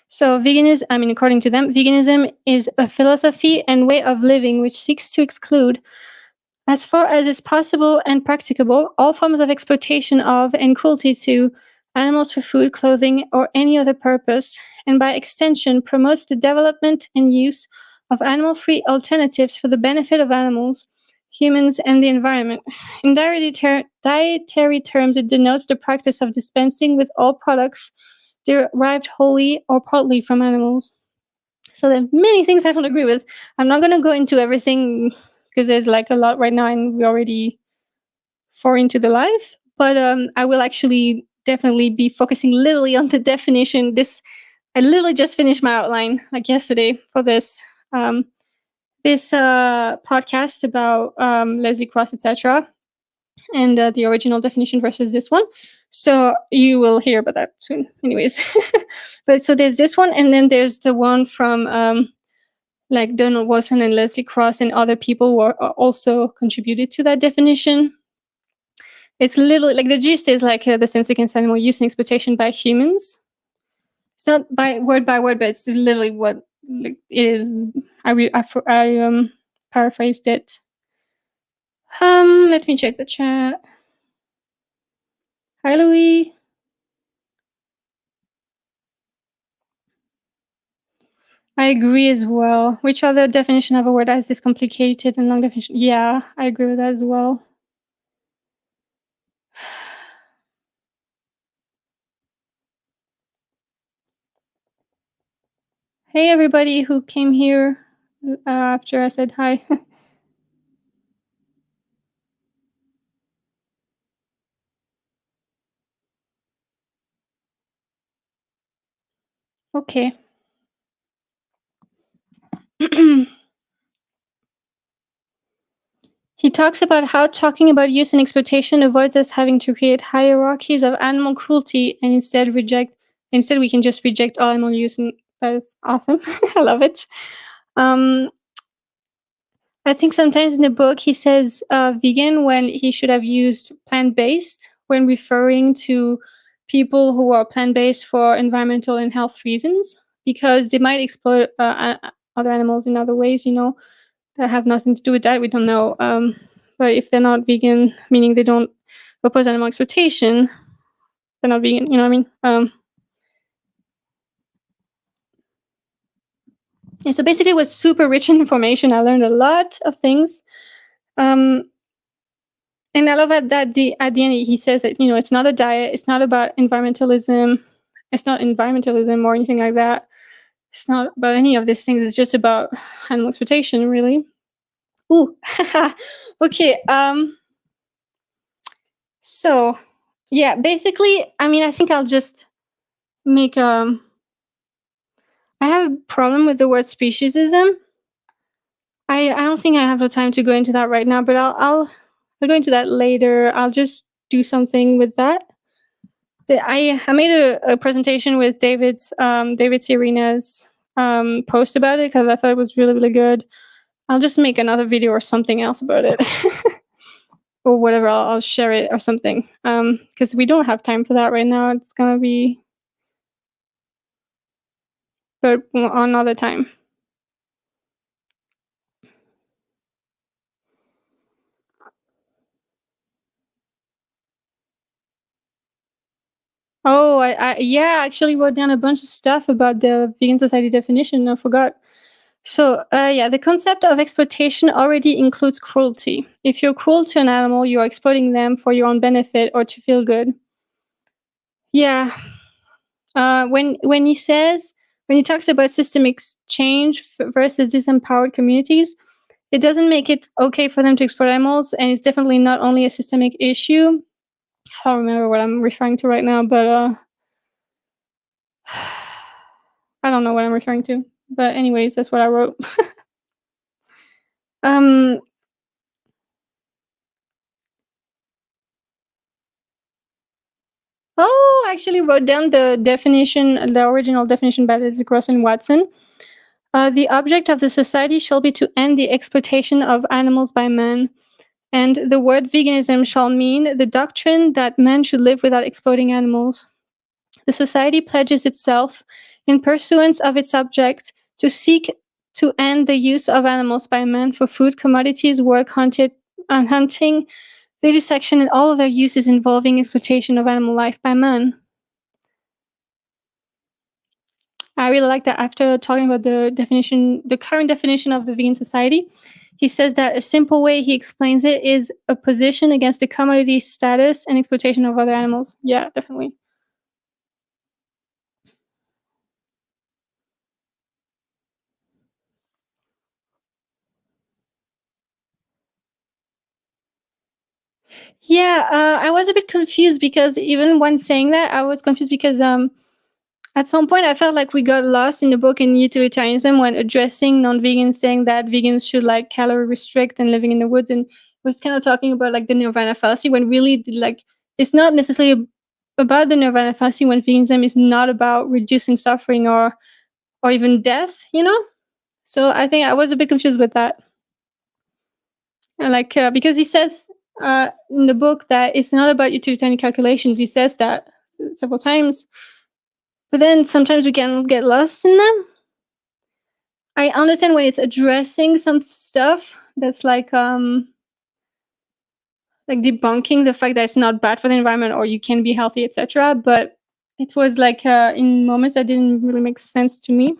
So according to them, veganism is a philosophy and way of living which seeks to exclude, as far as is possible and practicable, all forms of exploitation of and cruelty to animals for food, clothing, or any other purpose, and by extension promotes the development and use of animal-free alternatives for the benefit of animals, humans, and the environment. In dietary terms, it denotes the practice of dispensing with all products derived wholly or partly from animals. So there are many things I don't agree with. I'm not going to go into everything because there's like a lot right now and we already far into the life. But I will actually definitely be focusing literally on the definition. I literally just finished my outline like yesterday for um, this podcast about Leslie Cross, etc., and the original definition versus this one. So you will hear about that soon, anyways. But so there's this one, and then there's the one from like Donald Watson and Leslie Cross and other people who are also contributed to that definition. It's literally like the gist is like the sense against animal use and exploitation by humans. It's not by word, but it's literally what like, it is. I paraphrased it. Let me check the chat. Hi, Louis. I agree as well. Which other definition of a word has this complicated and long definition? Yeah, I agree with that as well. Hey, everybody who came here after I said hi. Okay. He talks about how talking about use and exploitation avoids us having to create hierarchies of animal cruelty and instead we can just reject all animal use, and that is awesome. I love it. I think sometimes in the book he says vegan when he should have used plant-based when referring to people who are plant-based for environmental and health reasons, because they might exploit other animals in other ways, that have nothing to do with that. We don't know. But if they're not vegan, meaning they don't oppose animal exploitation, they're not vegan. You know what I mean? And so basically, it was super rich in information. I learned a lot of things. And I love at the end he says that it's not a diet. It's not about environmentalism. It's not environmentalism or anything like that. It's not about any of these things. It's just about animal exploitation, really. Ooh, okay. So, yeah, basically, I mean, I think I'll just make I have a problem with the word speciesism. I don't think I have the time to go into that right now, but I'll go into that later. I'll just do something with that. I made a presentation with David Serena's post about it because I thought it was really, really good. I'll just make another video or something else about it. Or whatever, I'll share it or something. Because we don't have time for that right now. It's gonna be but another time. Oh, I actually wrote down a bunch of stuff about the vegan society definition. I forgot. So, yeah, the concept of exploitation already includes cruelty. If you're cruel to an animal, you are exploiting them for your own benefit or to feel good. Yeah. When he talks about systemic change versus disempowered communities, it doesn't make it okay for them to exploit animals, and it's definitely not only a systemic issue. I don't remember what I'm referring to right now, but I don't know what I'm referring to. But anyways, that's what I wrote. Oh, I actually wrote down the definition, the original definition by Liz Gross and Watson. The object of the society shall be to end the exploitation of animals by man. And the word veganism shall mean the doctrine that man should live without exploiting animals. The society pledges itself, in pursuance of its object, to seek to end the use of animals by man for food, commodities, work, hunting, vivisection, and all other uses involving exploitation of animal life by man. I really like that after talking about the current definition of the vegan society, He says that a simple way he explains it is a position against the commodity status and exploitation of other animals. Yeah, definitely. Yeah, I was a bit confused because even when saying that, I was confused because at some point I felt like we got lost in the book in utilitarianism when addressing non-vegans, saying that vegans should like calorie restrict and living in the woods, and was kind of talking about like the nirvana fallacy when really like it's not necessarily about the nirvana fallacy when veganism is not about reducing suffering or even death, you know? So I think I was a bit confused with that. And like because he says in the book that it's not about utilitarian calculations. He says that several times, but then sometimes we can get lost in them. I understand when it's addressing some stuff that's like debunking the fact that it's not bad for the environment or you can be healthy, etc. But it was like in moments that didn't really make sense to me.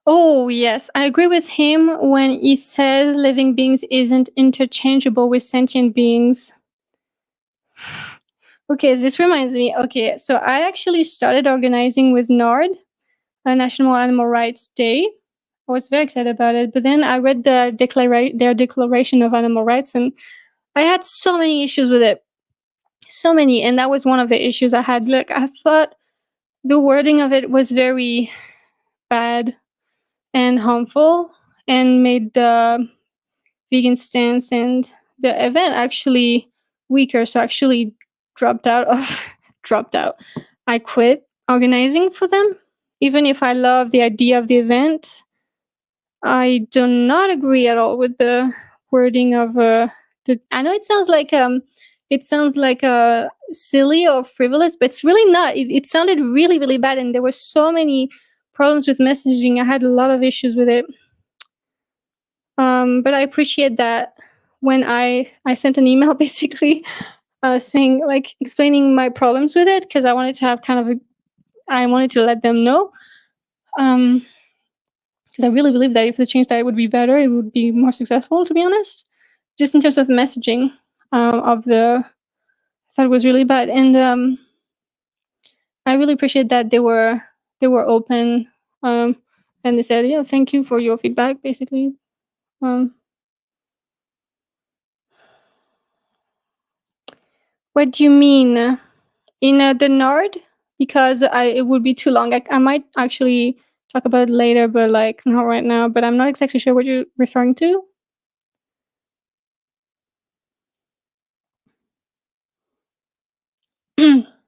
Oh, yes, I agree with him when he says living beings isn't interchangeable with sentient beings. Okay, this reminds me. Okay, so I actually started organizing with NARD, a National Animal Rights Day. I was very excited about it, but then I read their Declaration of Animal Rights, and I had so many issues with it. So many, and that was one of the issues I had. Look, I thought the wording of it was very bad and harmful and made the vegan stance and the event actually weaker. So I actually dropped out of dropped out. I quit organizing for them. Even if I love the idea of the event, I do not agree at all with the wording of I know it sounds like silly or frivolous, but it's really not. It sounded really really bad, and there were so many problems with messaging. I had a lot of issues with it. But I appreciate that when I sent an email basically saying like explaining my problems with it because I wanted to have kind of I wanted to let them know. Because I really believe that if they changed that, it would be better. It would be more successful, to be honest. Just in terms of messaging of the, I thought it was really bad, and I really appreciate that they were open, and they said, "Yeah, thank you for your feedback." Basically, um, what do you mean in the Nord? Because it would be too long. I might actually talk about it later, but like not right now. But I'm not exactly sure what you're referring to.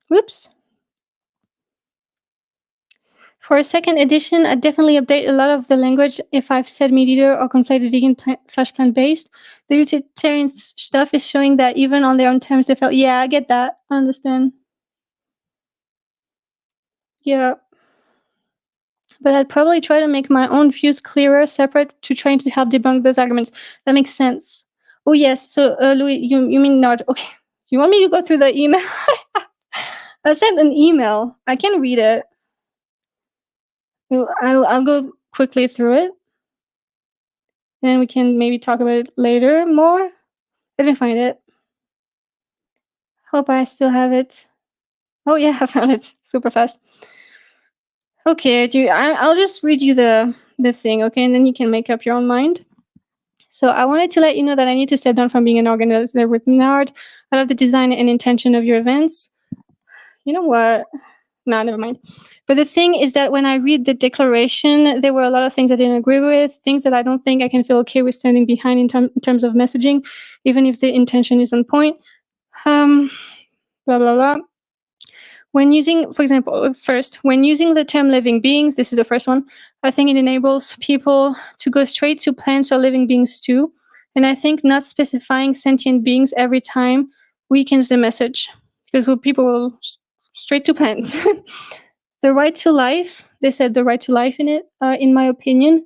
Whoops. For a second edition, I definitely update a lot of the language if I've said meat eater or conflated vegan slash plant based. The utilitarian stuff is showing that even on their own terms, they felt, yeah, I get that. I understand. Yeah. But I'd probably try to make my own views clearer, separate to trying to help debunk those arguments. That makes sense. Oh, yes. So, Louis, you mean not? Okay. You want me to go through the email? I sent an email. I can read it. I'll go quickly through it. Then we can maybe talk about it later more. Let me find it. Hope I still have it. Oh yeah, I found it super fast. Okay, I'll just read you the thing, okay, and then you can make up your own mind. So I wanted to let you know that I need to step down from being an organizer with Nard. I love the design and intention of your events. You know what? Nah, never mind. But the thing is that when I read the declaration, there were a lot of things I didn't agree with, things that I don't think I can feel okay with standing behind in terms of messaging, even if the intention is on point. Blah, blah, blah. When using, for example, first, when using the term living beings, this is the first one, I think it enables people to go straight to plants or living beings too. And I think not specifying sentient beings every time weakens the message because people will straight to plants. The right to life, they said the right to life in it, in my opinion,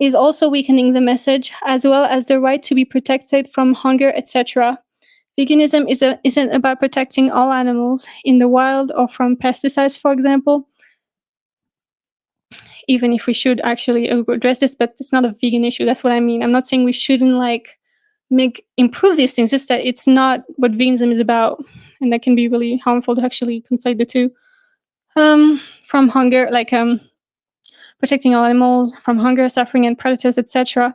is also weakening the message, as well as the right to be protected from hunger, etc. Veganism isn't about protecting all animals in the wild or from pesticides, for example, even if we should actually address this, but it's not a vegan issue. That's what I mean. I'm not saying we shouldn't improve these things, just that it's not what veganism is about. And that can be really harmful to actually conflate the two. From hunger, protecting all animals from hunger, suffering, and predators, etc.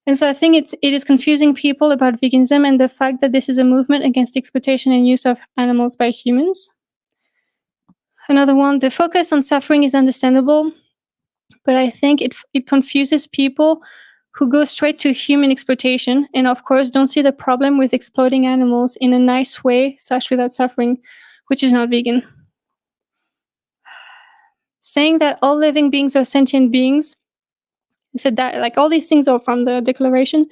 And so I think it is confusing people about veganism and the fact that this is a movement against exploitation and use of animals by humans. Another one, the focus on suffering is understandable, but I think it confuses people who go straight to human exploitation and, of course, don't see the problem with exploiting animals in a nice way, such without suffering, which is not vegan. Saying that all living beings are sentient beings, said that all these things are from the Declaration,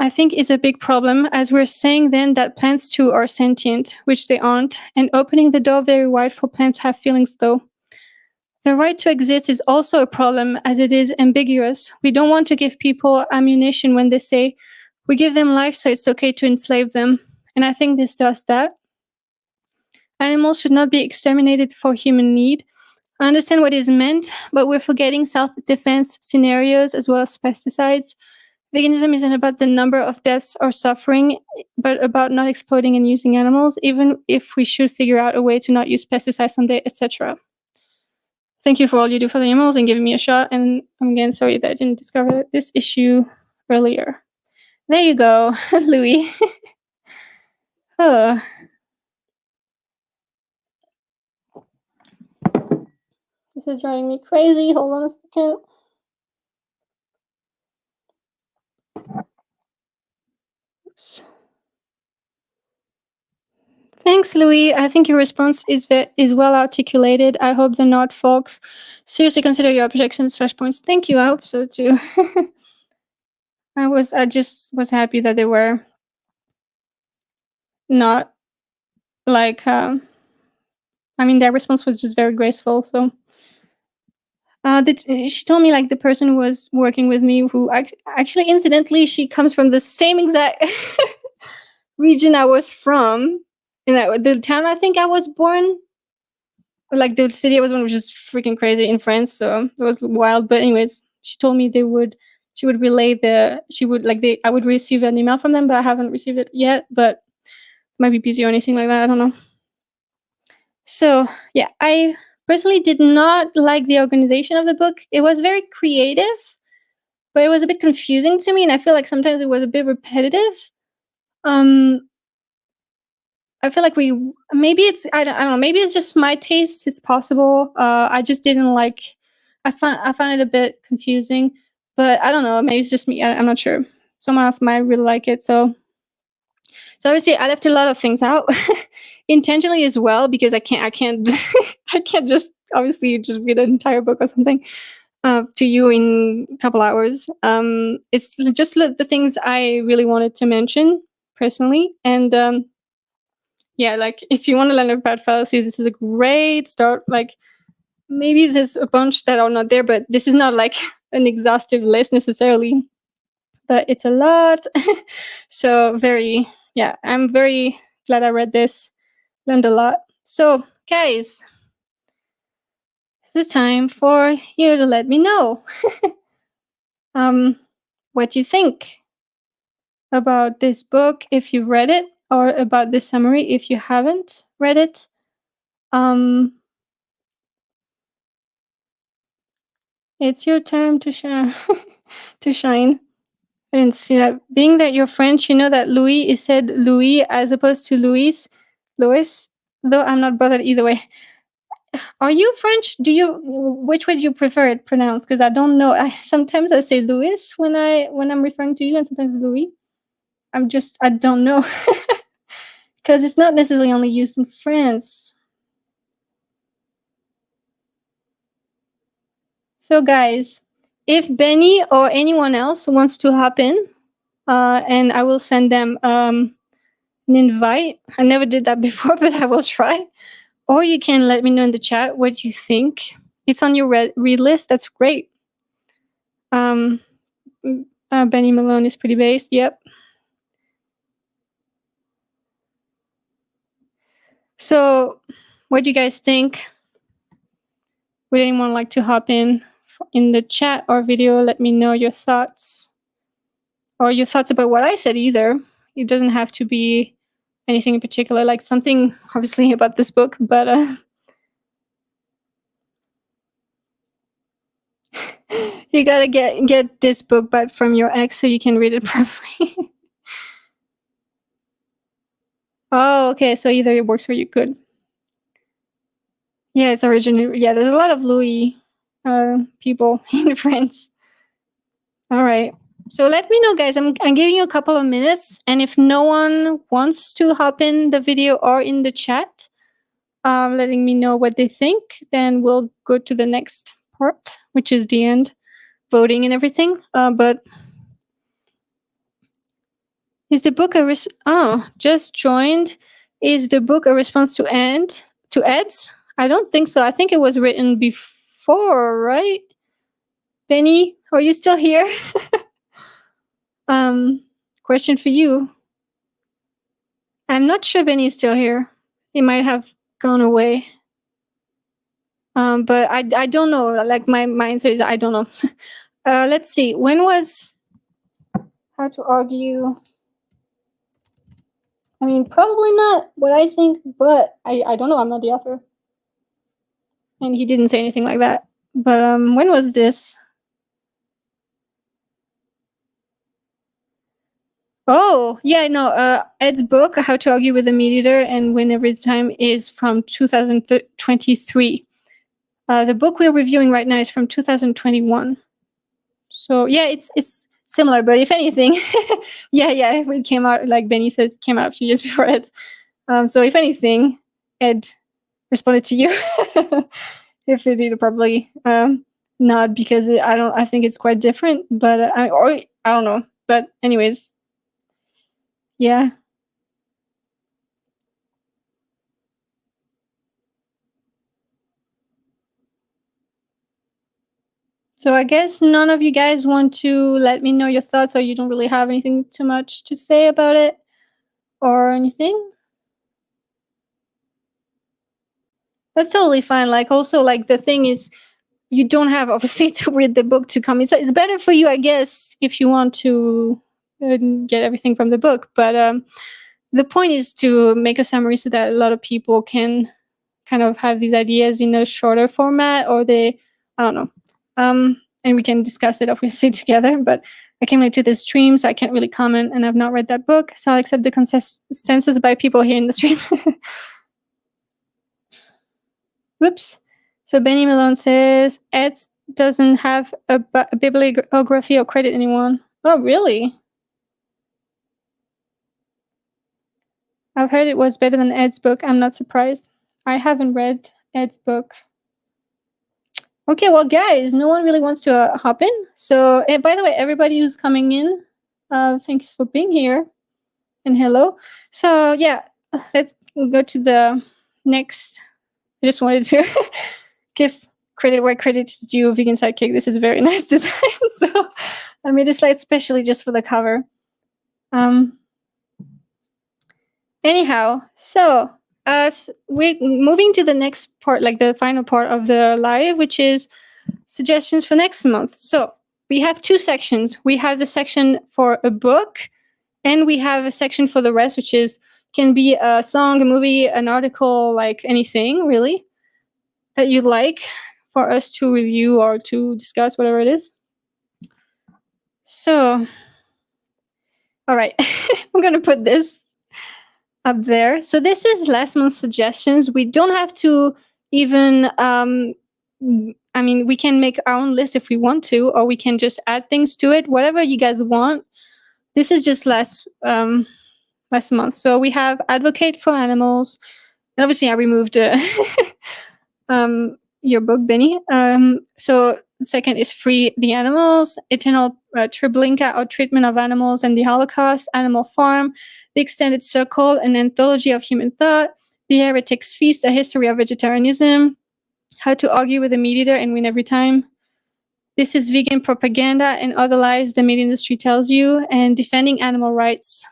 I think is a big problem, as we're saying then that plants too are sentient, which they aren't, and opening the door very wide for plants have feelings though. The right to exist is also a problem, as it is ambiguous. We don't want to give people ammunition when they say, we give them life, so it's okay to enslave them. And I think this does that. Animals should not be exterminated for human need. I understand what is meant, but we're forgetting self-defense scenarios as well as pesticides. Veganism isn't about the number of deaths or suffering, but about not exploiting and using animals, even if we should figure out a way to not use pesticides someday, etc. Thank you for all you do for the animals and giving me a shot. And I'm again sorry that I didn't discover this issue earlier. There you go, Louis. Oh. This is driving me crazy. Hold on a second. Oops. Thanks, Louis. I think your response is well articulated. I hope the Nord folks seriously consider your objections / points. Thank you. I hope so too. I just was happy that they were not their response was just very graceful. So she told me the person who was working with me, who actually incidentally, she comes from the same exact region I was from, and the town I think I was born, the city I was born was just freaking crazy in France, so it was wild. But anyways, she told me she would relay I would receive an email from them, but I haven't received it yet, but it might be busy or anything like that, I don't know. So yeah, I personally did not like the organization of the book. It was very creative, but it was a bit confusing to me, and I feel like sometimes it was a bit repetitive. I feel like maybe it's I don't know, maybe it's just my taste. It's possible. I just didn't like. I found it a bit confusing, but I don't know. Maybe it's just me. I'm not sure. Someone else might really like it. So obviously I left a lot of things out intentionally as well, because I can't I can't just obviously just read an entire book or something to you in a couple hours. It's just the things I really wanted to mention personally, and yeah, if you want to learn about fallacies, this is a great start. Maybe there's a bunch that are not there, but this is not an exhaustive list necessarily, but it's a lot. So I'm very glad I read this, learned a lot. So guys, it's time for you to let me know what you think about this book if you've read it, or about this summary if you haven't read it. It's your time to shine. To shine. I didn't see that. Being that you're French, you know that Louis is said Louis as opposed to Louis. Though I'm not bothered either way. Are you French? Which way do you prefer it pronounced? Because I don't know. Sometimes I say Louis when I'm referring to you, and sometimes Louis. I don't know. Because it's not necessarily only used in France. So guys, if Benny or anyone else wants to hop in, and I will send them an invite. I never did that before, but I will try. Or you can let me know in the chat what you think. It's on your read list. That's great. Benny Malone is pretty based. Yep. So, what do you guys think? Would anyone like to hop in the chat or video? Let me know your thoughts, or your thoughts about what I said either. It doesn't have to be anything in particular, like something obviously about this book, but you gotta get this book back from your ex so you can read it properly. Oh, okay. So either it works for you. Good. Yeah, it's originally. Yeah, there's a lot of Louis people in France. All right. So let me know, guys. I'm giving you a couple of minutes, and if no one wants to hop in the video or in the chat, letting me know what they think, then we'll go to the next part, which is the end, voting and everything. But is the book a just joined? Is the book a response to ads? I don't think so. I think it was written before, right? Benny, are you still here? Question for you. I'm not sure Benny's still here. He might have gone away. But I don't know. Like my answer is I don't know. Let's see. When was How to Argue? I mean, probably not what I think, but I don't know. I'm not the author. And he didn't say anything like that. But when was this? Oh, yeah, no. Ed's book, How to Argue with a Meat Eater and Win Every Time, is from 2023. The book we're reviewing right now is from 2021. So yeah, it's similar, but if anything, yeah, it came out, like Benny said, it came out a few years before Ed. So if anything, Ed responded to you. If it did, probably not, because I think it's quite different, but I don't know. But anyways, yeah. So I guess none of you guys want to let me know your thoughts, or you don't really have anything too much to say about it or anything. That's totally fine. Like, also, like, the thing is, you don't have obviously to read the book to come. It's better for you, I guess, if you want to get everything from the book. But the point is to make a summary so that a lot of people can kind of have these ideas in a shorter format, or I don't know. And we can discuss it obviously together. But I came late to this stream, so I can't really comment, and I've not read that book, so I'll accept the consensus by people here in the stream. Whoops. So Benny Malone says Ed doesn't have a bibliography or credit anyone. Oh, really? I've heard it was better than Ed's book. I'm not surprised. I haven't read Ed's book. Okay, well, guys, no one really wants to hop in. So, and by the way, everybody who's coming in, thanks for being here, and hello. So, yeah, let's go to the next. I just wanted to give credit where credit is due. Vegan Sidekick. This is very nice design. So, I made a slide specially just for the cover. Anyhow, so we're moving to the next part, like the final part of the live, which is suggestions for next month. So we have two sections. We have the section for a book, and we have a section for the rest, which can be a song, a movie, an article, like anything really that you'd like for us to review or to discuss, whatever it is. So, all right, I'm gonna put this up there. So this is last month's suggestions. We don't have to even I mean, we can make our own list if we want to, or we can just add things to it, whatever you guys want. This is just last month. So we have advocate for animals, and obviously I removed your book, Benny. So the second is free the animals, eternal Treblinka, or treatment of animals and the Holocaust, Animal Farm, the extended circle, an anthology of human thought, the heretic's feast, a history of vegetarianism, how to argue with a meat eater and win every time, this is vegan propaganda and other lies the meat industry tells you, and defending animal rights.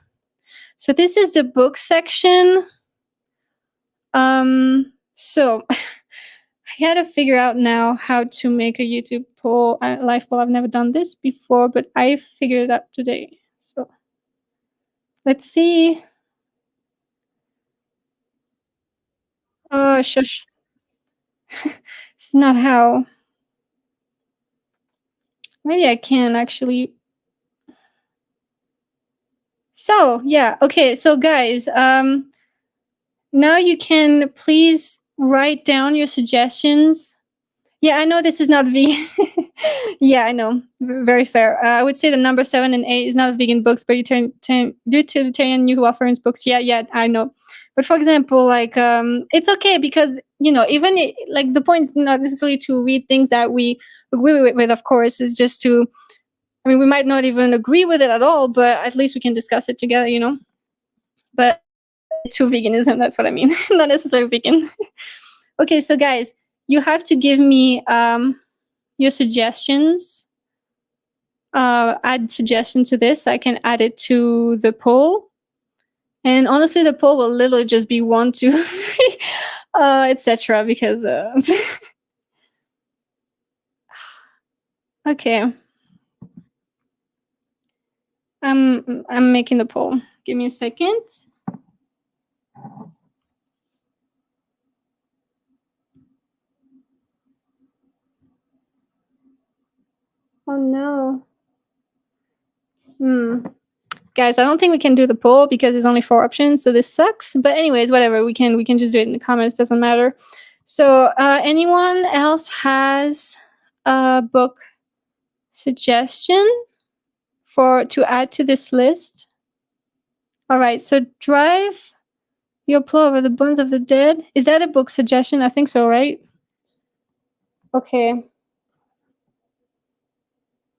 So this is the book section. So I gotta figure out now how to make a YouTube poll, live poll. I've never done this before, but I figured it out today. So let's see. Oh, shush. It's not how. Maybe I can actually. So yeah, okay. So guys, now you can please write down your suggestions. Yeah, I know this is not vegan. Yeah, I know. Very fair. I would say the number 7 and 8 is not vegan books, but utilitarian new offerings books. Yeah, yeah, I know. But for example, like it's okay because even like the point is not necessarily to read things that we agree with. Of course, is just to. I mean, we might not even agree with it at all, but at least we can discuss it together. But to veganism, that's what I mean. Not necessarily vegan. Okay, so guys, you have to give me your suggestions. Add suggestion to this. I can add it to the poll. And honestly, the poll will literally just be 1, 2, 3, etc. Because okay, I'm making the poll. Give me a second. Oh no. Guys, I don't think we can do the poll because there's only 4 options, so this sucks. But anyways, whatever. We can just do it in the comments. Doesn't matter. So, anyone else has a book suggestion to add to this list? All right. So, drive your plow over the bones of the dead. Is that a book suggestion? I think so, right? Okay.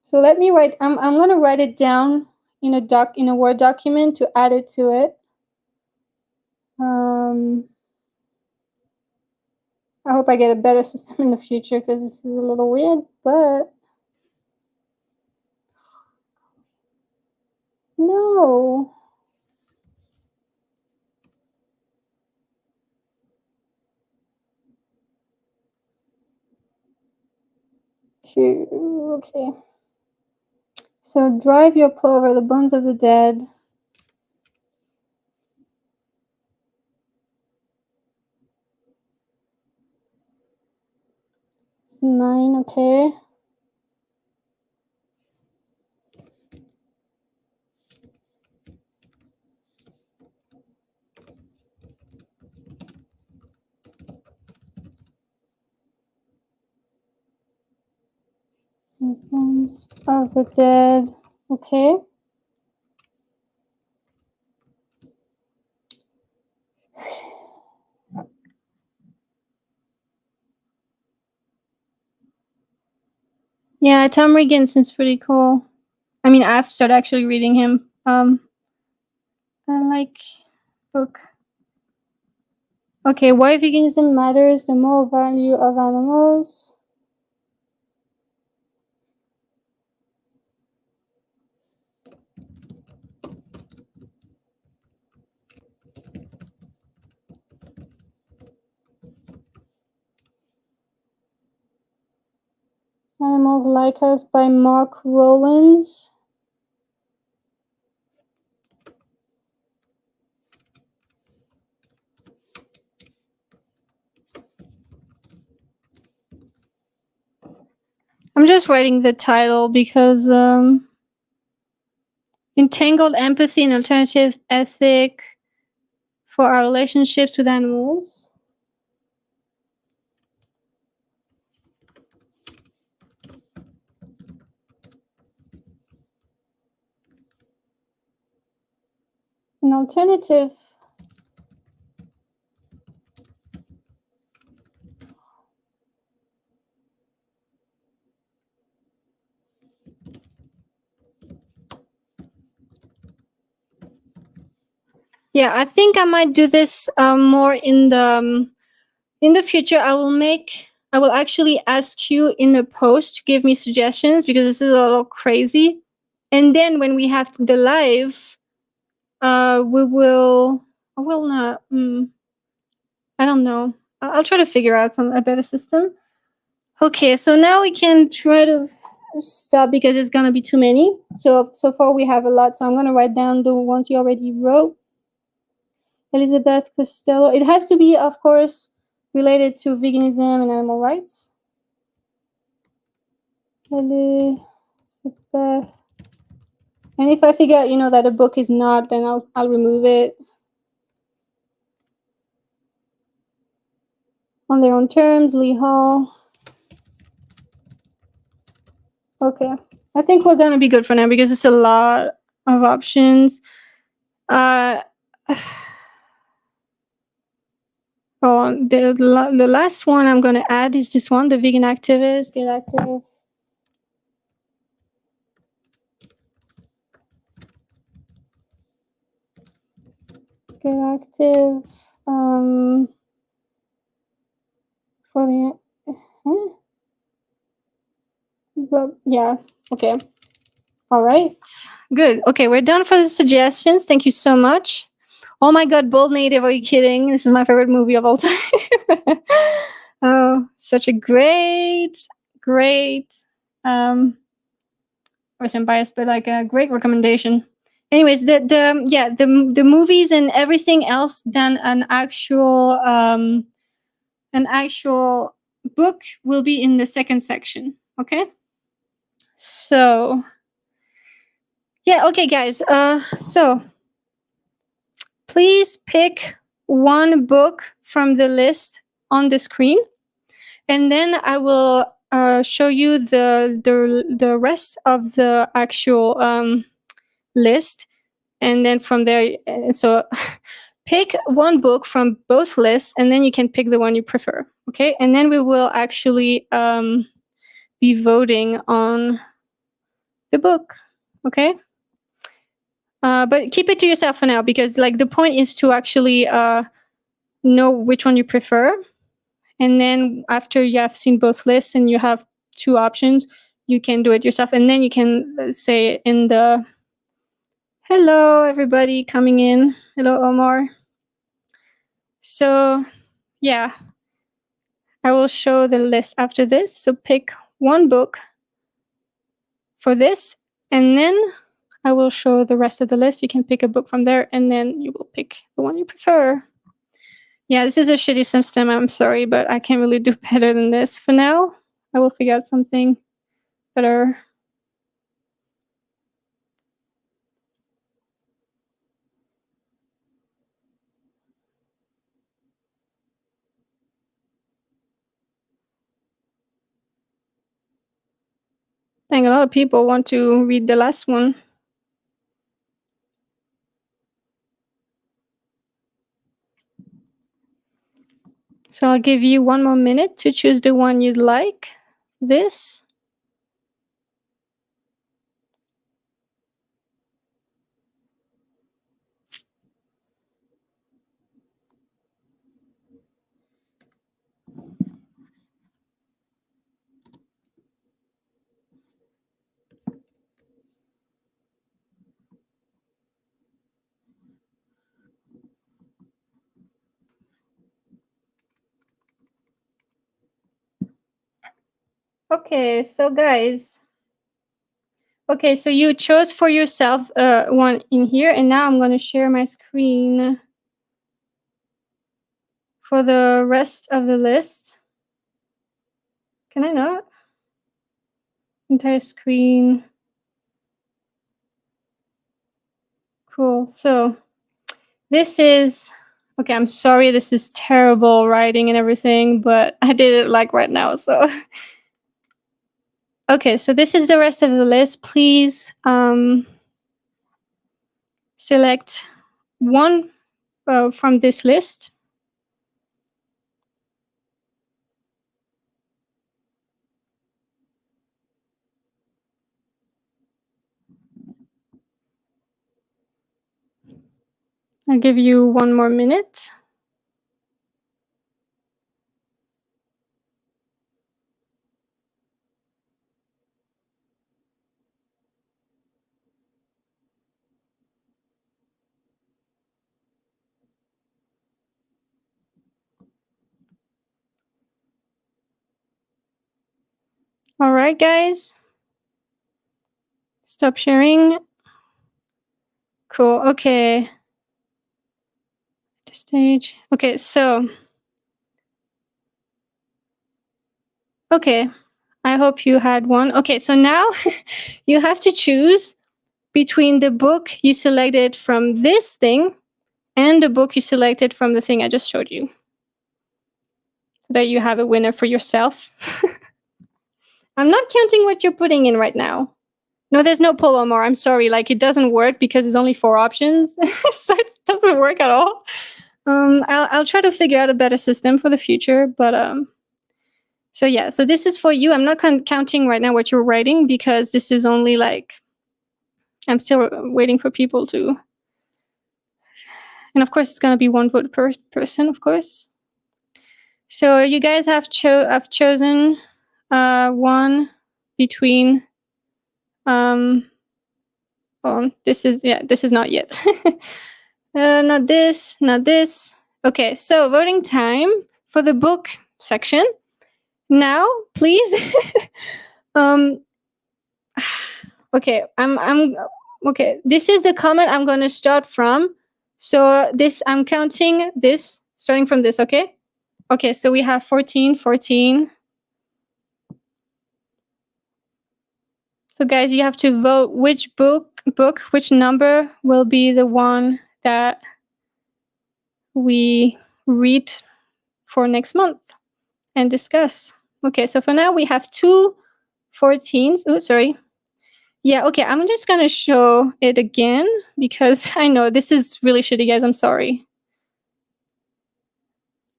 So let me write. I'm gonna write it down in a Word document to add it to it. I hope I get a better system in the future because this is a little weird, but no. Okay. So drive your plow over the bones of the dead. It's 9, okay. Bones of the dead. Okay. Yeah, Tom Regan seems pretty cool. I mean, I've started actually reading him. I like book. Okay, why veganism matters, the moral value of animals. Animals Like Us by Mark Rowlands. I'm just writing the title because entangled empathy and alternative ethic for our relationships with animals. An alternative. Yeah, I think I might do this more in the future. I will actually ask you in a post to give me suggestions because this is a little crazy. And then when we have the live, we will. I will not. I don't know. I'll try to figure out a better system. Okay, so now we can try to stop because it's gonna be too many. So far we have a lot. So I'm gonna write down the ones you already wrote. Elizabeth Costello. It has to be, of course, related to veganism and animal rights. Elizabeth. And if I figure out, that a book is not, then I'll remove it. On their own terms, Lee Hall. Okay. I think we're gonna be good for now because it's a lot of options. Oh, the last one I'm gonna add is this one, the vegan activist, get active. Get active. For the yeah. Okay. All right. Good. Okay, we're done for the suggestions. Thank you so much. Oh my God, Bold Native, are you kidding? This is my favorite movie of all time. Oh, such a great, or some bias, but like a great recommendation. Anyways, the movies and everything else than an actual book will be in the second section. Okay. So yeah, okay, guys. So please pick one book from the list on the screen, and then I will show you the rest of the actual list, and then from there, so pick one book from both lists, and then you can pick the one you prefer. Okay, and then we will actually be voting on the book. Okay. But keep it to yourself for now because like the point is to actually know which one you prefer, and then after you have seen both lists and you have two options, you can do it yourself, and then you can say in the hello everybody coming in, hello Omar. So yeah, I will show the list after this, so pick one book for this, and then I will show the rest of the list. You can pick a book from there, and then you will pick the one you prefer. Yeah, this is a shitty system. I'm sorry, but I can't really do better than this. For now, I will figure out something better. Dang, a lot of people want to read the last one. So I'll give you one more minute to choose the one you'd like. This. Okay, so guys. Okay, so you chose for yourself one in here, and now I'm going to share my screen for the rest of the list. Can I not? Entire screen. Cool. So this is okay. I'm sorry. This is terrible writing and everything, but I did it like right now. So okay. So this is the rest of the list. Please select one from this list. I'll give you one more minute. All right, guys. Stop sharing. Cool. Okay. The stage. Okay, so. Okay. I hope you had one. Okay, so now you have to choose between the book you selected from this thing and the book you selected from the thing I just showed you. So that you have a winner for yourself. I'm not counting what you're putting in right now. No, there's no poll more. I'm sorry. Like, it doesn't work because there's only 4 options. So it doesn't work at all. I'll try to figure out a better system for the future. But so yeah, so this is for you. I'm not counting right now what you're writing because this is only like, I'm still waiting for people to. And of course, it's going to be 1 vote per person, of course. So you guys have chosen one between. This is not yet. Not this, not this. Okay, so voting time for the book section. Now, please. Okay, I'm okay. This is the comment I'm going to start from. So this, I'm counting this, starting from this, okay? Okay, so we have 14. So guys, you have to vote which which number will be the one that we read for next month and discuss. Okay, so for now we have 2 14s. Oh, sorry. Yeah, okay, I'm just gonna show it again because I know this is really shitty, guys. I'm sorry.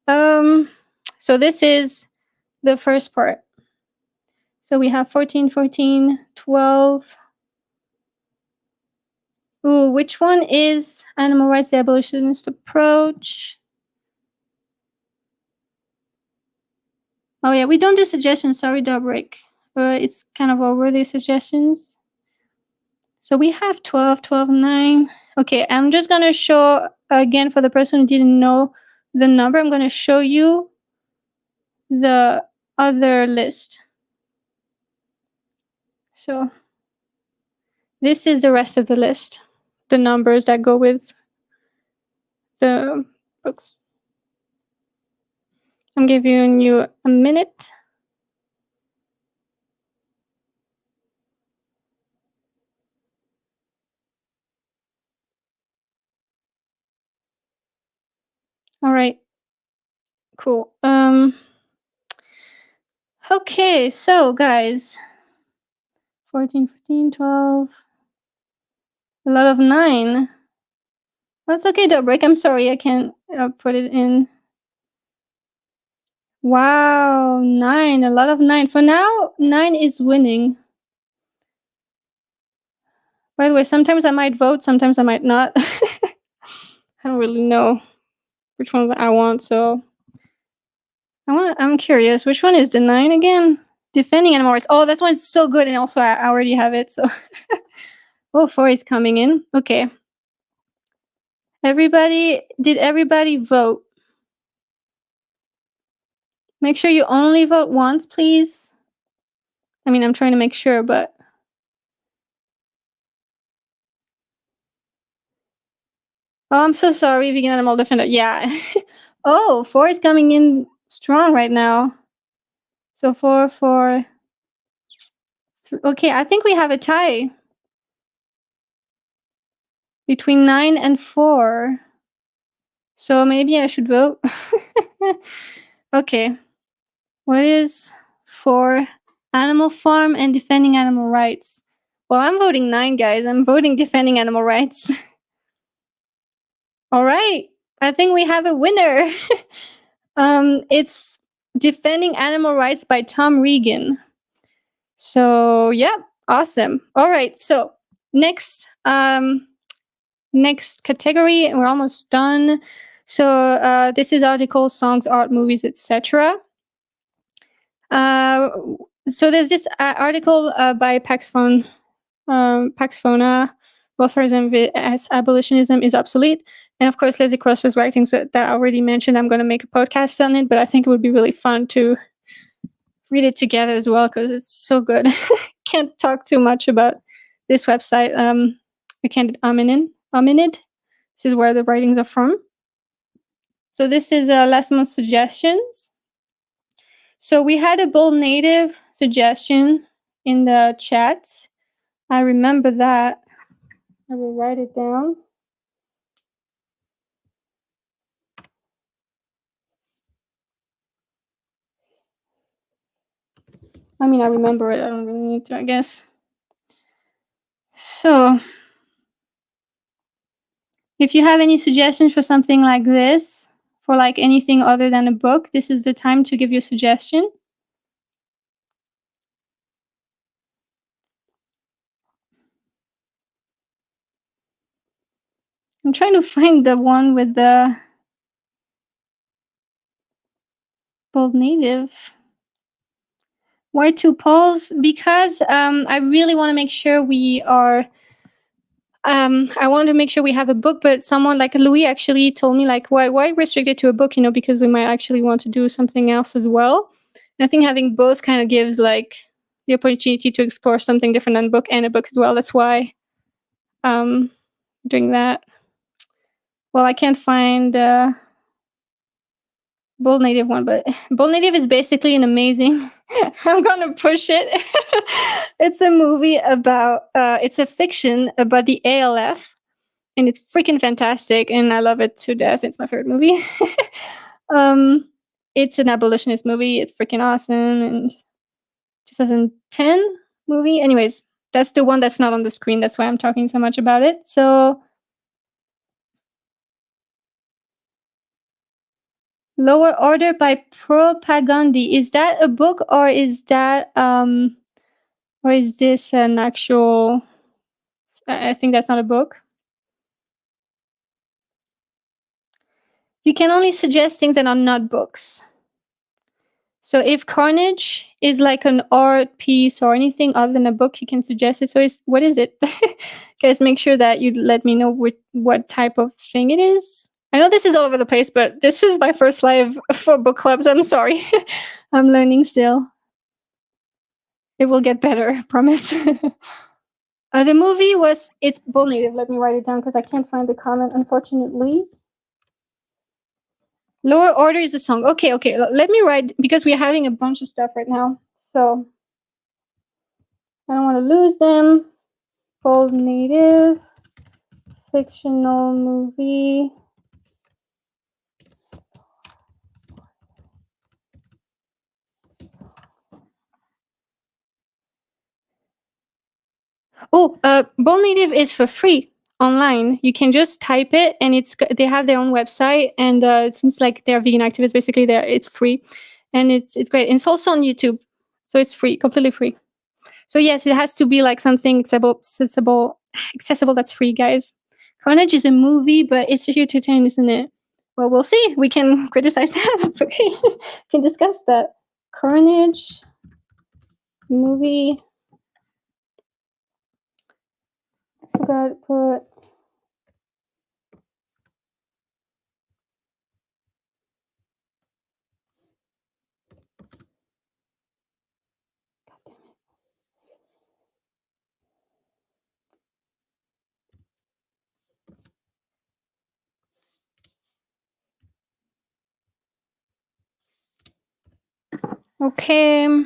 So this is the first part. So we have 14, 12. Ooh, which one is animal rights, the abolitionist approach? Oh yeah, we don't do suggestions. Sorry, Dobrik. It's kind of over the suggestions. So we have 12, 9. Okay, I'm just going to show, again, for the person who didn't know the number, I'm going to show you the other list. So this is the rest of the list, the numbers that go with the books. I'm giving you a minute. All right. Cool. Okay, so guys, 14, 12. A lot of 9. That's okay, Dobrik. I'm sorry, I can't put it in. Wow, 9. A lot of 9. For now, 9 is winning. By the way, sometimes I might vote, sometimes I might not. I don't really know which one I want, so I'm curious. Which one is the 9 again? Defending animal rights. Oh, this one's so good, and also I already have it, so. Oh, 4 is coming in. Okay. Did everybody vote? Make sure you only vote once, please. I mean, I'm trying to make sure, but. Oh, I'm so sorry, vegan animal defender. Yeah. Oh, 4 is coming in strong right now. So 4. Okay, I think we have a tie between 9 and 4. So maybe I should vote. Okay. What is 4? Animal farm and defending animal rights. Well, I'm voting 9, guys. I'm voting defending animal rights. All right. I think we have a winner. It's Defending Animal Rights by Tom Regan. So, yeah, awesome. All right. So, next category, we're almost done. So, this is articles, songs, art, movies, etc. So there's this article by Paxfona, Welfarism as Abolitionism is Obsolete. And of course, Leslie Cross's writings that I already mentioned. I'm going to make a podcast on it, but I think it would be really fun to read it together as well because it's so good. Can't talk too much about this website. I can't Hominid. This is where the writings are from. So this is last month's suggestions. So we had a bold native suggestion in the chat. I remember that. I will write it down. I mean, I remember it. I don't really need to, I guess. So, if you have any suggestions for something like this, for like anything other than a book, this is the time to give your suggestion. I'm trying to find the one with the bold native. Why two polls? Because I really want to make sure we are. I wanted to make sure we have a book, but someone like Louis actually told me like, why restrict it to a book? You know, because we might actually want to do something else as well. And I think having both kind of gives like the opportunity to explore something different than book and a book as well. That's why doing that. Well, I can't find Bold Native one, but Bold Native is basically an amazing. I'm gonna push it. It's a movie about. It's a fiction about the ALF, and it's freaking fantastic, and I love it to death. It's my favorite movie. um, it's an abolitionist movie. It's freaking awesome, and 2010 movie. Anyways, that's the one that's not on the screen. That's why I'm talking so much about it. So. Lower Order by Propagandi. Is that a book or is that or is this an actual I think that's not a book. You can only suggest things that are not books. So if Carnage is like an art piece or anything other than a book, you can suggest it. So what is it? Guys, make sure that you let me know what type of thing it is. I know this is all over the place, but this is my first live for book clubs. I'm sorry. I'm learning still. It will get better, I promise. The movie it's Bold Native. Let me write it down because I can't find the comment, unfortunately. Lower Order is a song. Okay. Let me write, because we're having a bunch of stuff right now. So I don't want to lose them. Bold Native, fictional movie. Oh, Bold Native is for free online. You can just type it, and they have their own website, and since like they're vegan activists, basically it's free, and it's great. And it's also on YouTube, so it's free, completely free. So yes, it has to be like something accessible that's free, guys. Carnage is a movie, but it's here to 10, isn't it? Well, we'll see. We can criticize that. That's okay. We can discuss that. Carnage movie. I forgot to put. Okay.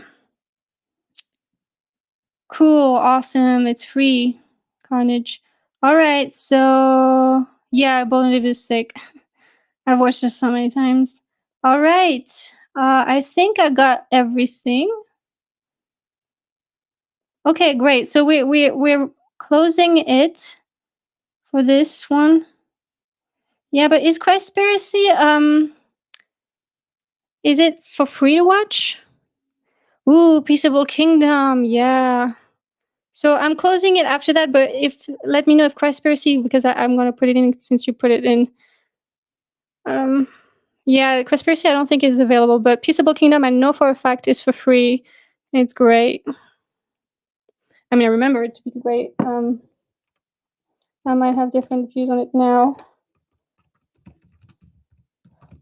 Cool. Awesome. It's free. Carnage. All right. So yeah, Bold is sick. I've watched this so many times. All right. I think I got everything. Okay, great. So we're closing it for this one. Yeah, but is Christspiracy is it for free to watch? Ooh, Peaceable Kingdom. Yeah. So I'm closing it after that, but let me know if Christspiracy, because I'm gonna put it in since you put it in. Yeah, Christspiracy I don't think is available, but Peaceable Kingdom I know for a fact is for free. It's great. I mean, I remember it to be great. I might have different views on it now.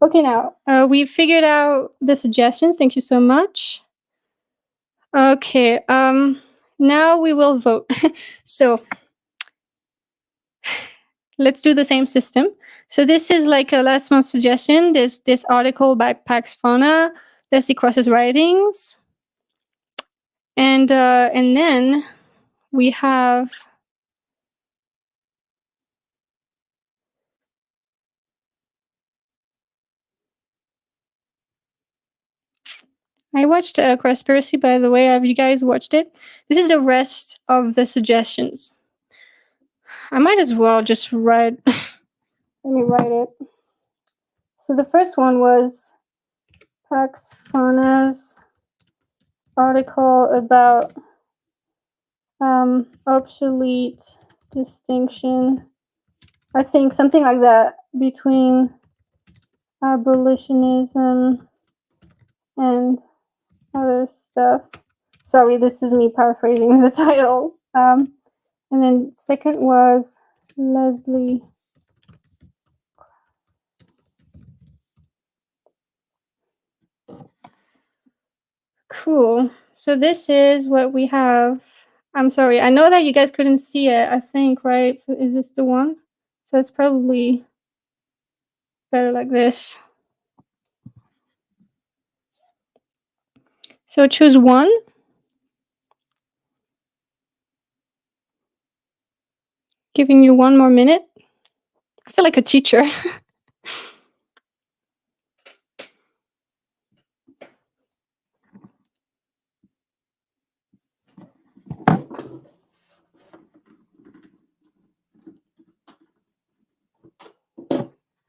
Okay, now we figured out the suggestions. Thank you so much. Okay. Now we will vote. So let's do the same system. So this is like a last month's suggestion. There's this article by Pax Fauna, Leslie Cross's writings, and then we have. I watched Conspiracy, by the way. Have you guys watched it? This is the rest of the suggestions. I might as well just write. Let me write it. So the first one was Pax Fauna's article about obsolete distinction. I think something like that between abolitionism and other stuff. Sorry, this is me paraphrasing the title. And then second was Leslie. Cool. So this is what we have. I'm sorry. I know that you guys couldn't see it, I think, right? Is this the one? So it's probably better like this. So choose one. Giving you 1 more minute. I feel like a teacher.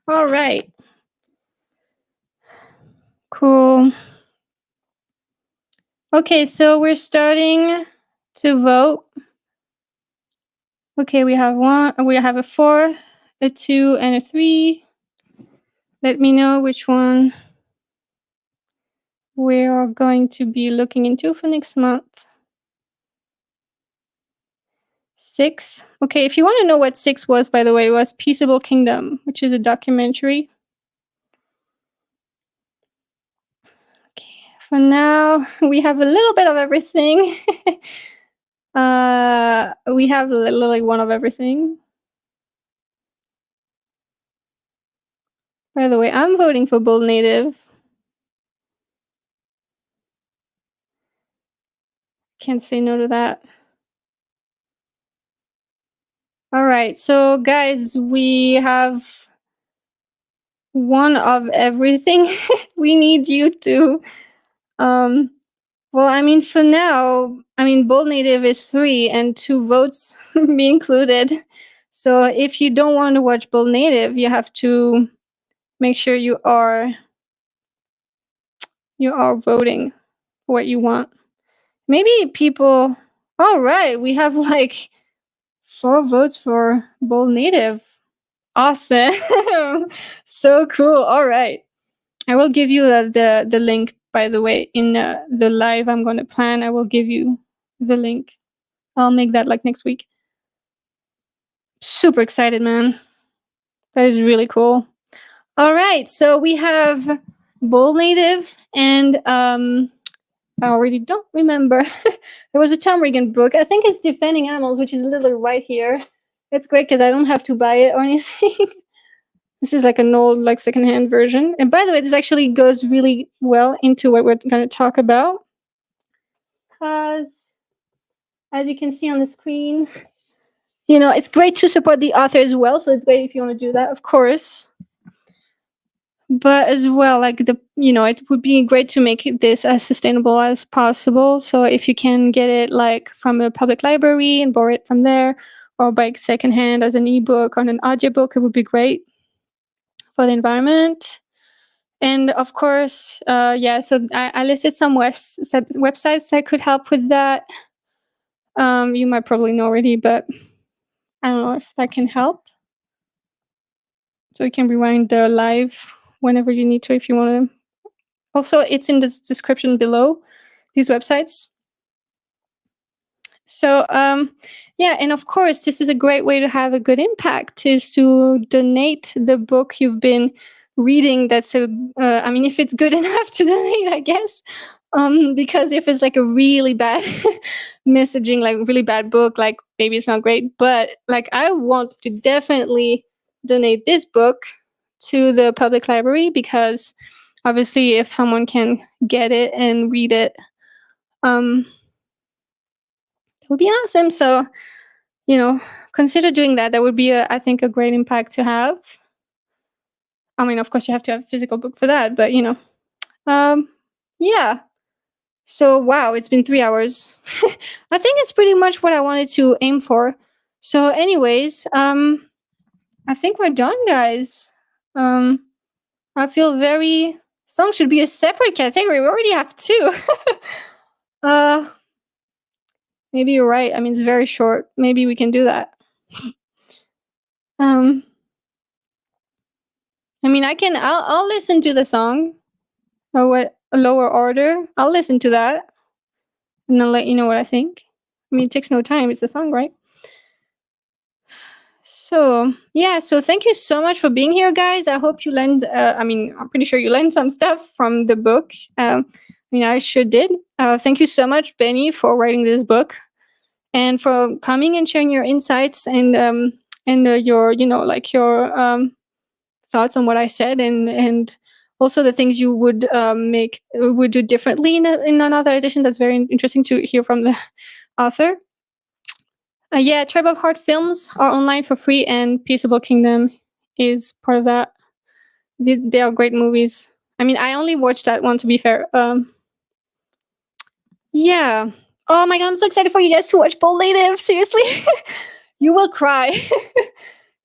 All right. Cool. Okay, so we're starting to vote. Okay, we have a 4, a 2, and a 3. Let me know which one we are going to be looking into for next month. 6. Okay, if you want to know what 6 was, by the way, it was Peaceable Kingdom, which is a documentary. Okay, for now, we have a little bit of everything. We have literally one of everything. By the way, I'm voting for Bold Native. Can't say no to that. All right, so guys, we have one of everything. We need you to, well, I mean, for now, I mean, Bold Native is 3 and 2 votes be included. So if you don't want to watch Bold Native, you have to make sure you are voting for what you want. Maybe people. All right, we have like 4 votes for Bold Native. Awesome. So cool. All right. I will give you the link, by the way, in the live I'm going to plan. I will give you the link. I'll make that like next week. Super excited, man. That is really cool. All right. So we have Bold Native and I already don't remember. There was a Tom Regan book. I think it's Defending Animals, which is literally right here. It's great because I don't have to buy it or anything. This is like an old, like secondhand version. And by the way, this actually goes really well into what we're going to talk about. Because, as you can see on the screen, you know, it's great to support the author as well. So it's great if you want to do that, of course. But as well, like it would be great to make this as sustainable as possible. So if you can get it like from a public library and borrow it from there, or buy secondhand as an ebook or an audiobook, it would be great for the environment. And of course, so I listed some websites that could help with that. You might probably know already, but I don't know if that can help. So you can rewind the live whenever you need to if you want to. Also, it's in the description below, these websites. So, and of course, this is a great way to have a good impact, is to donate the book you've been reading. That's if it's good enough to donate, I guess. Because if it's like a really bad messaging, like really bad book, like maybe it's not great. But like I want to definitely donate this book to the public library, because obviously if someone can get it and read it, it would be awesome. So, consider doing that. That would be, I think, a great impact to have. I mean, of course, you have to have a physical book for that, but yeah. So, wow, it's been 3 hours. I think it's pretty much what I wanted to aim for. So, anyways, I think we're done, guys. I feel very. Song should be a separate category. We already have two. uh, Maybe you're right. I mean, it's very short. Maybe we can do that. Um, I mean, I'll listen to the song. Or what, a lower order. I'll listen to that, and I'll let you know what I think. I mean, it takes no time. It's a song, right? So yeah, so thank you so much for being here, guys. I hope you learned. I mean, I'm pretty sure you learned some stuff from the book. I mean, I sure did. Thank you so much, Benny, for writing this book, and for coming and sharing your insights and your like your thoughts on what I said, and also the things you would would do differently in another edition. That's very interesting to hear from the author. Yeah, Tribe of Heart films are online for free, and Peaceable Kingdom is part of that. They are great movies. I mean, I only watched that one, to be fair. Yeah. Oh my god, I'm so excited for you guys to watch Bold Native. Seriously, you will cry.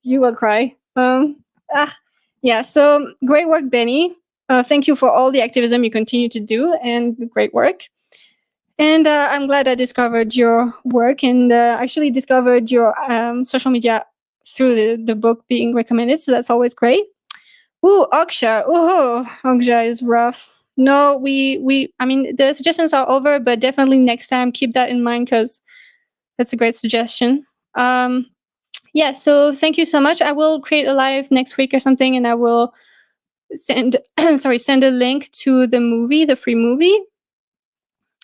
You will cry. Yeah. So great work, Benny. Thank you for all the activism you continue to do, and great work. And I'm glad I discovered your work, and actually discovered your social media through the book being recommended. So that's always great. Ooh, Aksha. Oh, Aksha is rough. No, I mean, the suggestions are over, but definitely next time keep that in mind, because that's a great suggestion. Yeah, so thank you so much. I will create a live next week or something, and I will send send a link to the movie, the free movie,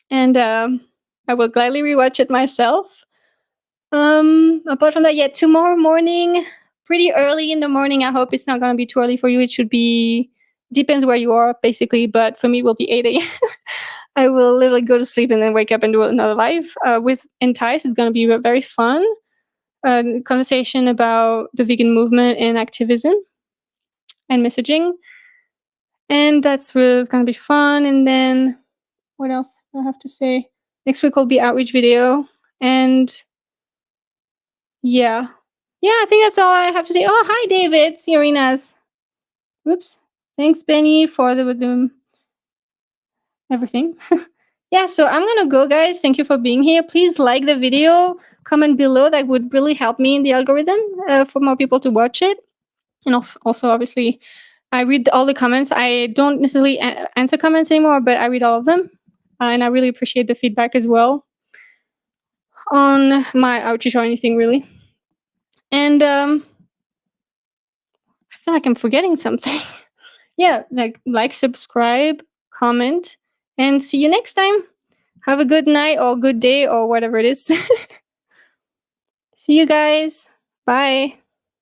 and I will gladly rewatch it myself. Apart from that, yeah, tomorrow morning, pretty early in the morning. I hope it's not gonna be too early for you. It should be, depends where you are, basically, but for me, it will be 8 a.m. I will literally go to sleep and then wake up and do another live with Entice. It's gonna be very fun. Conversation about the vegan movement and activism and messaging, and that's really going to be fun. And then what else I have to say? Next week will be outreach video, and yeah, I think that's all I have to say. Oh, hi, David, Sirinas. Oops. Thanks, Benny, for the everything. Yeah, so I'm gonna go, guys. Thank you for being here. Please like the video, comment below. That would really help me in the algorithm for more people to watch it. And also, obviously, I read all the comments. I don't necessarily answer comments anymore, but I read all of them. And I really appreciate the feedback as well on my outreach or anything, really. And I feel like I'm forgetting something. Yeah, like, subscribe, comment, and see you next time. Have a good night or good day or whatever it is. See you guys. Bye.